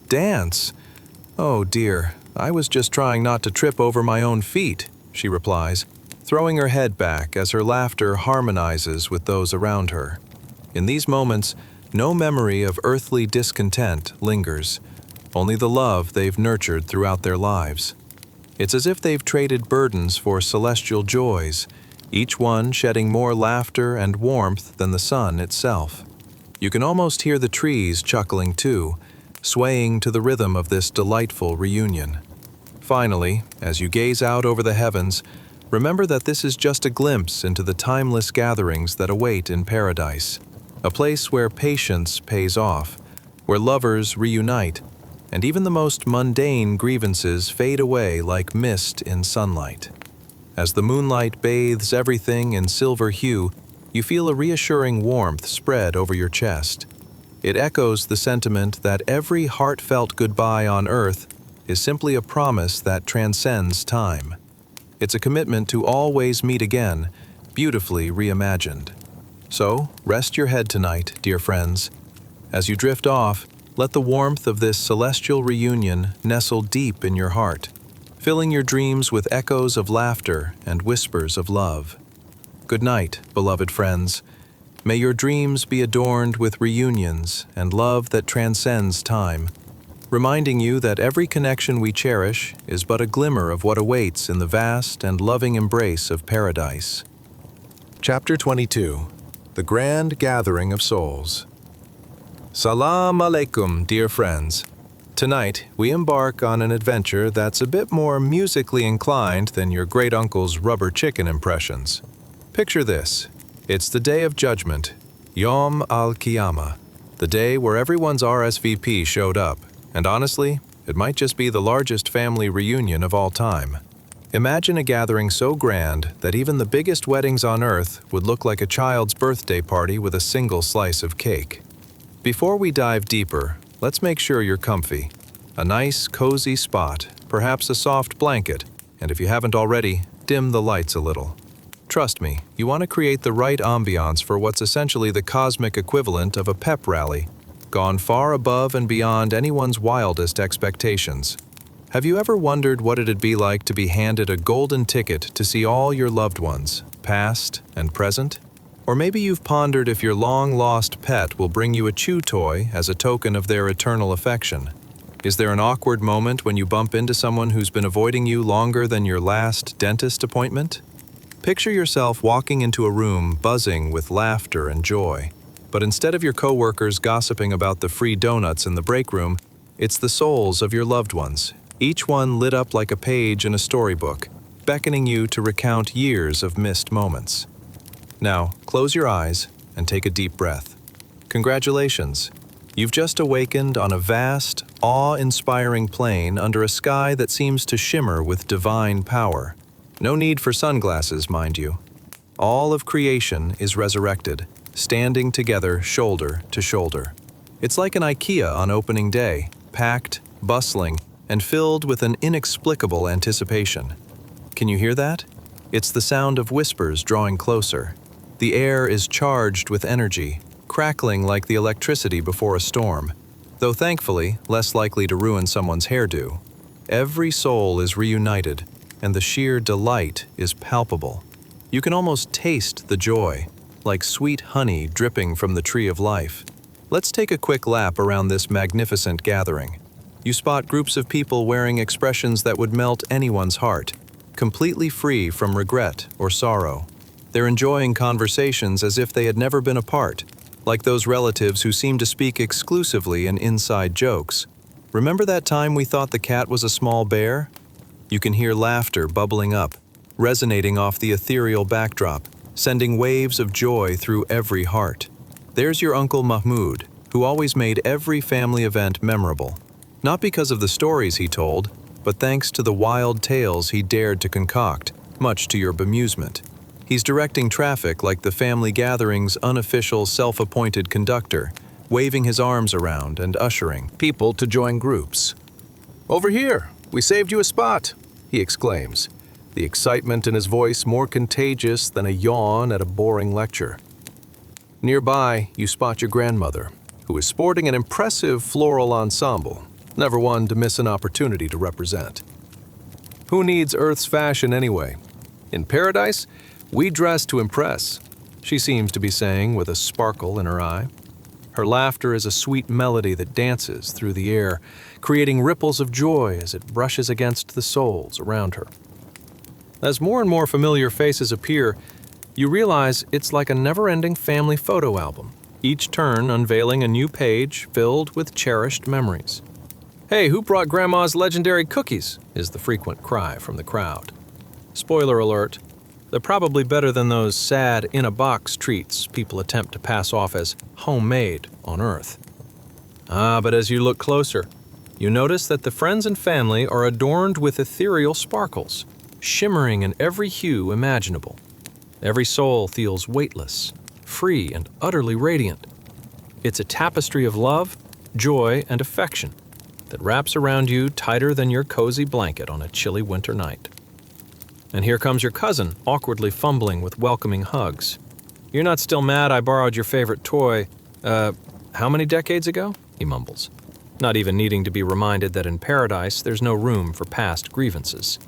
"Dance? Oh dear, I was just trying not to trip over my own feet," she replies, throwing her head back as her laughter harmonizes with those around her. In these moments, no memory of earthly discontent lingers, only the love they've nurtured throughout their lives. It's as if they've traded burdens for celestial joys, each one shedding more laughter and warmth than the sun itself. You can almost hear the trees chuckling too, swaying to the rhythm of this delightful reunion. Finally, as you gaze out over the heavens, remember that this is just a glimpse into the timeless gatherings that await in paradise, a place where patience pays off, where lovers reunite, and even the most mundane grievances fade away like mist in sunlight. As the moonlight bathes everything in silver hue, you feel a reassuring warmth spread over your chest. It echoes the sentiment that every heartfelt goodbye on earth is simply a promise that transcends time. It's a commitment to always meet again, beautifully reimagined. So, rest your head tonight, dear friends. As you drift off, let the warmth of this celestial reunion nestle deep in your heart, filling your dreams with echoes of laughter and whispers of love. Good night, beloved friends. May your dreams be adorned with reunions and love that transcends time, reminding you that every connection we cherish is but a glimmer of what awaits in the vast and loving embrace of paradise. Chapter 22. The Grand Gathering of Souls. Salam alaikum, dear friends. Tonight, we embark on an adventure that's a bit more musically inclined than your great-uncle's rubber chicken impressions. Picture this. It's the Day of Judgment, Yom al-Qiyamah, the day where everyone's RSVP showed up, and honestly, it might just be the largest family reunion of all time. Imagine a gathering so grand that even the biggest weddings on earth would look like a child's birthday party with a single slice of cake. Before we dive deeper, let's make sure you're comfy. A nice, cozy spot, perhaps a soft blanket, and if you haven't already, dim the lights a little. Trust me, you want to create the right ambience for what's essentially the cosmic equivalent of a pep rally, gone far above and beyond anyone's wildest expectations. Have you ever wondered what it'd be like to be handed a golden ticket to see all your loved ones, past and present? Or maybe you've pondered if your long-lost pet will bring you a chew toy as a token of their eternal affection. Is there an awkward moment when you bump into someone who's been avoiding you longer than your last dentist appointment? Picture yourself walking into a room buzzing with laughter and joy. But instead of your coworkers gossiping about the free donuts in the break room, it's the souls of your loved ones, each one lit up like a page in a storybook, beckoning you to recount years of missed moments. Now, close your eyes and take a deep breath. Congratulations. You've just awakened on a vast, awe-inspiring plane under a sky that seems to shimmer with divine power. No need for sunglasses, mind you. All of creation is resurrected, standing together shoulder to shoulder. It's like an IKEA on opening day, packed, bustling, and filled with an inexplicable anticipation. Can you hear that? It's the sound of whispers drawing closer. The air is charged with energy, crackling like the electricity before a storm, though thankfully less likely to ruin someone's hairdo. Every soul is reunited, and the sheer delight is palpable. You can almost taste the joy, like sweet honey dripping from the tree of life. Let's take a quick lap around this magnificent gathering. You spot groups of people wearing expressions that would melt anyone's heart, completely free from regret or sorrow. They're enjoying conversations as if they had never been apart, like those relatives who seem to speak exclusively in inside jokes. Remember that time we thought the cat was a small bear? You can hear laughter bubbling up, resonating off the ethereal backdrop, sending waves of joy through every heart. There's your Uncle Mahmoud, who always made every family event memorable. Not because of the stories he told, but thanks to the wild tales he dared to concoct, much to your bemusement. He's directing traffic like the family gathering's unofficial self-appointed conductor, waving his arms around and ushering people to join groups. "Over here, we saved you a spot," he exclaims, the excitement in his voice more contagious than a yawn at a boring lecture. Nearby, you spot your grandmother, who is sporting an impressive floral ensemble, never one to miss an opportunity to represent. Who needs Earth's fashion anyway? In paradise, we dress to impress, she seems to be saying with a sparkle in her eye. Her laughter is a sweet melody that dances through the air, creating ripples of joy as it brushes against the souls around her. As more and more familiar faces appear, you realize it's like a never-ending family photo album, each turn unveiling a new page filled with cherished memories. "Hey, who brought Grandma's legendary cookies?" is the frequent cry from the crowd. Spoiler alert, they're probably better than those sad in-a-box treats people attempt to pass off as homemade on Earth. But as you look closer, You notice that the friends and family are adorned with ethereal sparkles, shimmering in every hue imaginable. Every soul feels weightless, free, and utterly radiant. It's a tapestry of love, joy, and affection that wraps around you tighter than your cozy blanket on a chilly winter night. And here comes your cousin, awkwardly fumbling with welcoming hugs. "You're not still mad I borrowed your favorite toy, how many decades ago?" he mumbles, not even needing to be reminded that in paradise there's no room for past grievances.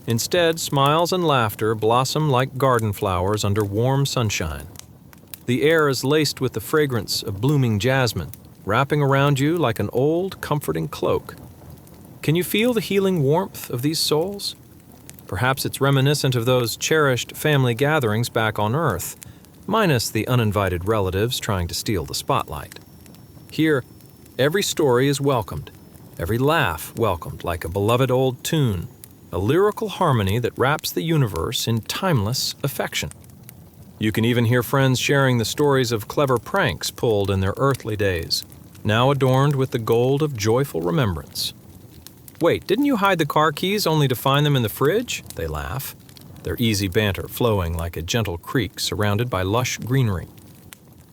Instead, smiles and laughter blossom like garden flowers under warm sunshine. The air is laced with the fragrance of blooming jasmine, wrapping around you like an old, comforting cloak. Can you feel the healing warmth of these souls? Perhaps it's reminiscent of those cherished family gatherings back on Earth, minus the uninvited relatives trying to steal the spotlight. Here, every story is welcomed, every laugh welcomed like a beloved old tune, a lyrical harmony that wraps the universe in timeless affection. You can even hear friends sharing the stories of clever pranks pulled in their earthly days, now adorned with the gold of joyful remembrance. "Wait, didn't you hide the car keys only to find them in the fridge?" they laugh, their easy banter flowing like a gentle creek surrounded by lush greenery.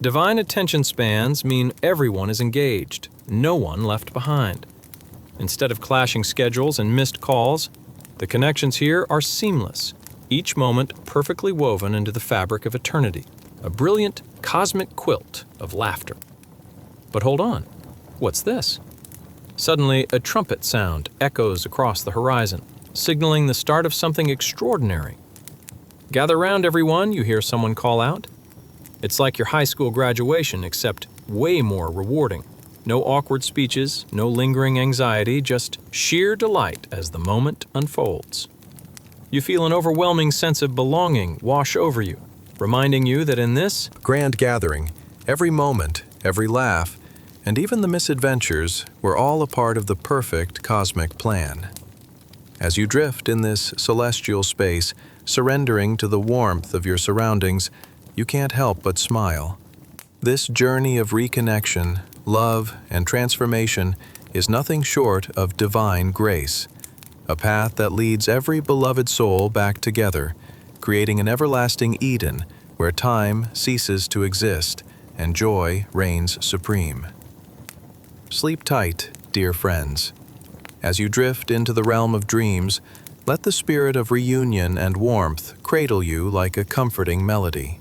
Divine attention spans mean everyone is engaged, no one left behind. Instead of clashing schedules and missed calls, the connections here are seamless, each moment perfectly woven into the fabric of eternity, a brilliant cosmic quilt of laughter. But hold on, what's this? Suddenly, a trumpet sound echoes across the horizon, signaling the start of something extraordinary. "Gather round, everyone," you hear someone call out. It's like your high school graduation, except way more rewarding. No awkward speeches, no lingering anxiety, just sheer delight as the moment unfolds. You feel an overwhelming sense of belonging wash over you, reminding you that in this grand gathering, every moment, every laugh, and even the misadventures were all a part of the perfect cosmic plan. As you drift in this celestial space, surrendering to the warmth of your surroundings, you can't help but smile. This journey of reconnection, love, and transformation is nothing short of divine grace, a path that leads every beloved soul back together, creating an everlasting Eden where time ceases to exist and joy reigns supreme. Sleep tight, dear friends. As you drift into the realm of dreams, let the spirit of reunion and warmth cradle you like a comforting melody.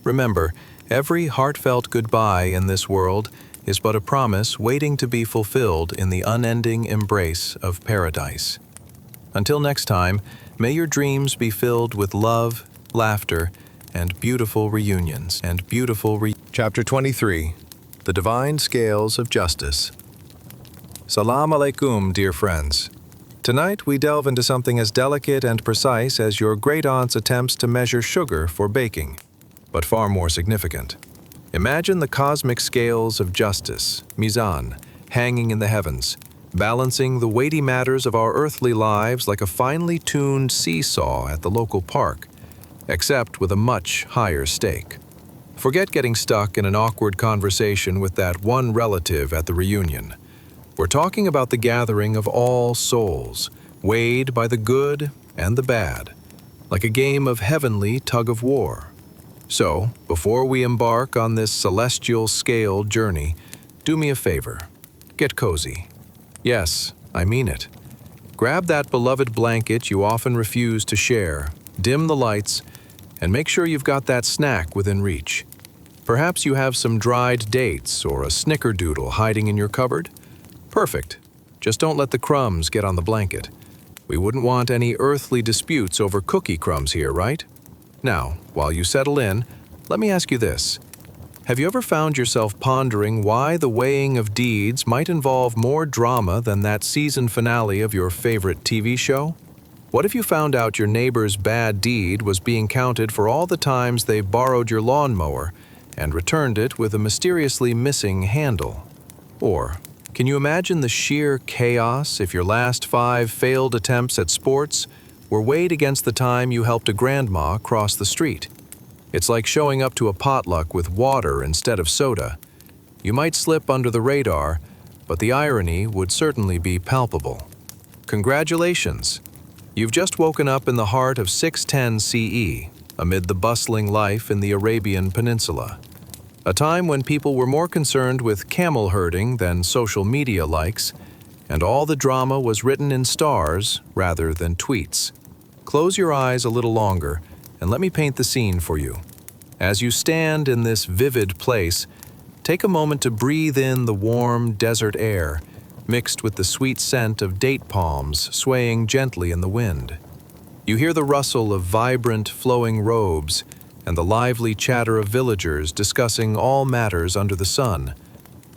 Remember, every heartfelt goodbye in this world is but a promise waiting to be fulfilled in the unending embrace of paradise. Until next time, may your dreams be filled with love, laughter, and beautiful reunions. Chapter 23. The Divine Scales of Justice. Salam alaikum, dear friends. Tonight we delve into something as delicate and precise as your great-aunt's attempts to measure sugar for baking, but far more significant. Imagine the cosmic scales of justice, mizan, hanging in the heavens, balancing the weighty matters of our earthly lives like a finely tuned seesaw at the local park, except with a much higher stake. Forget getting stuck in an awkward conversation with that one relative at the reunion. We're talking about the gathering of all souls, weighed by the good and the bad, like a game of heavenly tug-of-war. So, before we embark on this celestial scale journey, do me a favor. Get cozy. Yes, I mean it. Grab that beloved blanket you often refuse to share, dim the lights, and make sure you've got that snack within reach. Perhaps you have some dried dates or a snickerdoodle hiding in your cupboard? Perfect. Just don't let the crumbs get on the blanket. We wouldn't want any earthly disputes over cookie crumbs here, right? Now, while you settle in, let me ask you this. Have you ever found yourself pondering why the weighing of deeds might involve more drama than that season finale of your favorite TV show? What if you found out your neighbor's bad deed was being counted for all the times they borrowed your lawnmower and returned it with a mysteriously missing handle? Or, can you imagine the sheer chaos if your last 5 failed attempts at sports were weighed against the time you helped a grandma cross the street? It's like showing up to a potluck with water instead of soda. You might slip under the radar, but the irony would certainly be palpable. Congratulations! You've just woken up in the heart of 610 CE, amid the bustling life in the Arabian Peninsula. A time when people were more concerned with camel herding than social media likes, and all the drama was written in stars rather than tweets. Close your eyes a little longer and let me paint the scene for you. As you stand in this vivid place, take a moment to breathe in the warm desert air, mixed with the sweet scent of date palms swaying gently in the wind. You hear the rustle of vibrant, flowing robes and the lively chatter of villagers discussing all matters under the sun,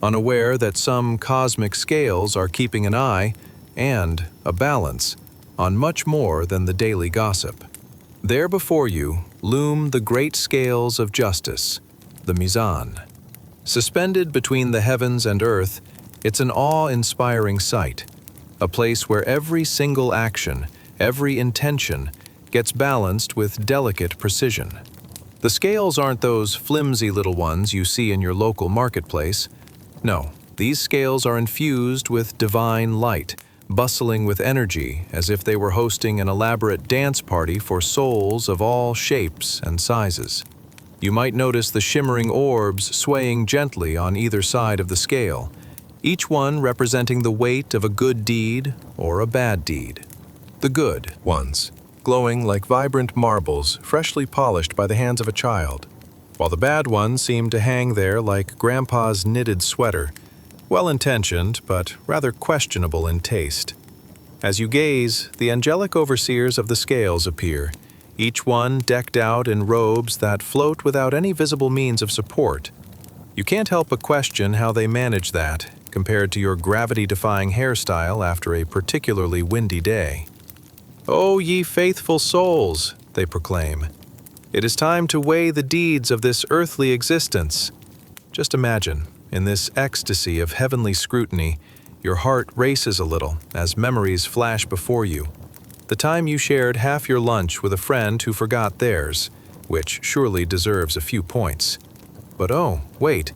unaware that some cosmic scales are keeping an eye and a balance on much more than the daily gossip. There before you loom the great scales of justice, the mizan. Suspended between the heavens and earth, it's an awe-inspiring sight, a place where every single action, every intention, gets balanced with delicate precision. The scales aren't those flimsy little ones you see in your local marketplace. No, these scales are infused with divine light, bustling with energy as if they were hosting an elaborate dance party for souls of all shapes and sizes. You might notice the shimmering orbs swaying gently on either side of the scale, each one representing the weight of a good deed or a bad deed. The good ones, glowing like vibrant marbles freshly polished by the hands of a child, while the bad ones seem to hang there like Grandpa's knitted sweater, well-intentioned but rather questionable in taste. As you gaze, the angelic overseers of the scales appear, each one decked out in robes that float without any visible means of support. You can't help but question how they manage that, compared to your gravity-defying hairstyle after a particularly windy day. "O ye faithful souls," they proclaim, "it is time to weigh the deeds of this earthly existence." Just imagine, in this ecstasy of heavenly scrutiny, your heart races a little as memories flash before you. The time you shared half your lunch with a friend who forgot theirs, which surely deserves a few points. But oh, wait.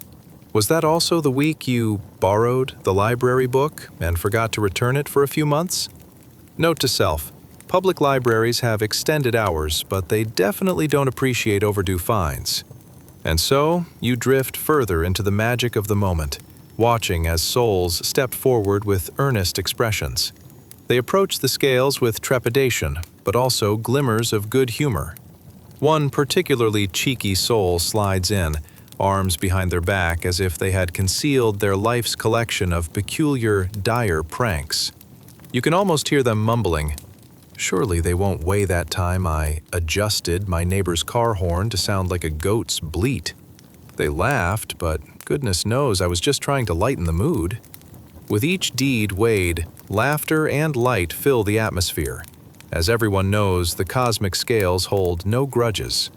Was that also the week you borrowed the library book and forgot to return it for a few months? Note to self, public libraries have extended hours, but they definitely don't appreciate overdue fines. And so, you drift further into the magic of the moment, watching as souls step forward with earnest expressions. They approach the scales with trepidation, but also glimmers of good humor. One particularly cheeky soul slides in, arms behind their back as if they had concealed their life's collection of peculiar, dire pranks. You can almost hear them mumbling, "Surely they won't weigh that time I adjusted my neighbor's car horn to sound like a goat's bleat. They laughed, but goodness knows I was just trying to lighten the mood." With each deed weighed, laughter and light fill the atmosphere, as everyone knows the cosmic scales hold no grudges.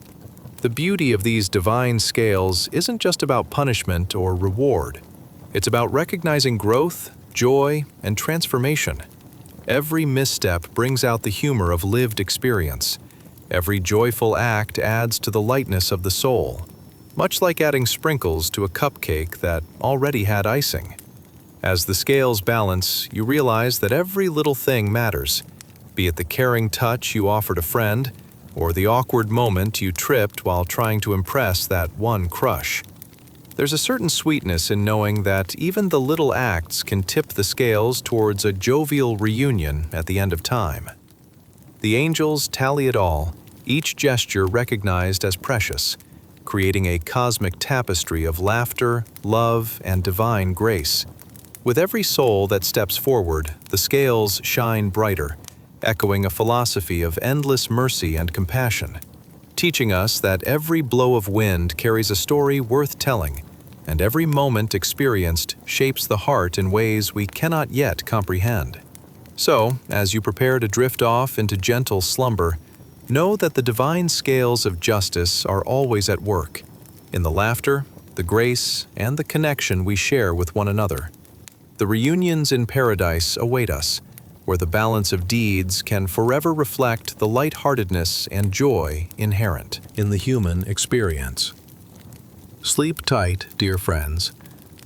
The beauty of these divine scales isn't just about punishment or reward. It's about recognizing growth, joy, and transformation. Every misstep brings out the humor of lived experience. Every joyful act adds to the lightness of the soul, much like adding sprinkles to a cupcake that already had icing. As the scales balance, you realize that every little thing matters, be it the caring touch you offered a friend, or the awkward moment you tripped while trying to impress that one crush. There's a certain sweetness in knowing that even the little acts can tip the scales towards a jovial reunion at the end of time. The angels tally it all, each gesture recognized as precious, creating a cosmic tapestry of laughter, love, and divine grace. With every soul that steps forward, the scales shine brighter, echoing a philosophy of endless mercy and compassion, teaching us that every blow of wind carries a story worth telling, and every moment experienced shapes the heart in ways we cannot yet comprehend. So, as you prepare to drift off into gentle slumber, know that the divine scales of justice are always at work, in the laughter, the grace, and the connection we share with one another. The reunions in paradise await us, where the balance of deeds can forever reflect the lightheartedness and joy inherent in the human experience. Sleep tight, dear friends.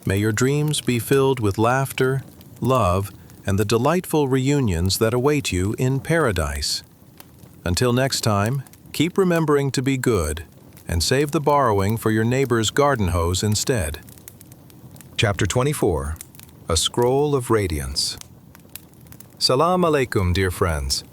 May your dreams be filled with laughter, love, and the delightful reunions that await you in paradise. Until next time, keep remembering to be good and save the borrowing for your neighbor's garden hose instead. Chapter 24. A Scroll of Radiance. Salam alaikum, dear friends.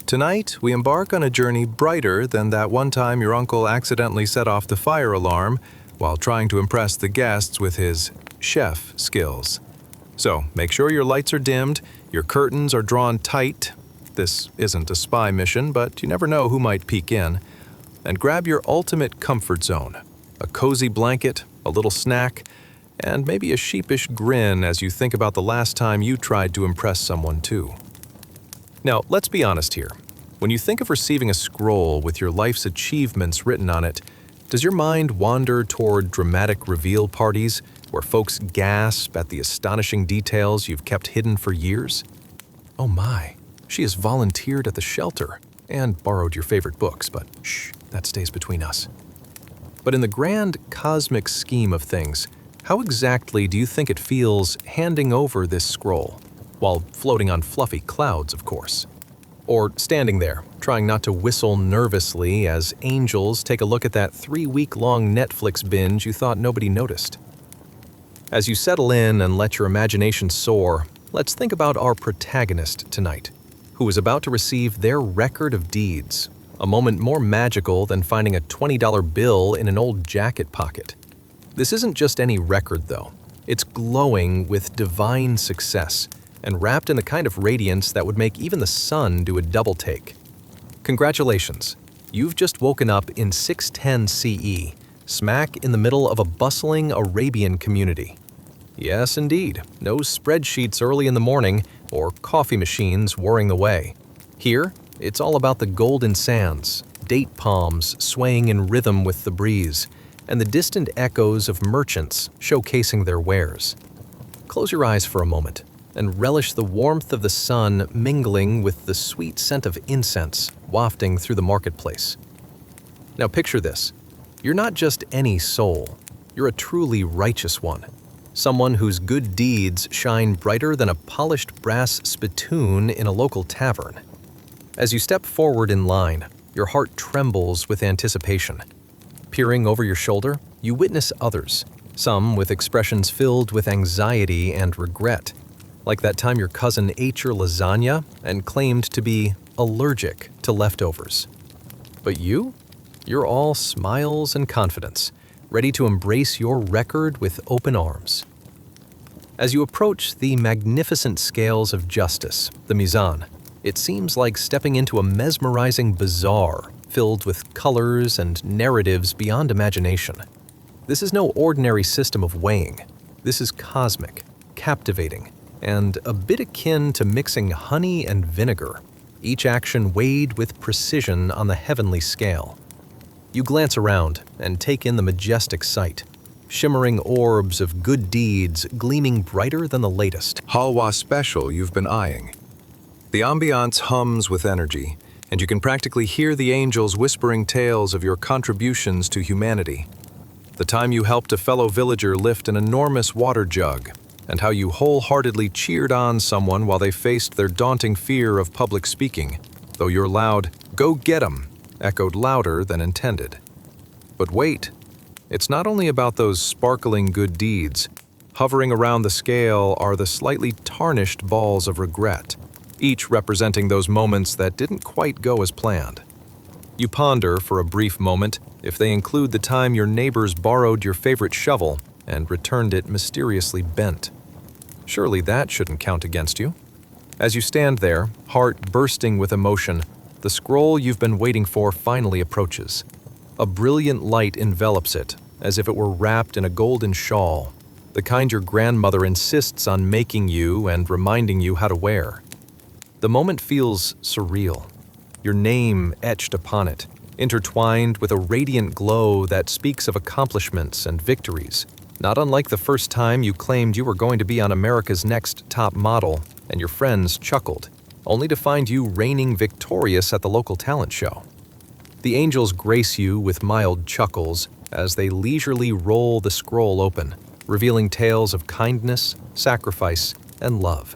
Tonight, we embark on a journey brighter than that one time your uncle accidentally set off the fire alarm while trying to impress the guests with his chef skills. So, make sure your lights are dimmed, your curtains are drawn tight. This isn't a spy mission, but you never know who might peek in. And grab your ultimate comfort zone, a cozy blanket, a little snack, and maybe a sheepish grin as you think about the last time you tried to impress someone too. Now, let's be honest here. When you think of receiving a scroll with your life's achievements written on it, does your mind wander toward dramatic reveal parties where folks gasp at the astonishing details you've kept hidden for years? Oh my, she has volunteered at the shelter and borrowed your favorite books, but shh, that stays between us. But in the grand cosmic scheme of things, how exactly do you think it feels handing over this scroll, while floating on fluffy clouds, of course? Or standing there, trying not to whistle nervously as angels take a look at that 3-week-long Netflix binge you thought nobody noticed. As you settle in and let your imagination soar, let's think about our protagonist tonight, who is about to receive their record of deeds, a moment more magical than finding a $20 bill in an old jacket pocket. This isn't just any record, though. It's glowing with divine success, and wrapped in the kind of radiance that would make even the sun do a double take. Congratulations, you've just woken up in 610 CE, smack in the middle of a bustling Arabian community. Yes, indeed, no spreadsheets early in the morning or coffee machines whirring the way. Here, it's all about the golden sands, date palms swaying in rhythm with the breeze, and the distant echoes of merchants showcasing their wares. Close your eyes for a moment and relish the warmth of the sun mingling with the sweet scent of incense wafting through the marketplace. Now picture this. You're not just any soul. You're a truly righteous one. Someone whose good deeds shine brighter than a polished brass spittoon in a local tavern. As you step forward in line, your heart trembles with anticipation. Peering over your shoulder, you witness others, some with expressions filled with anxiety and regret, like that time your cousin ate your lasagna and claimed to be allergic to leftovers. But you're all smiles and confidence, ready to embrace your record with open arms. As you approach the magnificent scales of justice, the mizan, it seems like stepping into a mesmerizing bazaar filled with colors and narratives beyond imagination. This is no ordinary system of weighing. This is cosmic, captivating, and a bit akin to mixing honey and vinegar, each action weighed with precision on the heavenly scale. You glance around and take in the majestic sight, shimmering orbs of good deeds gleaming brighter than the latest Halwa special you've been eyeing. The ambience hums with energy, and you can practically hear the angels whispering tales of your contributions to humanity. The time you helped a fellow villager lift an enormous water jug, and how you wholeheartedly cheered on someone while they faced their daunting fear of public speaking, though your loud, "Go get 'em," echoed louder than intended. But wait, it's not only about those sparkling good deeds. Hovering around the scale are the slightly tarnished balls of regret, each representing those moments that didn't quite go as planned. You ponder for a brief moment if they include the time your neighbors borrowed your favorite shovel and returned it mysteriously bent. Surely that shouldn't count against you. As you stand there, heart bursting with emotion, the scroll you've been waiting for finally approaches. A brilliant light envelops it, as if it were wrapped in a golden shawl, the kind your grandmother insists on making you and reminding you how to wear. The moment feels surreal, your name etched upon it, intertwined with a radiant glow that speaks of accomplishments and victories, not unlike the first time you claimed you were going to be on America's Next Top Model and your friends chuckled, only to find you reigning victorious at the local talent show. The angels grace you with mild chuckles as they leisurely roll the scroll open, revealing tales of kindness, sacrifice, and love.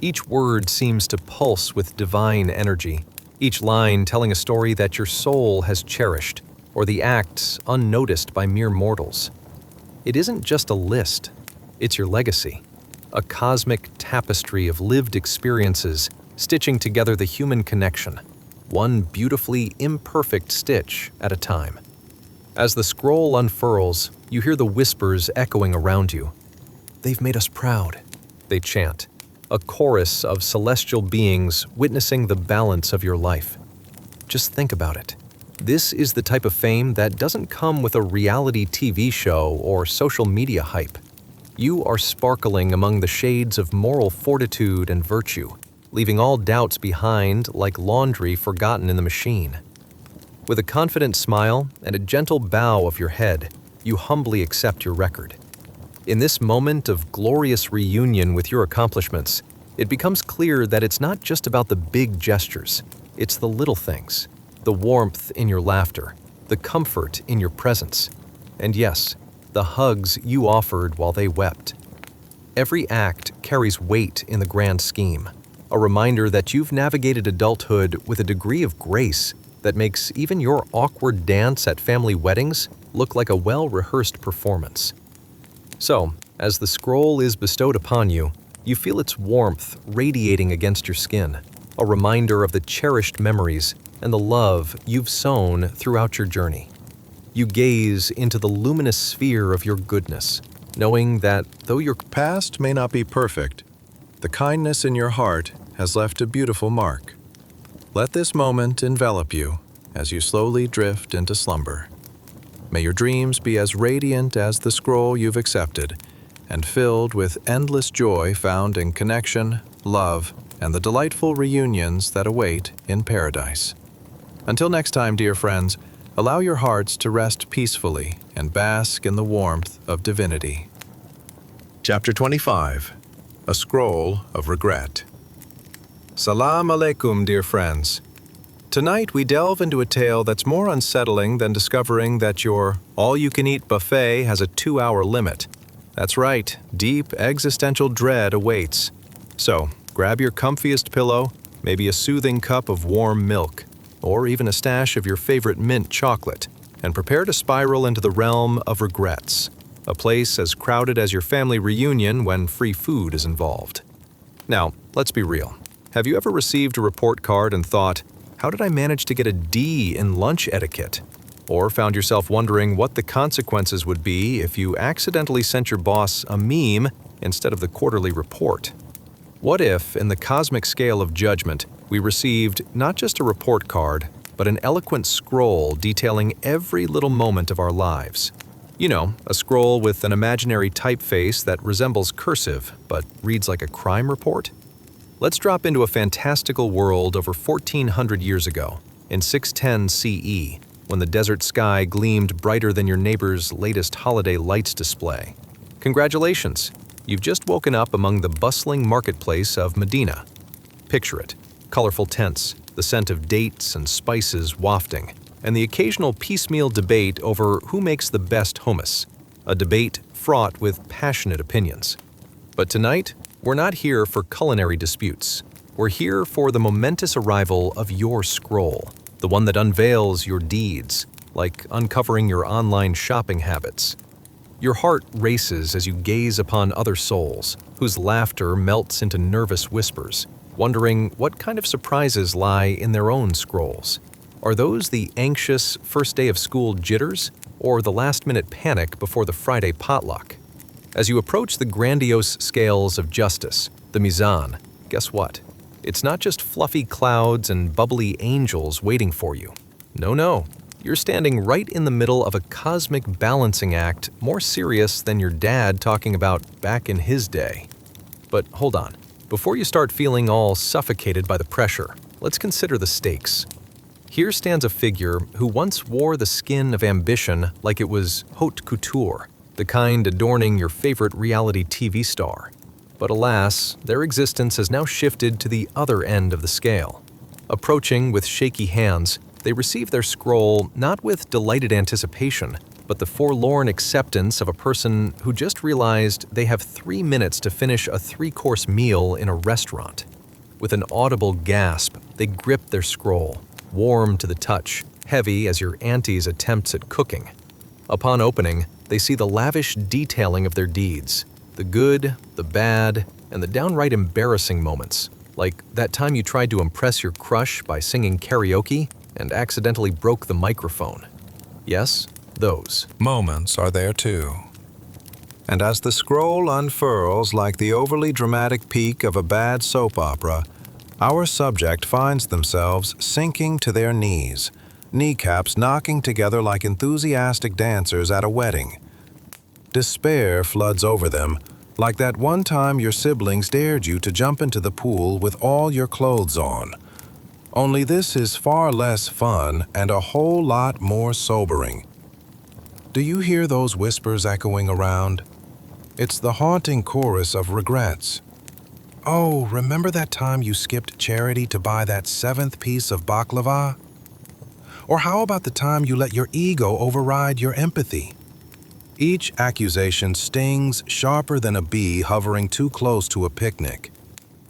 Each word seems to pulse with divine energy, each line telling a story that your soul has cherished, or the acts unnoticed by mere mortals. It isn't just a list, it's your legacy, a cosmic tapestry of lived experiences stitching together the human connection, one beautifully imperfect stitch at a time. As the scroll unfurls, you hear the whispers echoing around you. "They've made us proud," they chant, a chorus of celestial beings witnessing the balance of your life. Just think about it. This is the type of fame that doesn't come with a reality TV show or social media hype. You are sparkling among the shades of moral fortitude and virtue, leaving all doubts behind like laundry forgotten in the machine. With a confident smile and a gentle bow of your head, you humbly accept your record. In this moment of glorious reunion with your accomplishments, it becomes clear that it's not just about the big gestures, it's the little things, the warmth in your laughter, the comfort in your presence, and yes, the hugs you offered while they wept. Every act carries weight in the grand scheme, a reminder that you've navigated adulthood with a degree of grace that makes even your awkward dance at family weddings look like a well-rehearsed performance. So, as the scroll is bestowed upon you, you feel its warmth radiating against your skin, a reminder of the cherished memories and the love you've sown throughout your journey. You gaze into the luminous sphere of your goodness, knowing that though your Past may not be perfect, the kindness in your heart has left a beautiful mark. Let this moment envelop you as you slowly drift into slumber. May your dreams be as radiant as the scroll you've accepted, and filled with endless joy found in connection, love, and the delightful reunions that await in paradise. Until next time, dear friends, allow your hearts to rest peacefully and bask in the warmth of divinity. Chapter 25. A Scroll of Regret. Salam alaikum, dear friends. Tonight we delve into a tale that's more unsettling than discovering that your all-you-can-eat buffet has a 2-hour limit. That's right, deep existential dread awaits. So, grab your comfiest pillow, maybe a soothing cup of warm milk, or even a stash of your favorite mint chocolate, and prepare to spiral into the realm of regrets, a place as crowded as your family reunion when free food is involved. Now, let's be real. Have you ever received a report card and thought, how did I manage to get a D in lunch etiquette? Or found yourself wondering what the consequences would be if you accidentally sent your boss a meme instead of the quarterly report? What if, in the cosmic scale of judgment, we received not just a report card, but an eloquent scroll detailing every little moment of our lives? You know, a scroll with an imaginary typeface that resembles cursive, but reads like a crime report? Let's drop into a fantastical world over 1,400 years ago, in 610 CE, when the desert sky gleamed brighter than your neighbor's latest holiday lights display. Congratulations! You've just woken up among the bustling marketplace of Medina. Picture it, colorful tents, the scent of dates and spices wafting, and the occasional piecemeal debate over who makes the best hummus, a debate fraught with passionate opinions. But tonight, we're not here for culinary disputes. We're here for the momentous arrival of your scroll, the one that unveils your deeds, like uncovering your online shopping habits. Your heart races as you gaze upon other souls, whose laughter melts into nervous whispers, wondering what kind of surprises lie in their own scrolls. Are those the anxious first day of school jitters, or the last-minute panic before the Friday potluck? As you approach the grandiose scales of justice, the mizan, guess what? It's not just fluffy clouds and bubbly angels waiting for you. No. You're standing right in the middle of a cosmic balancing act more serious than your dad talking about back in his day. But hold on. Before you start feeling all suffocated by the pressure, let's consider the stakes. Here stands a figure who once wore the skin of ambition like it was haute couture, the kind adorning your favorite reality TV star. But alas, their existence has now shifted to the other end of the scale. Approaching with shaky hands, they receive their scroll not with delighted anticipation, but the forlorn acceptance of a person who just realized they have 3 minutes to finish a 3-course meal in a restaurant. With an audible gasp, they grip their scroll, warm to the touch, heavy as your auntie's attempts at cooking. Upon opening, they see the lavish detailing of their deeds, the good, the bad, and the downright embarrassing moments, like that time you tried to impress your crush by singing karaoke and accidentally broke the microphone. Yes, those moments are there too. And as the scroll unfurls like the overly dramatic peak of a bad soap opera, our subject finds themselves sinking to their knees, kneecaps knocking together like enthusiastic dancers at a wedding. Despair floods over them, like that one time your siblings dared you to jump into the pool with all your clothes on. Only this is far less fun and a whole lot more sobering. Do you hear those whispers echoing around? It's the haunting chorus of regrets. Oh, remember that time you skipped charity to buy that 7th piece of baklava? Or how about the time you let your ego override your empathy? Each accusation stings sharper than a bee hovering too close to a picnic.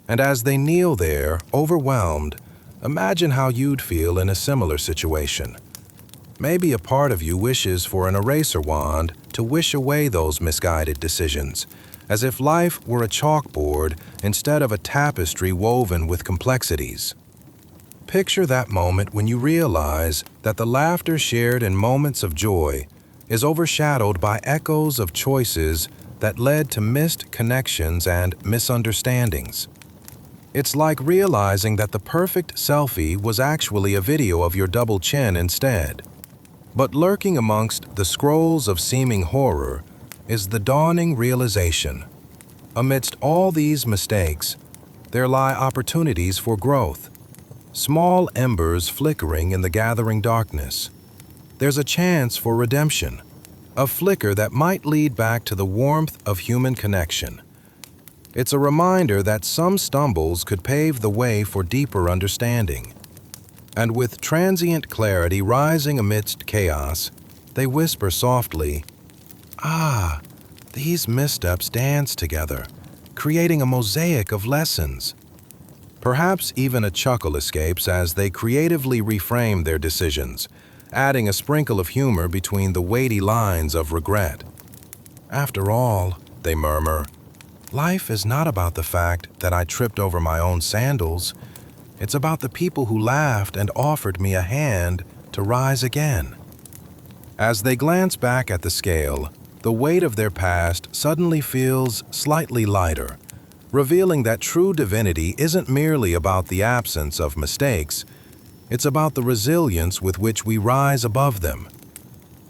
And as they kneel there, overwhelmed, imagine how you'd feel in a similar situation. Maybe a part of you wishes for an eraser wand to wish away those misguided decisions, as if life were a chalkboard instead of a tapestry woven with complexities. Picture that moment when you realize that the laughter shared in moments of joy is overshadowed by echoes of choices that led to missed connections and misunderstandings. It's like realizing that the perfect selfie was actually a video of your double chin instead. But lurking amongst the scrolls of seeming horror is the dawning realization. Amidst all these mistakes, there lie opportunities for growth. Small embers flickering in the gathering darkness. There's a chance for redemption, a flicker that might lead back to the warmth of human connection. It's a reminder that some stumbles could pave the way for deeper understanding. And with transient clarity rising amidst chaos, they whisper softly, "Ah, these missteps dance together, creating a mosaic of lessons." Perhaps even a chuckle escapes as they creatively reframe their decisions, adding a sprinkle of humor between the weighty lines of regret. After all, they murmur, life is not about the fact that I tripped over my own sandals. It's about the people who laughed and offered me a hand to rise again. As they glance back at the scale, the weight of their past suddenly feels slightly lighter, revealing that true divinity isn't merely about the absence of mistakes, it's about the resilience with which we rise above them.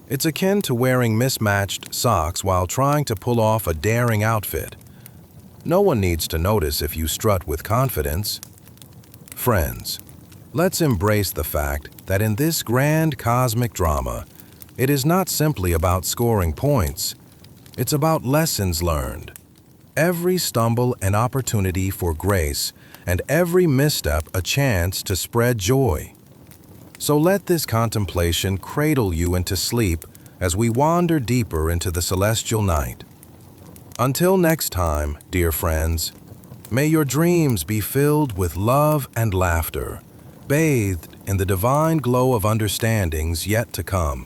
It's akin to wearing mismatched socks while trying to pull off a daring outfit. No one needs to notice if you strut with confidence. Friends, let's embrace the fact that in this grand cosmic drama, it is not simply about scoring points, it's about lessons learned. Every stumble an opportunity for grace, and every misstep a chance to spread joy. So let this contemplation cradle you into sleep as we wander deeper into the celestial night. Until next time, dear friends, may your dreams be filled with love and laughter, bathed in the divine glow of understandings yet to come.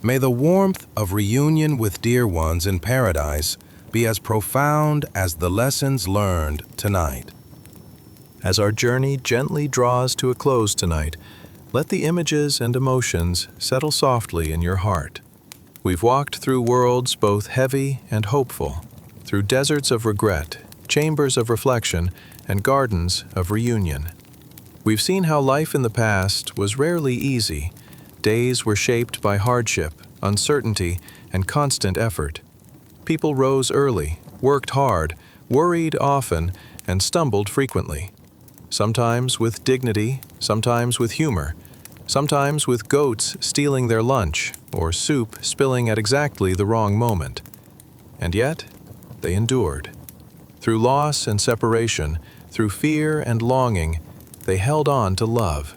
May the warmth of reunion with dear ones in paradise be as profound as the lessons learned tonight. As our journey gently draws to a close tonight, let the images and emotions settle softly in your heart. We've walked through worlds both heavy and hopeful, through deserts of regret, chambers of reflection, and gardens of reunion. We've seen how life in the past was rarely easy. Days were shaped by hardship, uncertainty, and constant effort. People rose early, worked hard, worried often, and stumbled frequently. Sometimes with dignity, sometimes with humor, sometimes with goats stealing their lunch or soup spilling at exactly the wrong moment. And yet, they endured. Through loss and separation, through fear and longing, they held on to love.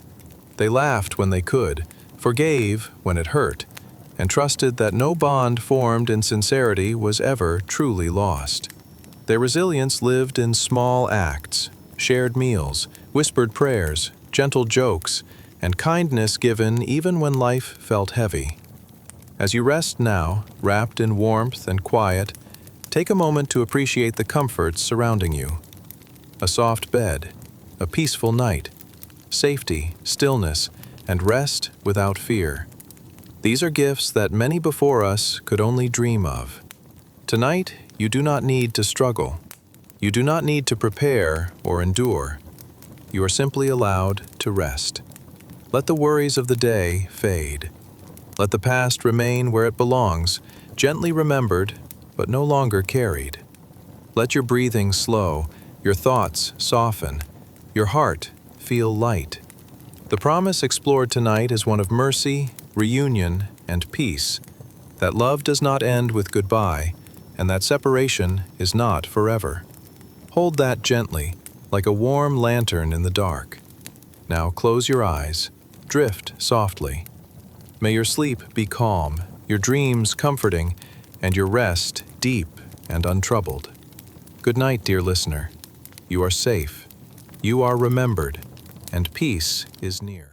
They laughed when they could, forgave when it hurt, and trusted that no bond formed in sincerity was ever truly lost. Their resilience lived in small acts, shared meals, whispered prayers, gentle jokes, and kindness given even when life felt heavy. As you rest now, wrapped in warmth and quiet, take a moment to appreciate the comforts surrounding you. A soft bed, a peaceful night, safety, stillness, and rest without fear. These are gifts that many before us could only dream of. Tonight, you do not need to struggle. You do not need to prepare or endure. You are simply allowed to rest. Let the worries of the day fade. Let the past remain where it belongs, gently remembered, but no longer carried. Let your breathing slow, your thoughts soften, your heart feel light. The promise explored tonight is one of mercy, reunion, and peace, that love does not end with goodbye, and that separation is not forever. Hold that gently, like a warm lantern in the dark. Now close your eyes, drift softly. May your sleep be calm, your dreams comforting, and your rest deep and untroubled. Good night, dear listener. You are safe, you are remembered, and peace is near.